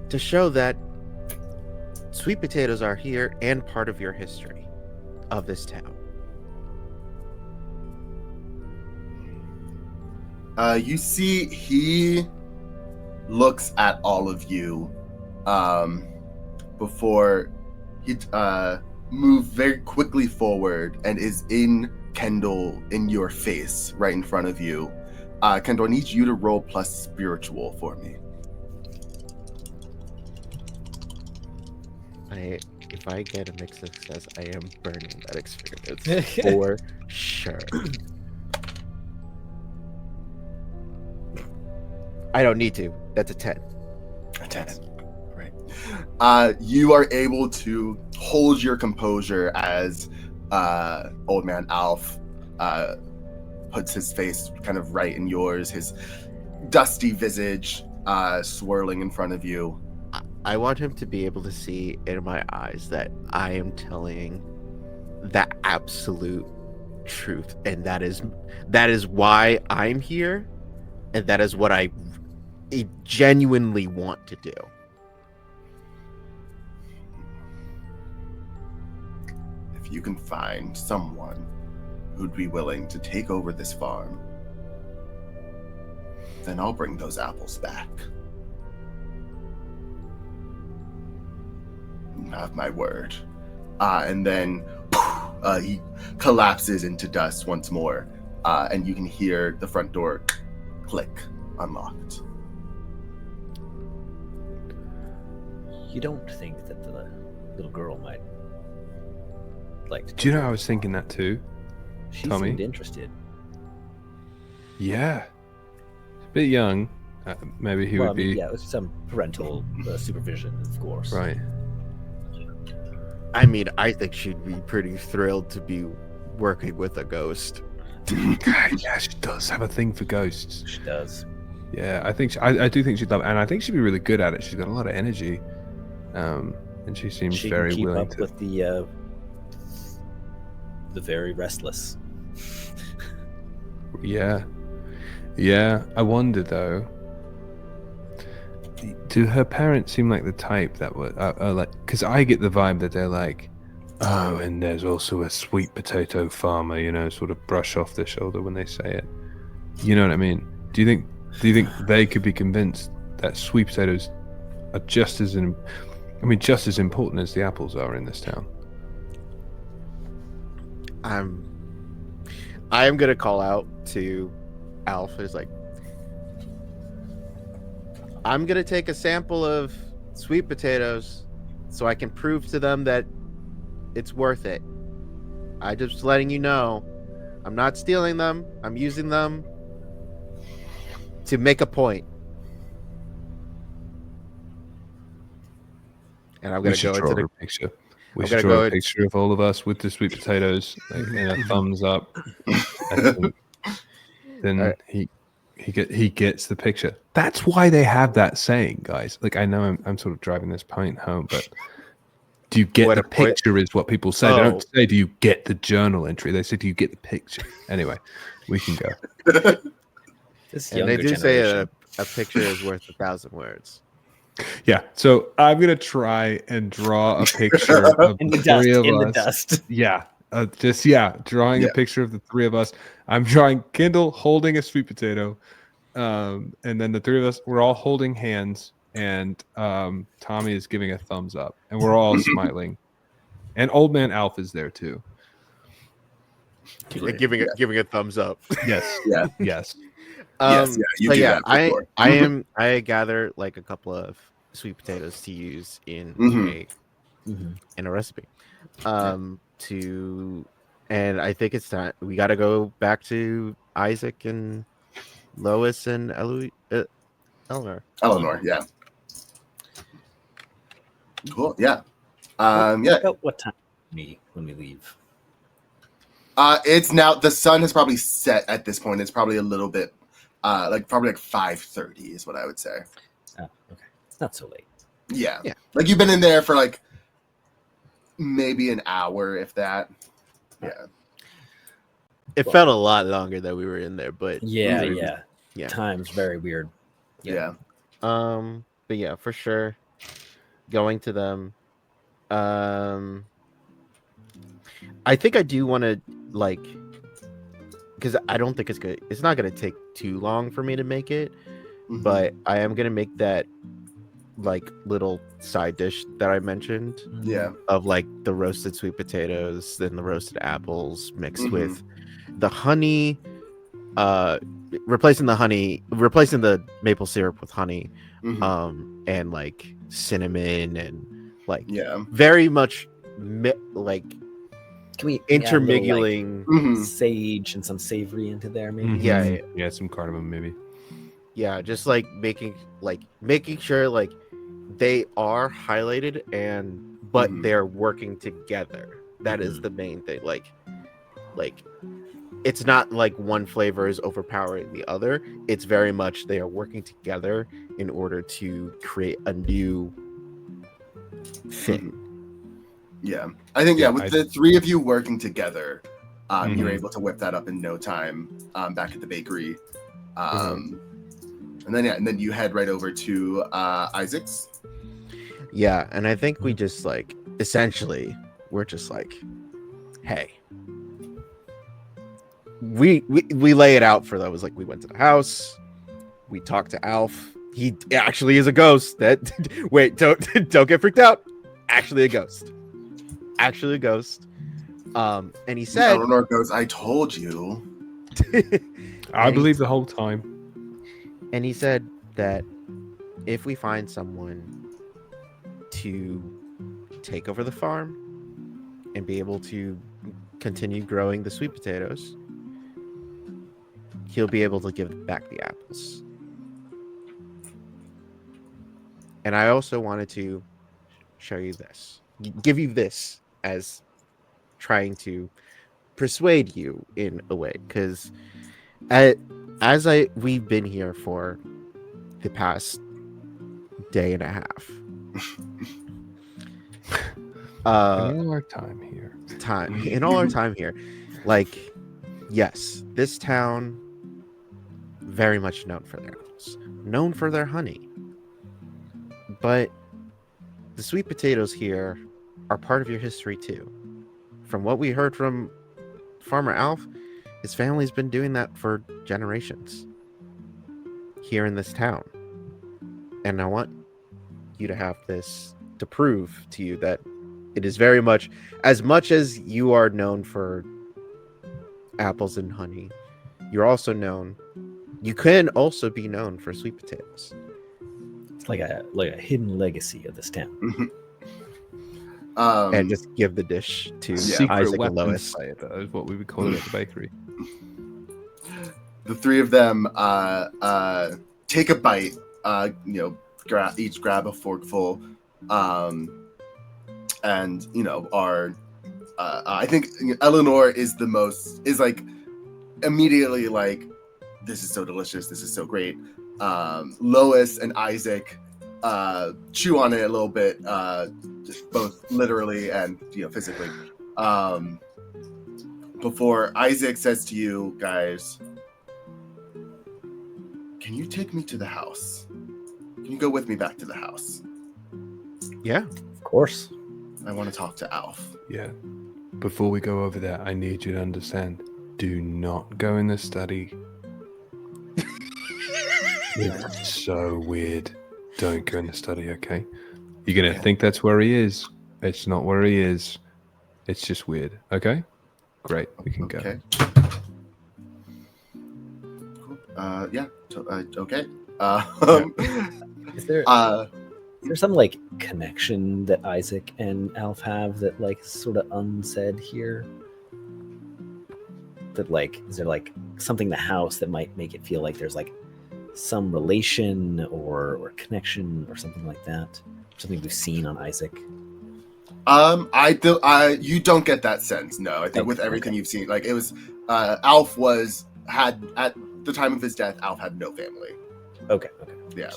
Speaker 4: to show that sweet potatoes are here and part of your history of this town.
Speaker 1: You see, he looks at all of you before he moves very quickly forward and is in Kendall, in your face, right in front of you. Kendall, I need you to roll plus spiritual for me.
Speaker 4: If I get a mixed success, I am burning that experience for sure. I don't need to. That's a 10.
Speaker 1: A 10. Right. You are able to hold your composure as old man Alf puts his face kind of right in yours, his dusty visage swirling in front of you.
Speaker 4: I want him to be able to see in my eyes that I am telling the absolute truth, and that is why I'm here, and that is what I genuinely want to do.
Speaker 1: If you can find someone who'd be willing to take over this farm, then I'll bring those apples back. You have my word. And then he collapses into dust once more, and you can hear the front door click, unlocked.
Speaker 2: You don't think that the little girl might like to...
Speaker 3: Do you know, I was thinking that too.
Speaker 2: She
Speaker 3: Tommy?
Speaker 2: seemed interested.
Speaker 3: Yeah. A bit young. Maybe he
Speaker 2: Well,
Speaker 3: would
Speaker 2: I mean,
Speaker 3: be...
Speaker 2: yeah, with some parental supervision, of course.
Speaker 3: Right.
Speaker 4: I mean, I think she'd be pretty thrilled to be working with a ghost.
Speaker 3: Yeah, she does have a thing for ghosts.
Speaker 2: She does.
Speaker 3: Yeah, I think I do think she'd love it, and I think she'd be really good at it. She's got a lot of energy, and she seems
Speaker 2: She
Speaker 3: very
Speaker 2: can keep
Speaker 3: willing
Speaker 2: up
Speaker 3: to.
Speaker 2: with the very restless.
Speaker 3: Yeah, I wonder though. Do her parents seem like the type that would like? Because I get the vibe that they're like, oh, and there's also a sweet potato farmer, you know, sort of brush off their shoulder when they say it. You know what I mean? Do you think they could be convinced that sweet potatoes are just as important as the apples are in this town?
Speaker 4: I am gonna call out to Alf. It's like, I'm gonna take a sample of sweet potatoes so I can prove to them that it's worth it. I just letting you know, I'm not stealing them. I'm using them to make a point. And I'm gonna go into the
Speaker 3: picture. We
Speaker 4: I'm
Speaker 3: should
Speaker 4: gonna
Speaker 3: draw
Speaker 4: go
Speaker 3: a picture of all of us with the sweet potatoes, like in a thumbs up. I think. Then
Speaker 4: All right.
Speaker 3: he gets the picture. That's why they have that saying, guys. Like, I know I'm sort of driving this point home, but do you get
Speaker 4: What
Speaker 3: the
Speaker 4: a point.
Speaker 3: picture is what people say. They
Speaker 4: Oh.
Speaker 3: don't say, do you get the journal entry? They say, do you get the picture? Anyway, we can go.
Speaker 2: This
Speaker 4: And
Speaker 2: younger
Speaker 4: they do say
Speaker 2: generation.
Speaker 4: a picture is worth 1,000 words.
Speaker 3: Yeah, so I'm gonna try and draw a picture of
Speaker 2: In
Speaker 3: the
Speaker 2: the dust.
Speaker 3: three of
Speaker 2: In the
Speaker 3: us.
Speaker 2: dust.
Speaker 3: Yeah, drawing a
Speaker 1: Yeah.
Speaker 3: picture of the three of us. I'm drawing Kendall holding a sweet potato, and then the three of us we're all holding hands, and Tommy is giving a thumbs up, and we're all smiling, and Old Man Alf is there too.
Speaker 2: Great.
Speaker 4: Giving a thumbs up.
Speaker 3: Yes,
Speaker 1: Yeah.
Speaker 3: yes.
Speaker 1: Yes, yeah, you
Speaker 4: So
Speaker 1: do
Speaker 4: yeah,
Speaker 1: that for sure.
Speaker 4: I gather like a couple of sweet potatoes to use in
Speaker 1: Mhm.
Speaker 4: a recipe. To and I think it's time we got to go back to Isaac and Lois and Eleanor.
Speaker 1: Eleanor, yeah. Cool. Yeah. Yeah.
Speaker 2: About what time when we leave?
Speaker 1: It's now the sun has probably set at this point. It's probably a little bit, probably like 5:30 is what I would say.
Speaker 2: Oh, okay. It's not so late.
Speaker 1: Yeah.
Speaker 4: Yeah.
Speaker 1: Like you've been in there for like maybe an hour, if that. Yeah.
Speaker 4: It felt a lot longer that we were in there, but
Speaker 2: Yeah,
Speaker 1: Mhm.
Speaker 2: yeah. Time's very weird.
Speaker 1: Yeah.
Speaker 4: but yeah, for sure, going to them. I think I do want to because I don't think it's good. It's not gonna take too long for me to make it,
Speaker 1: Mhm.
Speaker 4: but I am gonna make that little side dish that I mentioned
Speaker 1: Yeah.
Speaker 4: of the roasted sweet potatoes, then the roasted apples mixed
Speaker 1: Mhm.
Speaker 4: with the honey, replacing the maple syrup with honey,
Speaker 1: Mhm.
Speaker 4: and cinnamon and
Speaker 1: Yeah.
Speaker 4: very much
Speaker 2: Can we add a little,
Speaker 4: intermingling.
Speaker 1: Mhm.
Speaker 2: sage and some savory into there, maybe?
Speaker 4: Yeah,
Speaker 3: Yeah, some cardamom maybe.
Speaker 4: yeah, just making sure they are highlighted but
Speaker 1: Mhm.
Speaker 4: they're working together. That is the main thing. It's not one flavor is overpowering the other. It's very much they are working together in order to create a new thing.
Speaker 1: Yeah. I think
Speaker 3: Yeah,
Speaker 1: with the three of you working together, you're
Speaker 3: Mhm.
Speaker 1: able to whip that up in no time. Back at the bakery.
Speaker 4: Mhm.
Speaker 1: And then you head right over to Isaac's.
Speaker 4: Yeah, and I think we just essentially we're just hey, we lay it out for those. We went to the house, we talked to Alf. He actually is a ghost. That wait, don't get freaked out. Actually a ghost. And he said,
Speaker 1: Eleanor goes, "I told you."
Speaker 3: I believe the whole time.
Speaker 4: and he said that if we find someone to take over the farm and be able to continue growing the sweet potatoes, he'll be able to give back the apples. And I also wanted to show you this, give you this as trying to persuade you in a way, because we've been here for the past day and a half.
Speaker 3: In all our time here.
Speaker 4: In all our time here, yes, this town very much known for their apples, known for their honey, but the sweet potatoes here are part of your history too. From what we heard from Farmer Alf, his family's been doing that for generations here in this town. And I want you to have this to prove to you that it is very much as you are known for apples and honey, you can also be known for sweet potatoes.
Speaker 2: It's like a hidden legacy of this town.
Speaker 4: And just give the dish to
Speaker 3: Secret
Speaker 4: Isaac and
Speaker 3: weapon
Speaker 4: Lois.
Speaker 3: site, is what we would call it at the bakery.
Speaker 1: The three of them take a bite. Each grab a forkful, and are. I think Eleanor is immediately this is so delicious. This is so great. Lois and Isaac chew on it a little bit, just both literally and physically. Before Isaac says to you guys, "Can you take me to the house?" Can you go with me back to the house?
Speaker 4: Yeah.
Speaker 2: Of course.
Speaker 1: I want to talk to Alf.
Speaker 3: Yeah. Before we go over there, I need you to understand. Do not go in the study. It's so weird. Don't go in the study, okay? You're going to think that's where he is. It's not where he is. It's just weird, okay? Great, we can go.
Speaker 1: Okay. Cool. Yeah. Okay.
Speaker 2: Is there some like connection that Isaac and Alf have that like is sort of unsaid here? That like is there like something in the house that might make it feel like there's like some relation or connection or something like that? Something we've seen on Isaac.
Speaker 1: You don't get that sense. No, I think with everything you've seen, like it was, Alf had at the time of his death, Alf had no family.
Speaker 2: Okay.
Speaker 1: Yeah.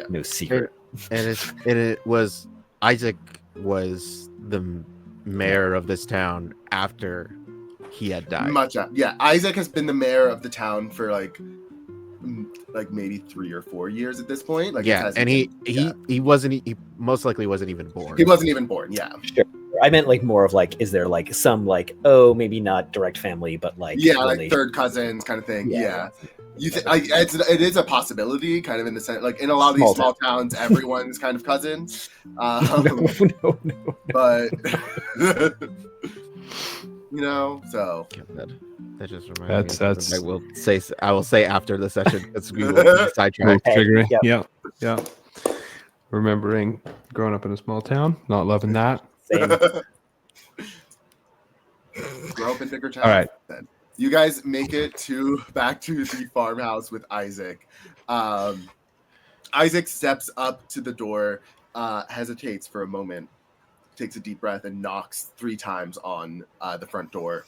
Speaker 2: No secret.
Speaker 4: And it was Isaac was the mayor of this town after he had died.
Speaker 1: Yeah. Isaac has been the mayor of the town for like maybe 3 or 4 years at this point. Like
Speaker 4: and he most likely wasn't even born.
Speaker 1: He wasn't even born. Yeah.
Speaker 2: Sure. I meant like more of like, is there like some like, oh, maybe not direct family, but like
Speaker 1: like third cousins kind of thing. Yeah. It is a possibility, kind of in the sense, like in a lot of these small towns, everyone's kind of cousins.
Speaker 2: No.
Speaker 1: But so
Speaker 4: that just reminds me.
Speaker 3: That's.
Speaker 4: I will say after the session because we will be sidetracked.
Speaker 3: Triggering. Yeah. Remembering growing up in a small town, not loving that.
Speaker 2: Same.
Speaker 1: Grow up in bigger towns.
Speaker 3: All right.
Speaker 1: Then. You guys make it back to the farmhouse with Isaac. Isaac steps up to the door, hesitates for a moment, takes a deep breath, and knocks 3 times on the front door.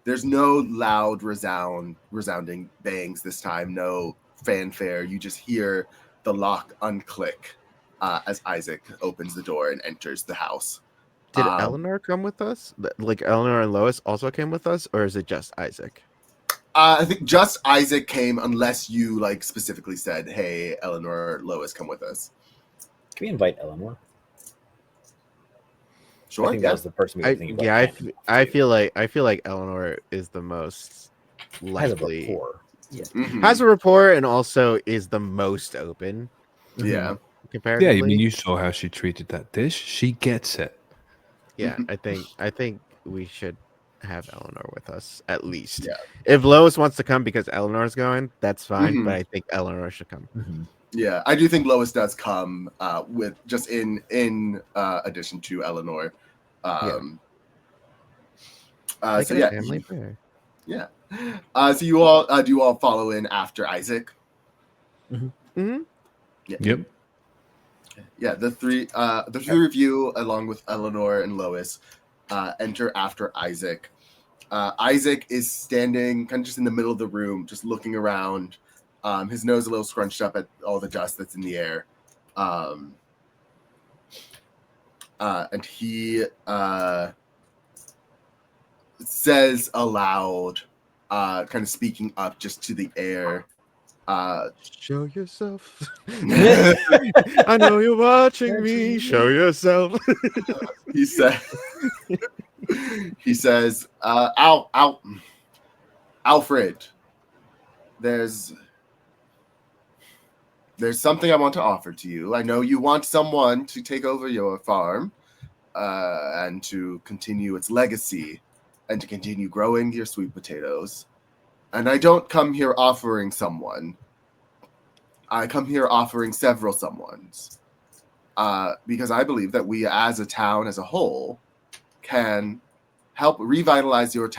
Speaker 1: There's no loud resounding bangs this time, no fanfare. You just hear the lock unclick as Isaac opens the door and enters the house.
Speaker 4: Did Eleanor come with us? Like Eleanor and Lois also came with us, or is it just Isaac?
Speaker 1: I think just Isaac came, unless you like specifically said, "Hey, Eleanor or Lois, come with us."
Speaker 2: Can we invite Eleanor?
Speaker 1: Sure.
Speaker 2: I think that was the person we were thinking about.
Speaker 4: I feel like Eleanor is the most likely.
Speaker 2: Has a rapport. Yeah.
Speaker 1: Mm-hmm.
Speaker 4: Has a rapport and also is the most open.
Speaker 1: Yeah.
Speaker 4: Comparatively.
Speaker 3: Yeah, I mean, you saw how she treated that dish. She gets it.
Speaker 4: Yeah, I think we should have Eleanor with us at least.
Speaker 1: Yeah.
Speaker 4: If Lois wants to come because Eleanor's going, that's fine.
Speaker 1: Mm-hmm.
Speaker 4: But I think Eleanor should come.
Speaker 2: Mm-hmm.
Speaker 1: Yeah, I do think Lois does come with just in addition to Eleanor.
Speaker 4: So yeah, family prayer.
Speaker 1: Yeah. So you all do you all follow in after Isaac?
Speaker 2: Mm-hmm.
Speaker 4: Mm-hmm.
Speaker 1: Yeah.
Speaker 3: Yep.
Speaker 1: Yeah, the three of you, along with Eleanor and Lois, enter after Isaac. Isaac is standing kind of just in the middle of the room, just looking around. His nose a little scrunched up at all the dust that's in the air. And he says aloud, kind of speaking up just to the air.
Speaker 4: Show yourself. I know you're watching me. Show yourself.
Speaker 1: He says, Alfred, there's something I want to offer to you. I know you want someone to take over your farm and to continue its legacy and to continue growing your sweet potatoes. And I don't come here offering someone. I come here offering several someones. Because I believe that we as a town as a whole can help revitalize your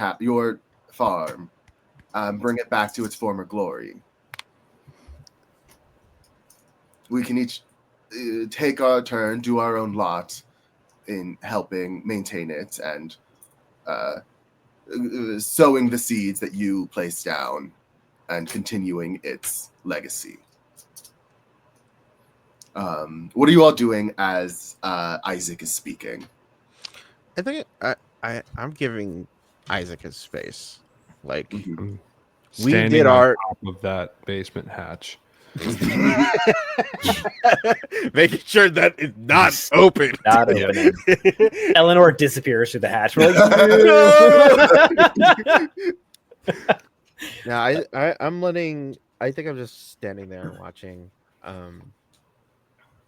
Speaker 1: farm, bring it back to its former glory. We can each take our turn, do our own lot in helping maintain it and sowing the seeds that you place down and continuing its legacy. What are you all doing as Isaac is speaking?
Speaker 4: I think I'm giving Isaac his space. Like
Speaker 1: Mm-hmm.
Speaker 4: we
Speaker 3: Standing
Speaker 4: did
Speaker 3: on
Speaker 4: our
Speaker 3: top of that basement hatch.
Speaker 4: Making sure that it's not open.
Speaker 2: Not opening. Eleanor disappears through the hatch. We're like,
Speaker 4: Now I'm letting. I think I'm just standing there and watching,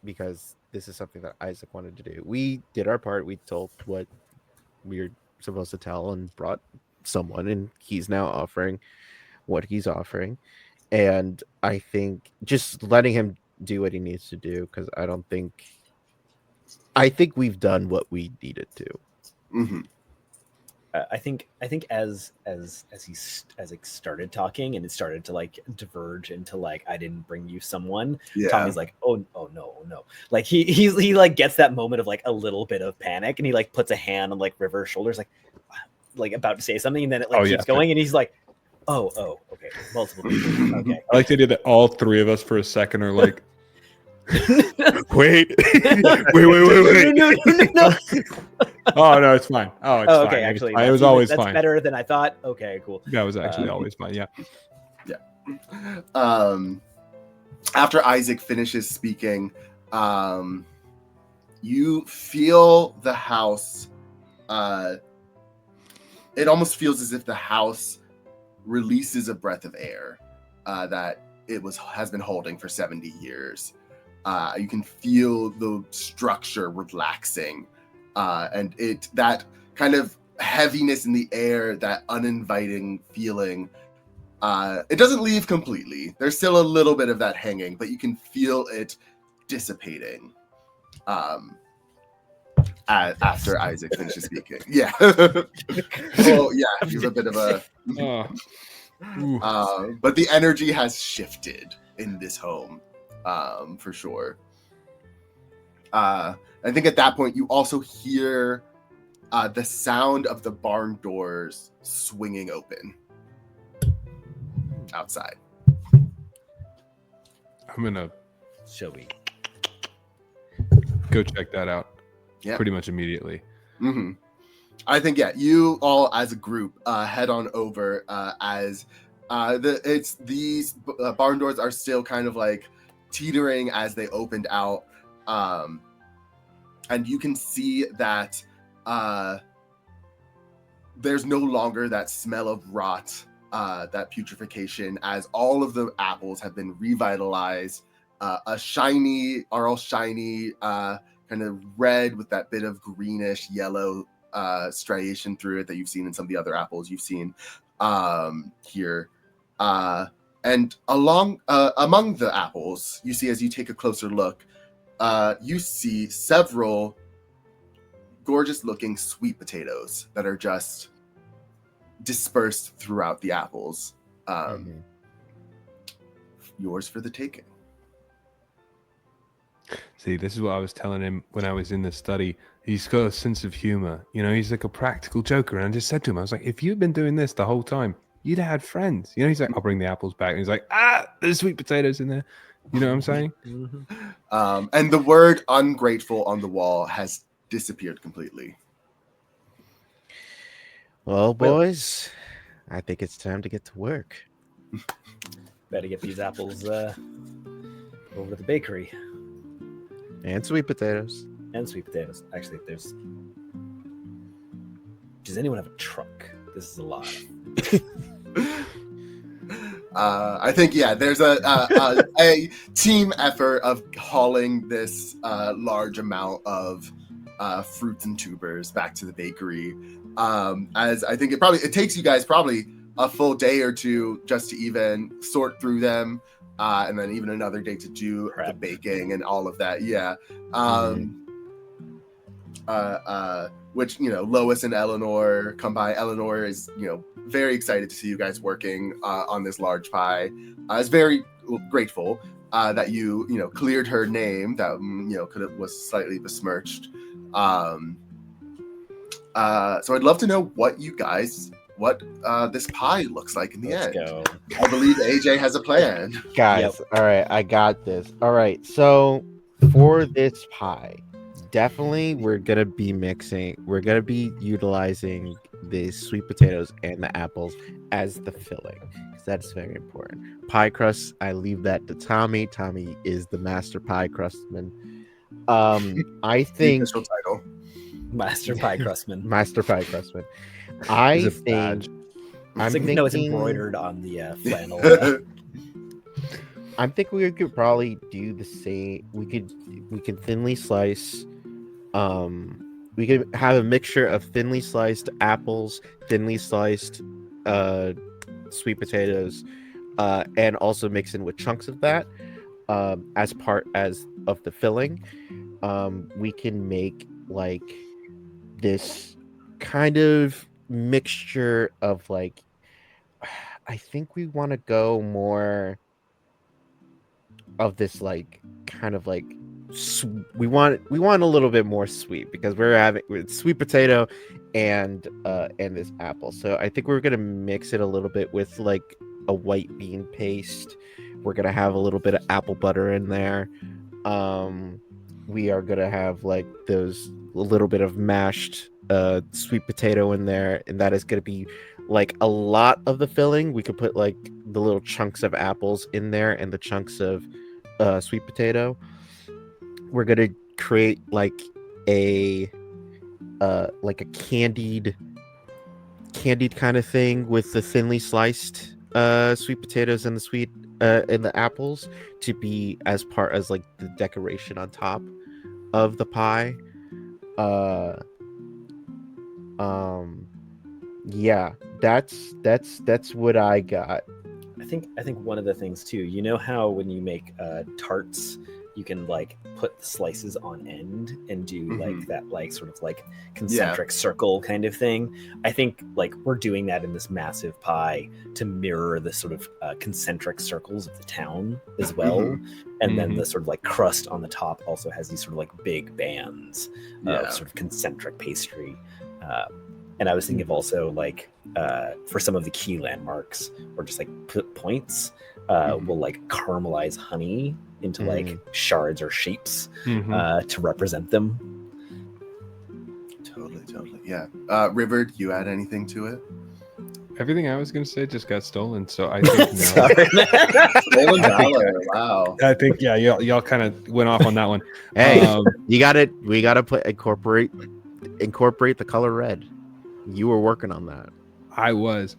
Speaker 4: because this is something that Isaac wanted to do. We did our part. We told what we were supposed to tell and brought someone, and he's now offering what he's offering. And I think just letting him do what he needs to do, because I think we've done what we needed to.
Speaker 1: Mhm.
Speaker 2: I think as he started talking and it started to like diverge into like, I didn't bring you someone.
Speaker 1: Yeah.
Speaker 2: Tommy's like, oh no. Like he like gets that moment of like a little bit of panic, and he like puts a hand on like River's shoulders, like about to say something, and then it like keeps going, and he's like, oh, okay, multiple people. Okay.
Speaker 3: I like the idea that all three of us for a second are like, wait.
Speaker 2: No.
Speaker 3: Oh no, it's fine. Oh, it's
Speaker 2: Okay,
Speaker 3: fine.
Speaker 2: actually,
Speaker 3: It was always
Speaker 2: that's
Speaker 3: fine.
Speaker 2: better than I thought. Okay, cool.
Speaker 3: That was actually always fine. Yeah.
Speaker 1: After Isaac finishes speaking, you feel the house. It almost feels as if the house releases a breath of air that it has been holding for 70 years. You can feel the structure relaxing, and that kind of heaviness in the air, that uninviting feeling. It doesn't leave completely. There's still a little bit of that hanging, but you can feel it dissipating after Isaac finishes speaking. Yeah. Well, yeah, you have a bit of a... but the energy has shifted in this home, for sure. I think at that point, you also hear the sound of the barn doors swinging open outside.
Speaker 3: I'm gonna
Speaker 2: Shall we?
Speaker 3: go check that out.
Speaker 1: Yeah.
Speaker 3: Pretty much immediately.
Speaker 1: Mm-hmm. I think you all as a group head on over as these barn doors are still kind of like teetering as they opened out, and you can see that there's no longer that smell of rot, that putrefaction, as all of the apples have been revitalized, are all shiny, kind of red with that bit of greenish yellow striation through it that you've seen in some of the other apples you've seen here. And among the apples, you see, as you take a closer look, you see several gorgeous looking sweet potatoes that are just dispersed throughout the apples. Yours for the taking.
Speaker 3: See, this is what I was telling him when I was in the study. He's got a sense of humor. You know, he's like a practical joker. And I just said to him, I was like, if you'd been doing this the whole time, you'd have had friends. You know, he's like, I'll bring the apples back. And he's like, there's sweet potatoes in there. You know what I'm saying?
Speaker 1: And the word ungrateful on the wall has disappeared completely.
Speaker 4: Well, boys, I think it's time to get to work.
Speaker 2: Better get these apples over to the bakery.
Speaker 4: And sweet potatoes.
Speaker 2: And sweet potatoes. Actually, does anyone have a truck? This is a lot.
Speaker 1: I think, there's a team effort of hauling this large amount of fruits and tubers back to the bakery. As I think it takes you guys probably a full day or two just to even sort through them. And then even another day to do the baking and all of that. Yeah. Which, Lois and Eleanor come by. Eleanor is, very excited to see you guys working on this large pie. Is very grateful that you, cleared her name that, was slightly besmirched. So I'd love to know what this pie looks like in the end.
Speaker 2: Go.
Speaker 1: I believe AJ has a plan.
Speaker 4: Guys, all right, I got this. All right, so for this pie, definitely we're going to be utilizing the sweet potatoes and the apples as the filling, because that's very important. Pie crust, I leave that to Tommy. Tommy is the master pie crustman. I
Speaker 1: The
Speaker 4: think
Speaker 1: official title.
Speaker 2: Master Pie Crustman.
Speaker 4: master pie crustman.
Speaker 3: Is
Speaker 4: I
Speaker 3: it
Speaker 4: think
Speaker 3: badge?
Speaker 4: I'm
Speaker 2: It's like,
Speaker 4: thinking
Speaker 2: no, it's embroidered on the flannel.
Speaker 4: I'm thinking we could probably do the same. We could thinly slice. We could have a mixture of thinly sliced apples, thinly sliced sweet potatoes, and also mix in with chunks of that as part as of the filling. We can make like this kind of mixture of like I think we want to go more of this like kind of like we want a little bit more sweet because we're having with sweet potato and this apple. So I think we're gonna mix it a little bit with like a white bean paste. We're gonna have a little bit of apple butter in there. We are gonna have like those a little bit of mashed sweet potato in there, and that is gonna be like a lot of the filling. We could put like the little chunks of apples in there and the chunks of sweet potato. We're gonna create like a candied kind of thing with the thinly sliced sweet potatoes and the sweet and the apples to be as part as like the decoration on top of the pie. Yeah, that's what I got.
Speaker 2: I think one of the things too, you know how when you make tarts, you can like put the slices on end and do like that like sort of like concentric circle kind of thing. I think like we're doing that in this massive pie to mirror the sort of concentric circles of the town as well. And then the sort of like crust on the top also has these sort of like big bands of sort of concentric pastry. And I was thinking of also like for some of the key landmarks or just like points, we'll like caramelize honey into like shards or shapes to represent them.
Speaker 1: Totally. Yeah. River, do you add anything to it?
Speaker 3: Everything I was going to say just got stolen, so I think no.
Speaker 2: Sorry.
Speaker 1: Stolen valor. Wow.
Speaker 3: I think y'all kind of went off on that one.
Speaker 4: Hey, you got it. We got to incorporate the color red. You were working on that.
Speaker 3: I was.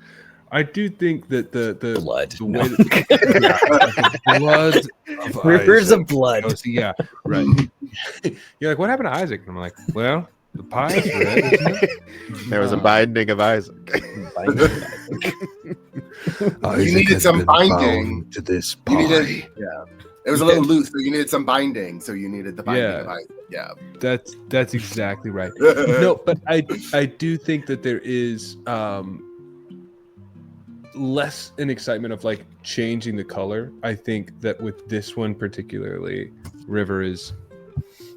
Speaker 3: I do think that the
Speaker 2: Blood.
Speaker 3: the way that, blood of
Speaker 2: Rivers
Speaker 3: Isaac.
Speaker 2: of blood.
Speaker 3: Yeah, right. You're like, what happened to Isaac? And I'm like, well, the pie is red, isn't it?
Speaker 4: There was a binding of Isaac.
Speaker 1: You needed some binding
Speaker 3: to this
Speaker 1: You
Speaker 3: pie.
Speaker 1: needed, it was a little loose, so you needed some binding. So you needed the binding of Isaac. Yeah.
Speaker 3: That's exactly right. No, but I do think that there is less an excitement of like changing the color. I think that with this one particularly, River is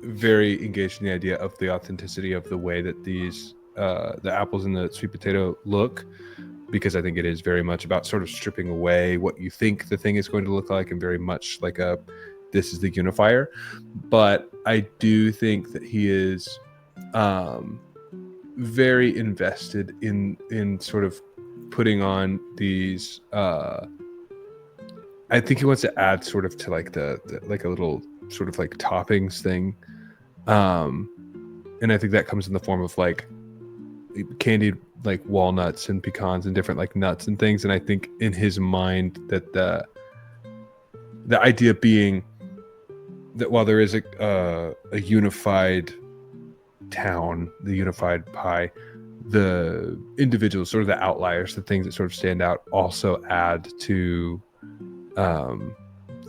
Speaker 3: very engaged in the idea of the authenticity of the way that these the apples and the sweet potato look, because I think it is very much about sort of stripping away what you think the thing is going to look like, and very much like this is the unifier. But I do think that he is very invested in sort of putting on these I think he wants to add sort of to like the like a little sort of like toppings thing, and I think that comes in the form of like candied like walnuts and pecans and different like nuts and things. And I think in his mind that the idea being that while there is a unified town, the unified pie, the individuals, sort of the outliers, the things that sort of stand out, also add to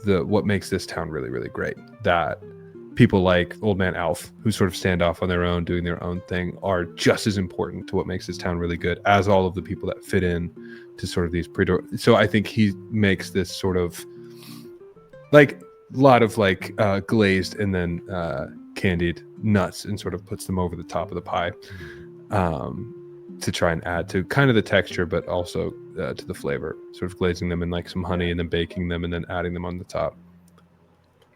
Speaker 3: what makes this town really, really great. That people like Old Man Alf, who sort of stand off on their own, doing their own thing, are just as important to what makes this town really good as all of the people that fit in to sort of these so I think he makes this sort of like a lot of like glazed and then candied nuts and sort of puts them over the top of the pie to try and add to kind of the texture, but also to the flavor, sort of glazing them in like some honey and then baking them and then adding them on the top.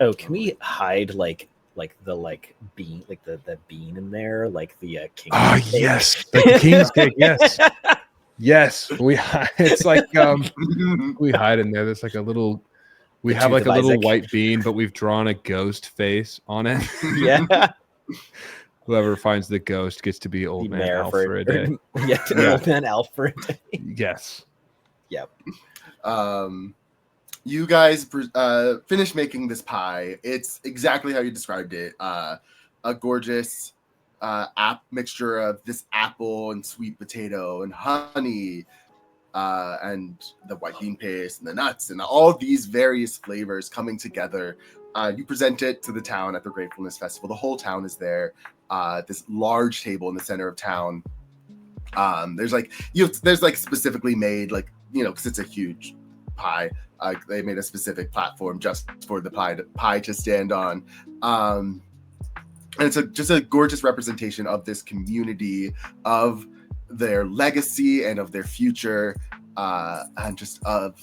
Speaker 2: Oh, can we hide like like the bean, like the bean in there, like the king.
Speaker 3: Oh yes, like the king's cake. Yes, yes. It's like we hide in there. There's like a little. We
Speaker 2: The
Speaker 3: have
Speaker 2: tooth
Speaker 3: like
Speaker 2: of
Speaker 3: a little
Speaker 2: Isaac.
Speaker 3: white bean, but we've drawn a ghost face on it.
Speaker 2: Yeah,
Speaker 3: Whoever finds the ghost gets to be old
Speaker 2: the
Speaker 3: man
Speaker 2: mayor for
Speaker 3: Alfred.
Speaker 2: yeah,
Speaker 3: Yeah.
Speaker 2: old man Alfred.
Speaker 3: Yes.
Speaker 2: Yep.
Speaker 1: You guys finish making this pie. It's exactly how you described it. A gorgeous mixture of this apple and sweet potato and honey, and the white bean paste and the nuts and all these various flavors coming together. You present it to the town at the Gratefulness Festival. The whole town is there. This large table in the center of town. There's like there's like specifically made, like, because it's a huge pie. They made a specific platform just for the pie to stand on. And it's just a gorgeous representation of this community, of their legacy and of their future, and just of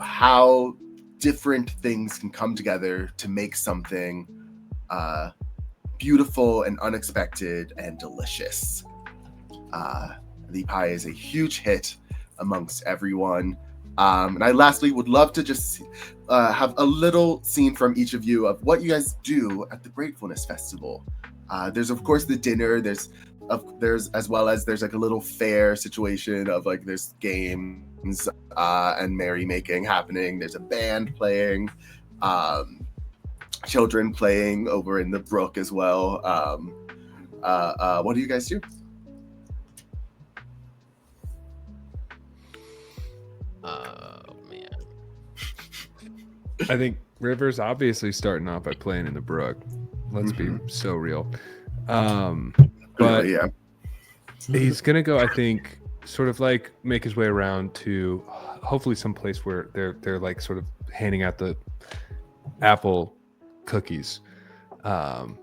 Speaker 1: how different things can come together to make something beautiful and unexpected and delicious. The pie is a huge hit amongst everyone. And I lastly would love to just have a little scene from each of you of what you guys do at the Gratefulness Festival. There's of course the dinner. There's as well as there's like a little fair situation of like there's games and merrymaking happening. There's a band playing, children playing over in the brook as well. What do you guys do?
Speaker 4: Oh man.
Speaker 3: I think River's obviously starting off by playing in the brook. Let's be so real. But
Speaker 1: yeah,
Speaker 3: he's gonna go, I think, sort of like make his way around to hopefully some place where they're like sort of handing out the apple cookies, the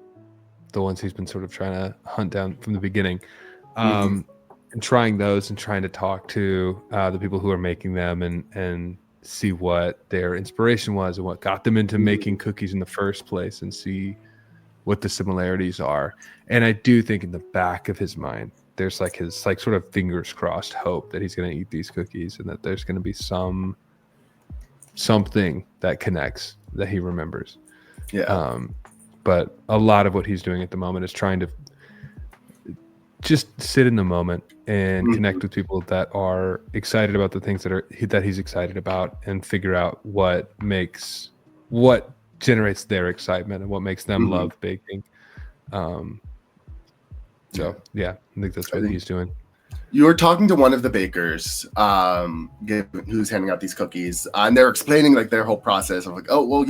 Speaker 3: ones he's been sort of trying to hunt down from the beginning, and trying those and trying to talk to the people who are making them and see what their inspiration was and what got them into making cookies in the first place, and see what the similarities are. And I do think in the back of his mind there's like his like sort of fingers crossed hope that he's going to eat these cookies and that there's going to be something that connects, that he remembers. But a lot of what he's doing at the moment is trying to just sit in the moment and connect with people that are excited about the things that he's excited about, and figure out what generates their excitement and what makes them love baking. So yeah, I think that's what he's doing.
Speaker 1: You were talking to one of the bakers, who's handing out these cookies, and they're explaining like their whole process of like, oh well,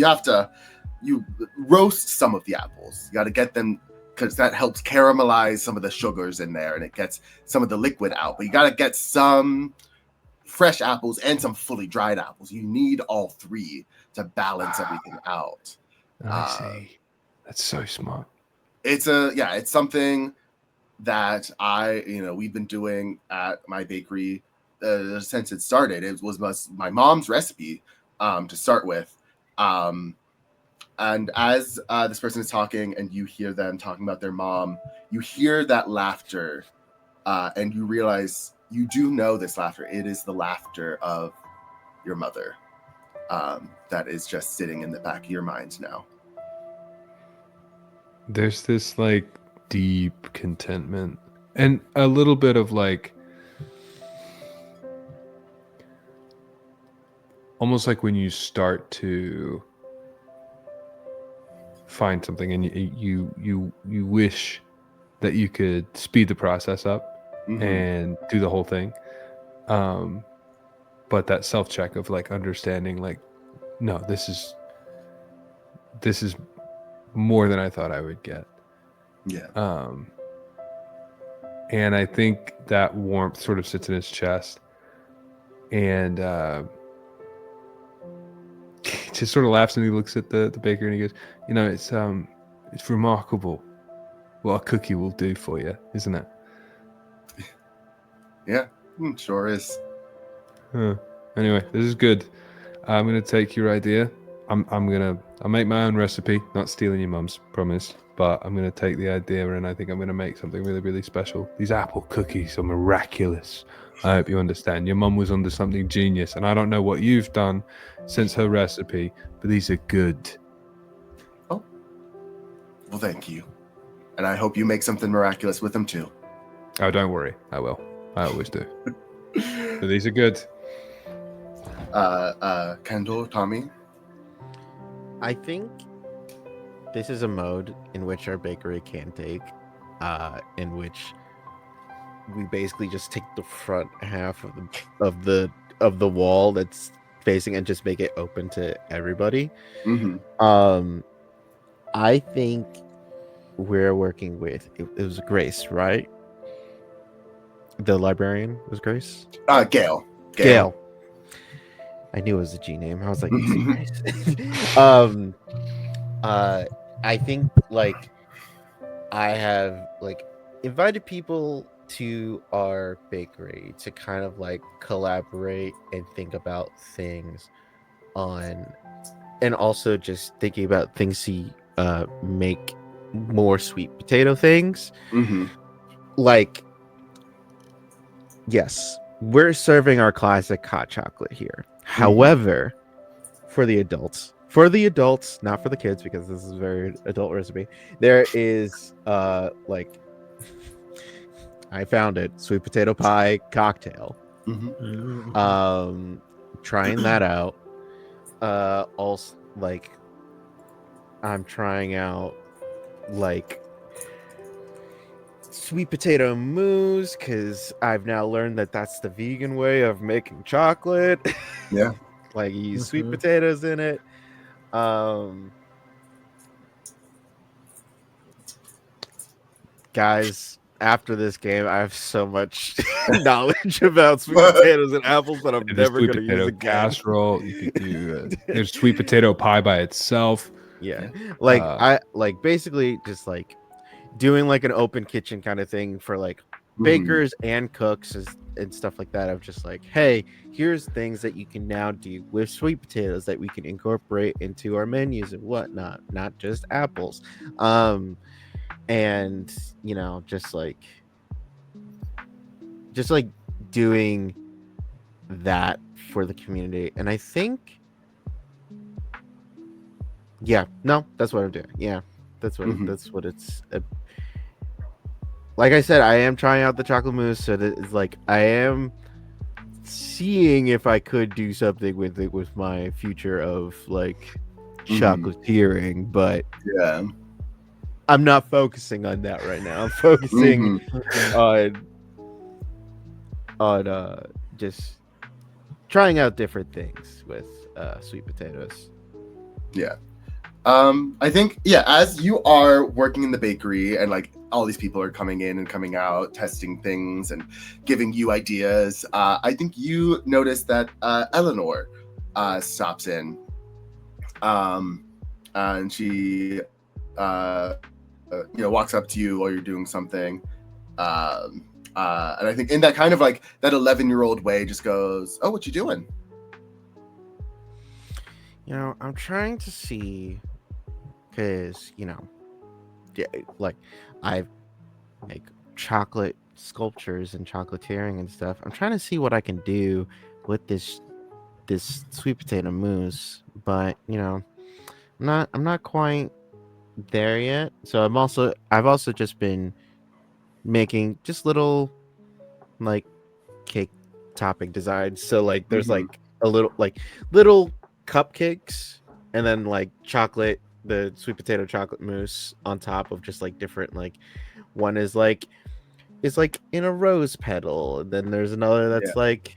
Speaker 1: you roast some of the apples. You got to get them, because that helps caramelize some of the sugars in there, and it gets some of the liquid out. But you got to get some fresh apples and some fully dried apples. You need all three to balance everything out.
Speaker 3: I see. That's so smart.
Speaker 1: It's something that we've been doing at my bakery since it started. It was my mom's recipe to start with. And as this person is talking and you hear them talking about their mom, you hear that laughter, and you realize you do know this laughter. It is the laughter of your mother, that is just sitting in the back of your mind now.
Speaker 3: There's this like deep contentment and a little bit of like almost like when you start to find something and you wish that you could speed the process up and do the whole thing, but that self-check of like understanding like, no, this is more than I thought I would get. And I think that warmth sort of sits in his chest, and he just sort of laughs, and he looks at the baker and he goes, it's remarkable what a cookie will do for you, isn't it?
Speaker 1: Yeah, sure is.
Speaker 3: Anyway, this is good. I'm going to take your idea I'll make my own recipe, not stealing your mum's, promise. But I'm gonna take the idea and I think I'm gonna make something really, really special. These apple cookies are miraculous. I hope you understand. Your mum was onto something genius, and I don't know what you've done since her recipe, but these are good.
Speaker 1: Oh, well, thank you, and I hope you make something miraculous with them too.
Speaker 3: Oh, don't worry, I will. I always do. But these are good.
Speaker 1: Kendall, Tommy.
Speaker 4: I think this is a mode in which our bakery can take, in which we basically just take the front half of the wall that's facing and just make it open to everybody.
Speaker 1: Mm-hmm.
Speaker 4: I think we're working with it was Grace, right? The librarian was Grace.
Speaker 1: Gail.
Speaker 4: Gail. I knew it was a G name. I was like, is it Grace? I think like I have like invited people to our bakery to kind of like collaborate and think about things on, and also just thinking about things to make more sweet potato things.
Speaker 1: Mm-hmm.
Speaker 4: Like, yes, we're serving our classic hot chocolate here. However, for the adults, not for the kids, because this is a very adult recipe, there is like I found it, sweet potato pie cocktail.
Speaker 1: Mm-hmm.
Speaker 4: Trying that out. Also, like I'm trying out like sweet potato mousse, because I've now learned that that's the vegan way of making chocolate.
Speaker 1: Yeah.
Speaker 4: Like you use sweet potatoes in it. Guys, after this game, I have so much knowledge about sweet potatoes and apples that I'm never going to use again.
Speaker 3: Casserole. You could do there's sweet potato pie by itself.
Speaker 4: Yeah, like I like basically just like doing like an open kitchen kind of thing for like bakers and cooks and stuff like that. Of just like, hey, here's things that you can now do with sweet potatoes that we can incorporate into our menus and whatnot, not just apples. And you know, just like doing that for the community. And I think that's what I'm doing. That's what it's like I said, I am trying out the chocolate mousse, so that it's like I am seeing if I could do something with it with my future of like chocolatiering, but
Speaker 1: yeah,
Speaker 4: I'm not focusing on that right now. I'm focusing on just trying out different things with sweet potatoes.
Speaker 1: Yeah. I think, as you are working in the bakery and like all these people are coming in and coming out, testing things and giving you ideas, I think you notice that Eleanor stops in. And she walks up to you while you're doing something. And I think in that kind of like that 11-year-old way just goes, "Oh, what you doing?"
Speaker 4: You know, I'm trying to see, because, like I make chocolate sculptures and chocolatiering and stuff. I'm trying to see what I can do with this sweet potato mousse, but I'm not quite there yet. So I've also just been making just little like cake topping designs. So like there's like a little cupcakes, and then like the sweet potato chocolate mousse on top of just like different, like one is like in a rose petal, and then there's another that's like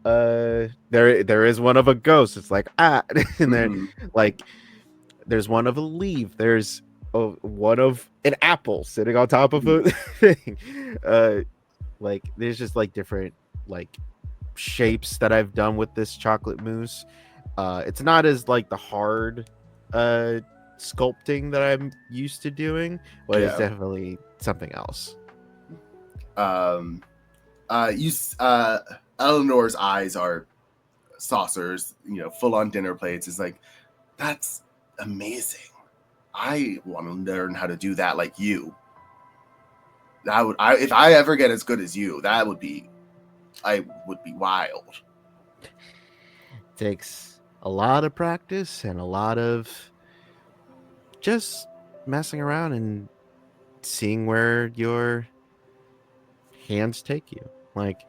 Speaker 4: there is one of a ghost. It's like and then like there's one of a leaf. There's one of an apple sitting on top of a thing. Like there's just like different like shapes that I've done with this chocolate mousse. It's not as like the hard sculpting that I'm used to doing, but it's definitely something else.
Speaker 1: Eleanor's eyes are saucers, full on dinner plates. Is like, that's amazing. I want to learn how to do that like you. If I ever get as good as you, I would be wild.
Speaker 4: Takes a lot of practice and a lot of just messing around and seeing where your hands take you. Like,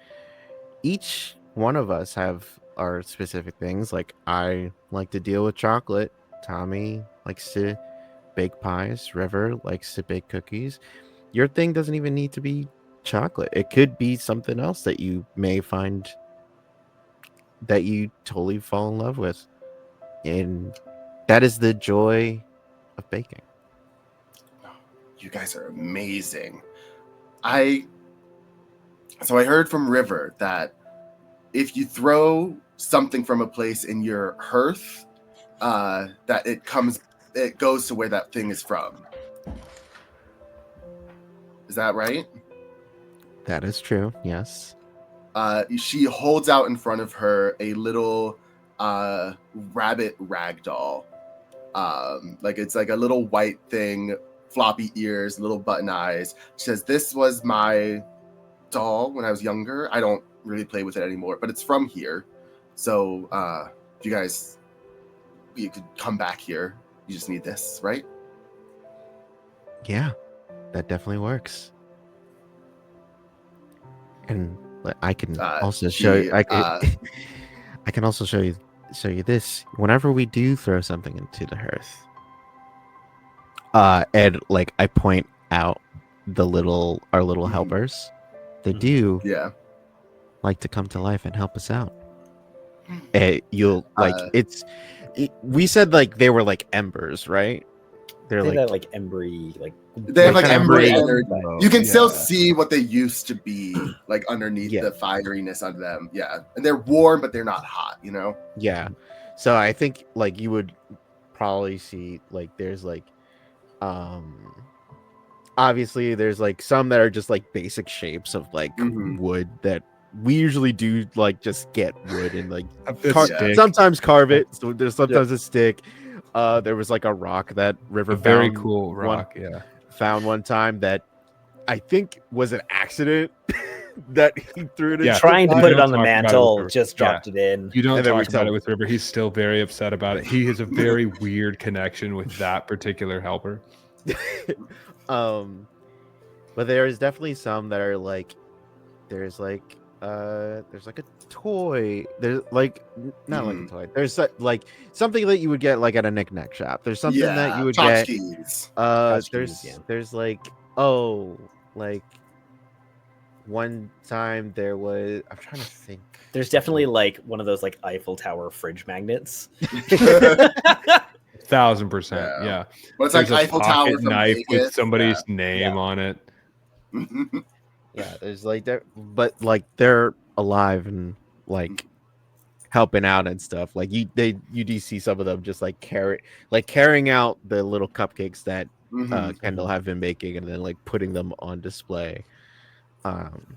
Speaker 4: each one of us have our specific things. Like, I like to deal with chocolate. Tommy likes to bake pies. River likes to bake cookies. Your thing doesn't even need to be chocolate. It could be something else that you may find that you totally fall in love with. And that is the joy of baking.
Speaker 1: You guys are amazing. I heard from River that if you throw something from a place in your hearth, that it goes to where that thing is from. Is that right?
Speaker 4: That is true, yes.
Speaker 1: She holds out in front of her a little rabbit rag doll. It's like a little white thing, floppy ears, little button eyes. She says, "This was my doll when I was younger. I don't really play with it anymore, but it's from here. So if you could come back here. You just need this, right?"
Speaker 4: Yeah, that definitely works. And I can also show you. I can also show you this. Whenever we do throw something into the hearth, and like I point out our little helpers, they do like to come to life and help us out. We said like they were like embers, right?
Speaker 2: They have like embry, like
Speaker 1: they have like embry
Speaker 4: energy.
Speaker 1: You can still see what they used to be like underneath the fieriness of them. Yeah. And they're warm, but they're not hot,
Speaker 4: Yeah. So I think like you would probably see like there's like obviously there's like some that are just like basic shapes of like wood that we usually do like just get wood and like sometimes carve it. So there's sometimes a stick. There was like a rock that River found.
Speaker 3: Very cool rock,
Speaker 4: found one time that I think was an accident that he threw it in.
Speaker 2: Trying to put it on the mantle, just dropped it in.
Speaker 3: You don't talk about it with River. He's still very upset about it. He has a very weird connection with that particular helper.
Speaker 4: But there is definitely some that are like there's like a toy. There's like not like a toy. There's like something that you would get like at a knick-knack shop. There's something that you would get. There's like like one time there was. I'm trying to think.
Speaker 2: There's definitely like one of those like Eiffel Tower fridge magnets.
Speaker 3: 1000%, yeah.
Speaker 1: But it's like Eiffel Tower
Speaker 3: knife with somebody's name on it.
Speaker 4: Yeah, there's like that, but like they're alive and like helping out and stuff. Like you do see some of them just like carrying out the little cupcakes that Kendall have been making and then like putting them on display. And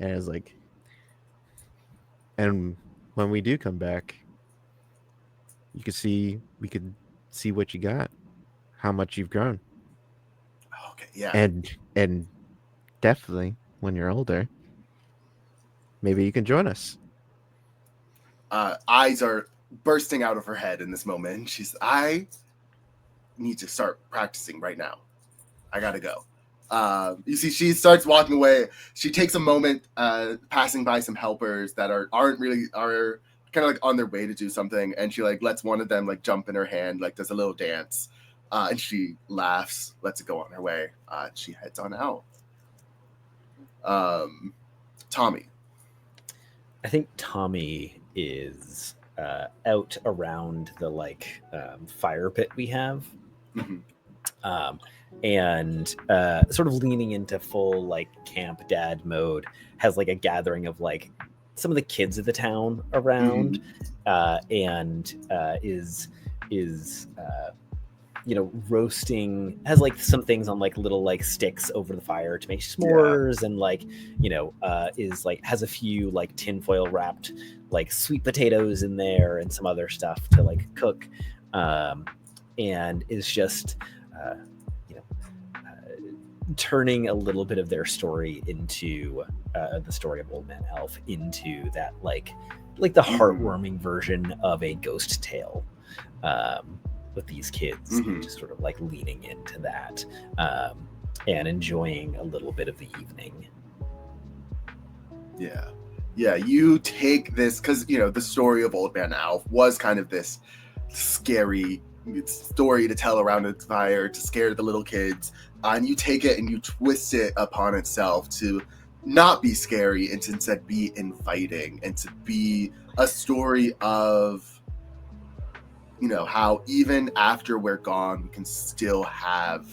Speaker 4: it's like, and when we do come back, we could see what you got, how much you've grown.
Speaker 1: Okay, yeah.
Speaker 4: And definitely when you're older, maybe you can join us.
Speaker 1: Eyes are bursting out of her head in this moment. I need to start practicing right now. I gotta go. You see, she starts walking away. She takes a moment, passing by some helpers that are kind of like on their way to do something, and she like lets one of them like jump in her hand, like does a little dance, and she laughs, lets it go on her way. She heads on out. Tommy.
Speaker 2: I think Tommy is out around the like fire pit we have, and sort of leaning into full like camp dad mode. Has like a gathering of like some of the kids of the town around, and is roasting, has like some things on like little like sticks over the fire to make s'mores, and like is like has a few like tinfoil wrapped like sweet potatoes in there and some other stuff to like cook, and is just you know turning a little bit of their story into the story of Old Man Elf into that like the heartwarming version of a ghost tale, with these kids, just sort of like leaning into that, and enjoying a little bit of the evening.
Speaker 1: Yeah, you take this because the story of Old Man Alf was kind of this scary story to tell around a fire to scare the little kids, and you take it and you twist it upon itself to not be scary and to instead be inviting and to be a story of how even after we're gone we can still have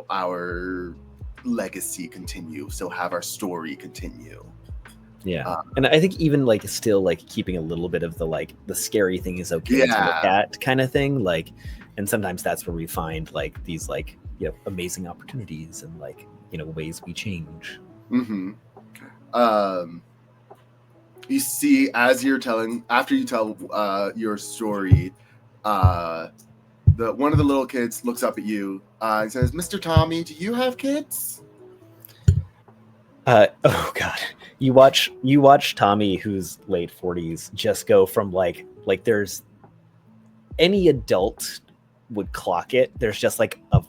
Speaker 1: our legacy continue, still have our story continue.
Speaker 2: And I think even like still like keeping a little bit of the scary thing is okay to look at kind of thing, like, and sometimes that's where we find like these like amazing opportunities and like ways we change.
Speaker 1: You see, as you're after you tell your story, one of the little kids looks up at you and says, "Mr. Tommy, do you have kids?"
Speaker 2: Oh god, you watch Tommy, who's late 40s, just go from like there's any adult would clock it, there's just like a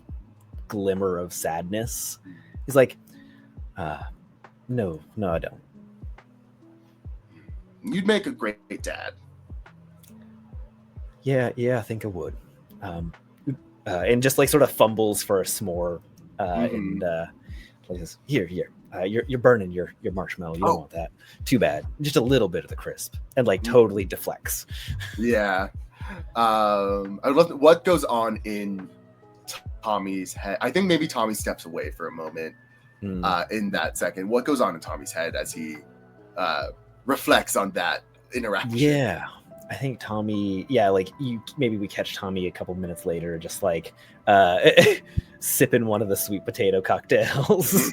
Speaker 2: glimmer of sadness. He's like, no, I don't.
Speaker 1: You'd make a great dad.
Speaker 2: Yeah, I think I would. And just like sort of fumbles for a s'more, and like this, here, you're burning your marshmallow. You don't want that. Too bad. Just a little bit of the crisp, and like totally deflects.
Speaker 1: Yeah. I would love what goes on in Tommy's head. I think maybe Tommy steps away for a moment in that second. What goes on in Tommy's head as he reflects on that interaction?
Speaker 2: Yeah, I think Tommy, like maybe we catch Tommy a couple minutes later, just like sipping one of the sweet potato cocktails.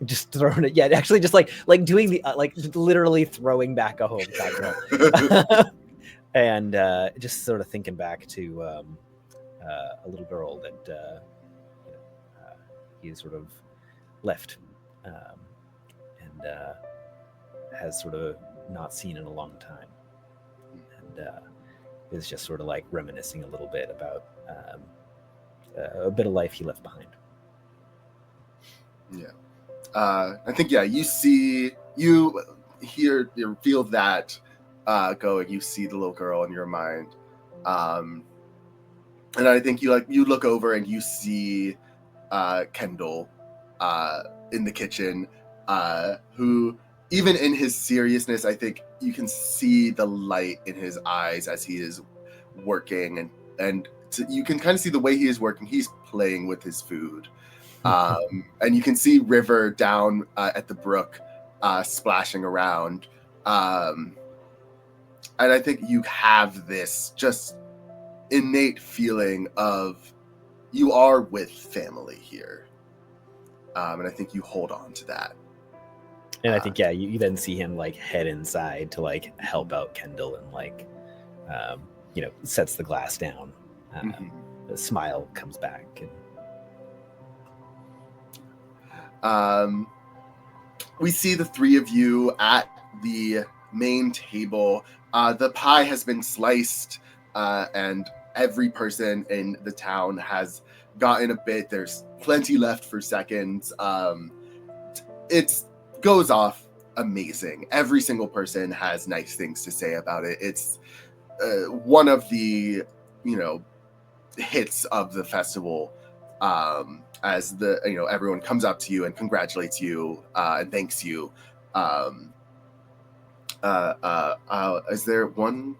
Speaker 2: Just throwing it. Yeah, actually just like doing the like literally throwing back a home cocktail. And just sort of thinking back to a little girl that he sort of left, and has sort of not seen in a long time, and is just sort of like reminiscing a little bit about a bit of life he left behind.
Speaker 1: I think you see, you hear, you feel that going. You see the little girl in your mind, and I think you look over and you see Kendall in the kitchen, who, even in his seriousness, I think you can see the light in his eyes as he is working, and you can kind of see the way he is working. He's playing with his food, and you can see River down at the brook splashing around, and I think you have this just innate feeling of you are with family here, and I think you hold on to that.
Speaker 2: And I think you then see him like head inside to like help out Kendall, and like sets the glass down. The smile comes back,
Speaker 1: and we see the three of you at the main table. The pie has been sliced, and every person in the town has gotten a bit. There's plenty left for seconds. It goes off amazing. Every single person has nice things to say about it. It's one of the hits of the festival, as the everyone comes up to you and congratulates you and thanks you. Is there one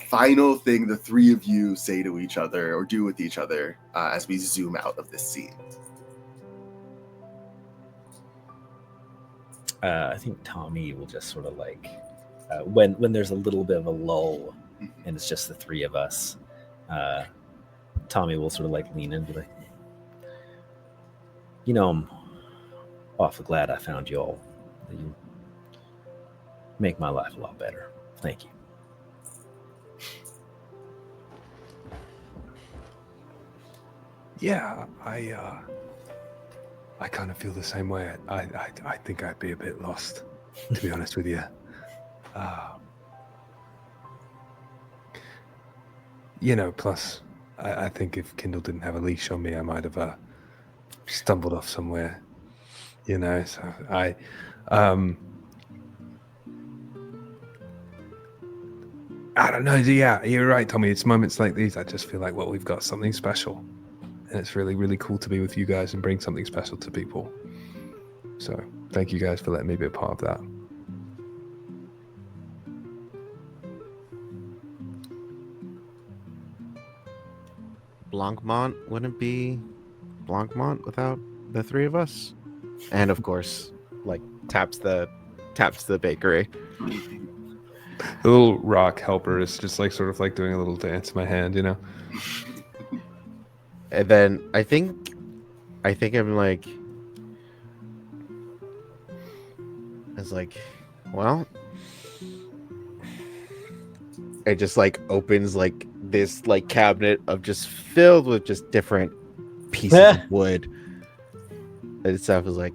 Speaker 1: final thing the three of you say to each other or do with each other as we zoom out of this scene?
Speaker 2: I think Tommy will just sort of like when there's a little bit of a lull and it's just the three of us, Tommy will sort of like lean in and be like, you know, I'm awfully glad I found you all. You make my life a lot better. Thank you.
Speaker 3: Yeah, I kind of feel the same way. I think I'd be a bit lost, to be honest with you. Plus, I think if Kindle didn't have a leash on me, I might have stumbled off somewhere. So I don't know. Yeah, you're right, Tommy. It's moments like these I just feel like, well, we've got something special. And it's really, really cool to be with you guys and bring something special to people. So thank you guys for letting me be a part of that.
Speaker 4: Blancmont wouldn't be Blancmont without the three of us. And of course, like taps the bakery.
Speaker 3: The little rock helper is just like sort of like doing a little dance in my hand,
Speaker 4: And then I think I'm like, it's like, well, it just like opens like this like cabinet of just filled with just different pieces of wood. And stuff is like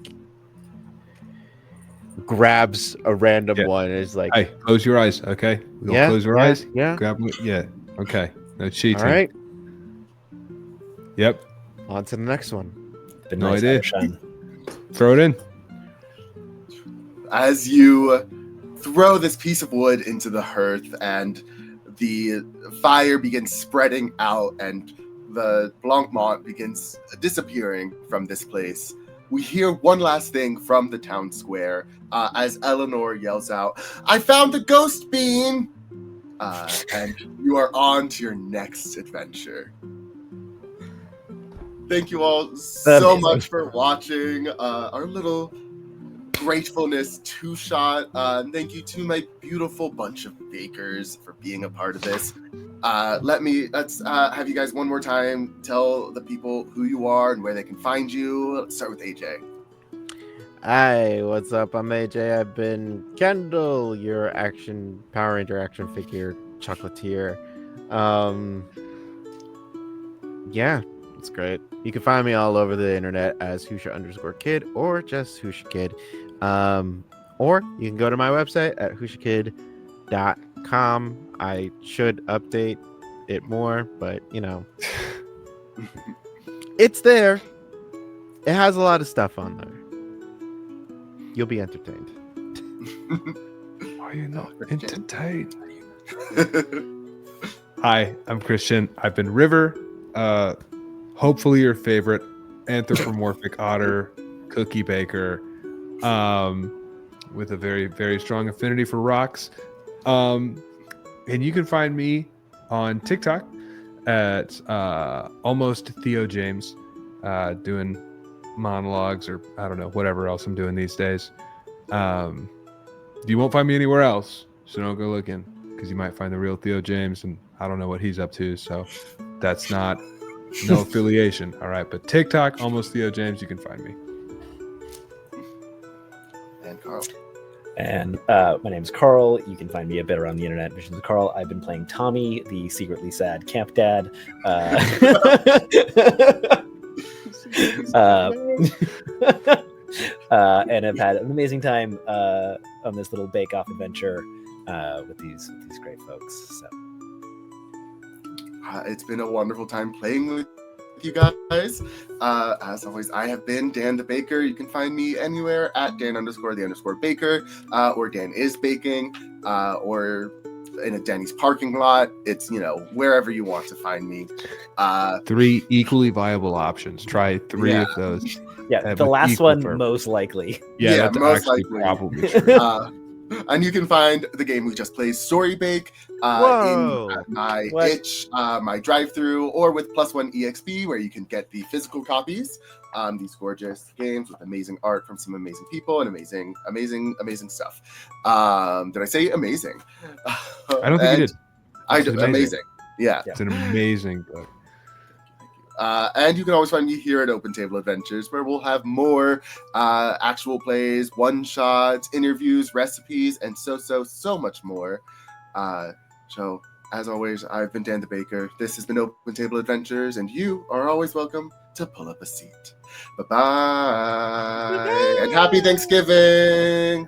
Speaker 4: grabs a random one and is like,
Speaker 3: hey, close your eyes, okay? We all close our eyes.
Speaker 4: Yeah.
Speaker 3: Grab it. Yeah. Okay. No cheating.
Speaker 4: All right.
Speaker 3: Yep.
Speaker 4: On to the next one.
Speaker 2: Been
Speaker 3: No
Speaker 2: nice,
Speaker 3: idea.
Speaker 2: Havershan.
Speaker 3: Throw it in.
Speaker 1: As you throw this piece of wood into the hearth and the fire begins spreading out and the Blancmont begins disappearing from this place, we hear one last thing from the town square as Eleanor yells out, "I found the ghost bean!" And you are on to your next adventure. Thank you all so much for watching our little Gratefulness two-shot. Thank you to my beautiful bunch of bakers for being a part of this. Let's have you guys one more time tell the people who you are and where they can find you. Let's start with AJ.
Speaker 4: Hi, what's up? I'm AJ. I've been Kendall, your Power Ranger action figure chocolatier. Yeah, it's great. You can find me all over the internet as Husha_kid or just Husha Kid. Or you can go to my website at hushakid.com. I should update it more, but it's there. It has a lot of stuff on there. You'll be entertained.
Speaker 3: Are you not entertained? Hi, I'm Christian. I've been River. Hopefully your favorite anthropomorphic otter cookie baker, with a very, very strong affinity for rocks. And you can find me on TikTok at almost Theo James, doing monologues or I don't know, whatever else I'm doing these days. You won't find me anywhere else, so don't go looking because you might find the real Theo James, and I don't know what he's up to, so that's no affiliation. All right, but TikTok, almost Theo James, you can find me.
Speaker 1: And Carl.
Speaker 2: And my name is Carl. You can find me a bit around the internet. Visions of Carl. I've been playing Tommy, the secretly sad camp dad. And I've had an amazing time on this little bake-off adventure with these great folks. So.
Speaker 1: It's been a wonderful time playing with you guys. As always, I have been Dan the Baker. You can find me anywhere at Dan_the_Baker, or Dan is Baking, or in a Denny's parking lot. It's, wherever you want to find me.
Speaker 3: 3 equally viable options. Try 3 of those.
Speaker 2: Yeah, the last one most likely.
Speaker 3: Yeah, that's
Speaker 1: most
Speaker 3: actually
Speaker 1: likely.
Speaker 3: probably true.
Speaker 1: And you can find the game we just played, StoryBake, in my itch, my drive-through, or with +1 EXP, where you can get the physical copies. These gorgeous games with amazing art from some amazing people and amazing stuff. Did I say amazing?
Speaker 3: I don't think you did.
Speaker 1: I did amazing. Yeah.
Speaker 3: It's an amazing book.
Speaker 1: And you can always find me here at Open Table Adventures, where we'll have more actual plays, one-shots, interviews, recipes, and so much more. So, as always, I've been Dan the Baker. This has been Open Table Adventures, and you are always welcome to pull up a seat. Bye-bye. And happy Thanksgiving!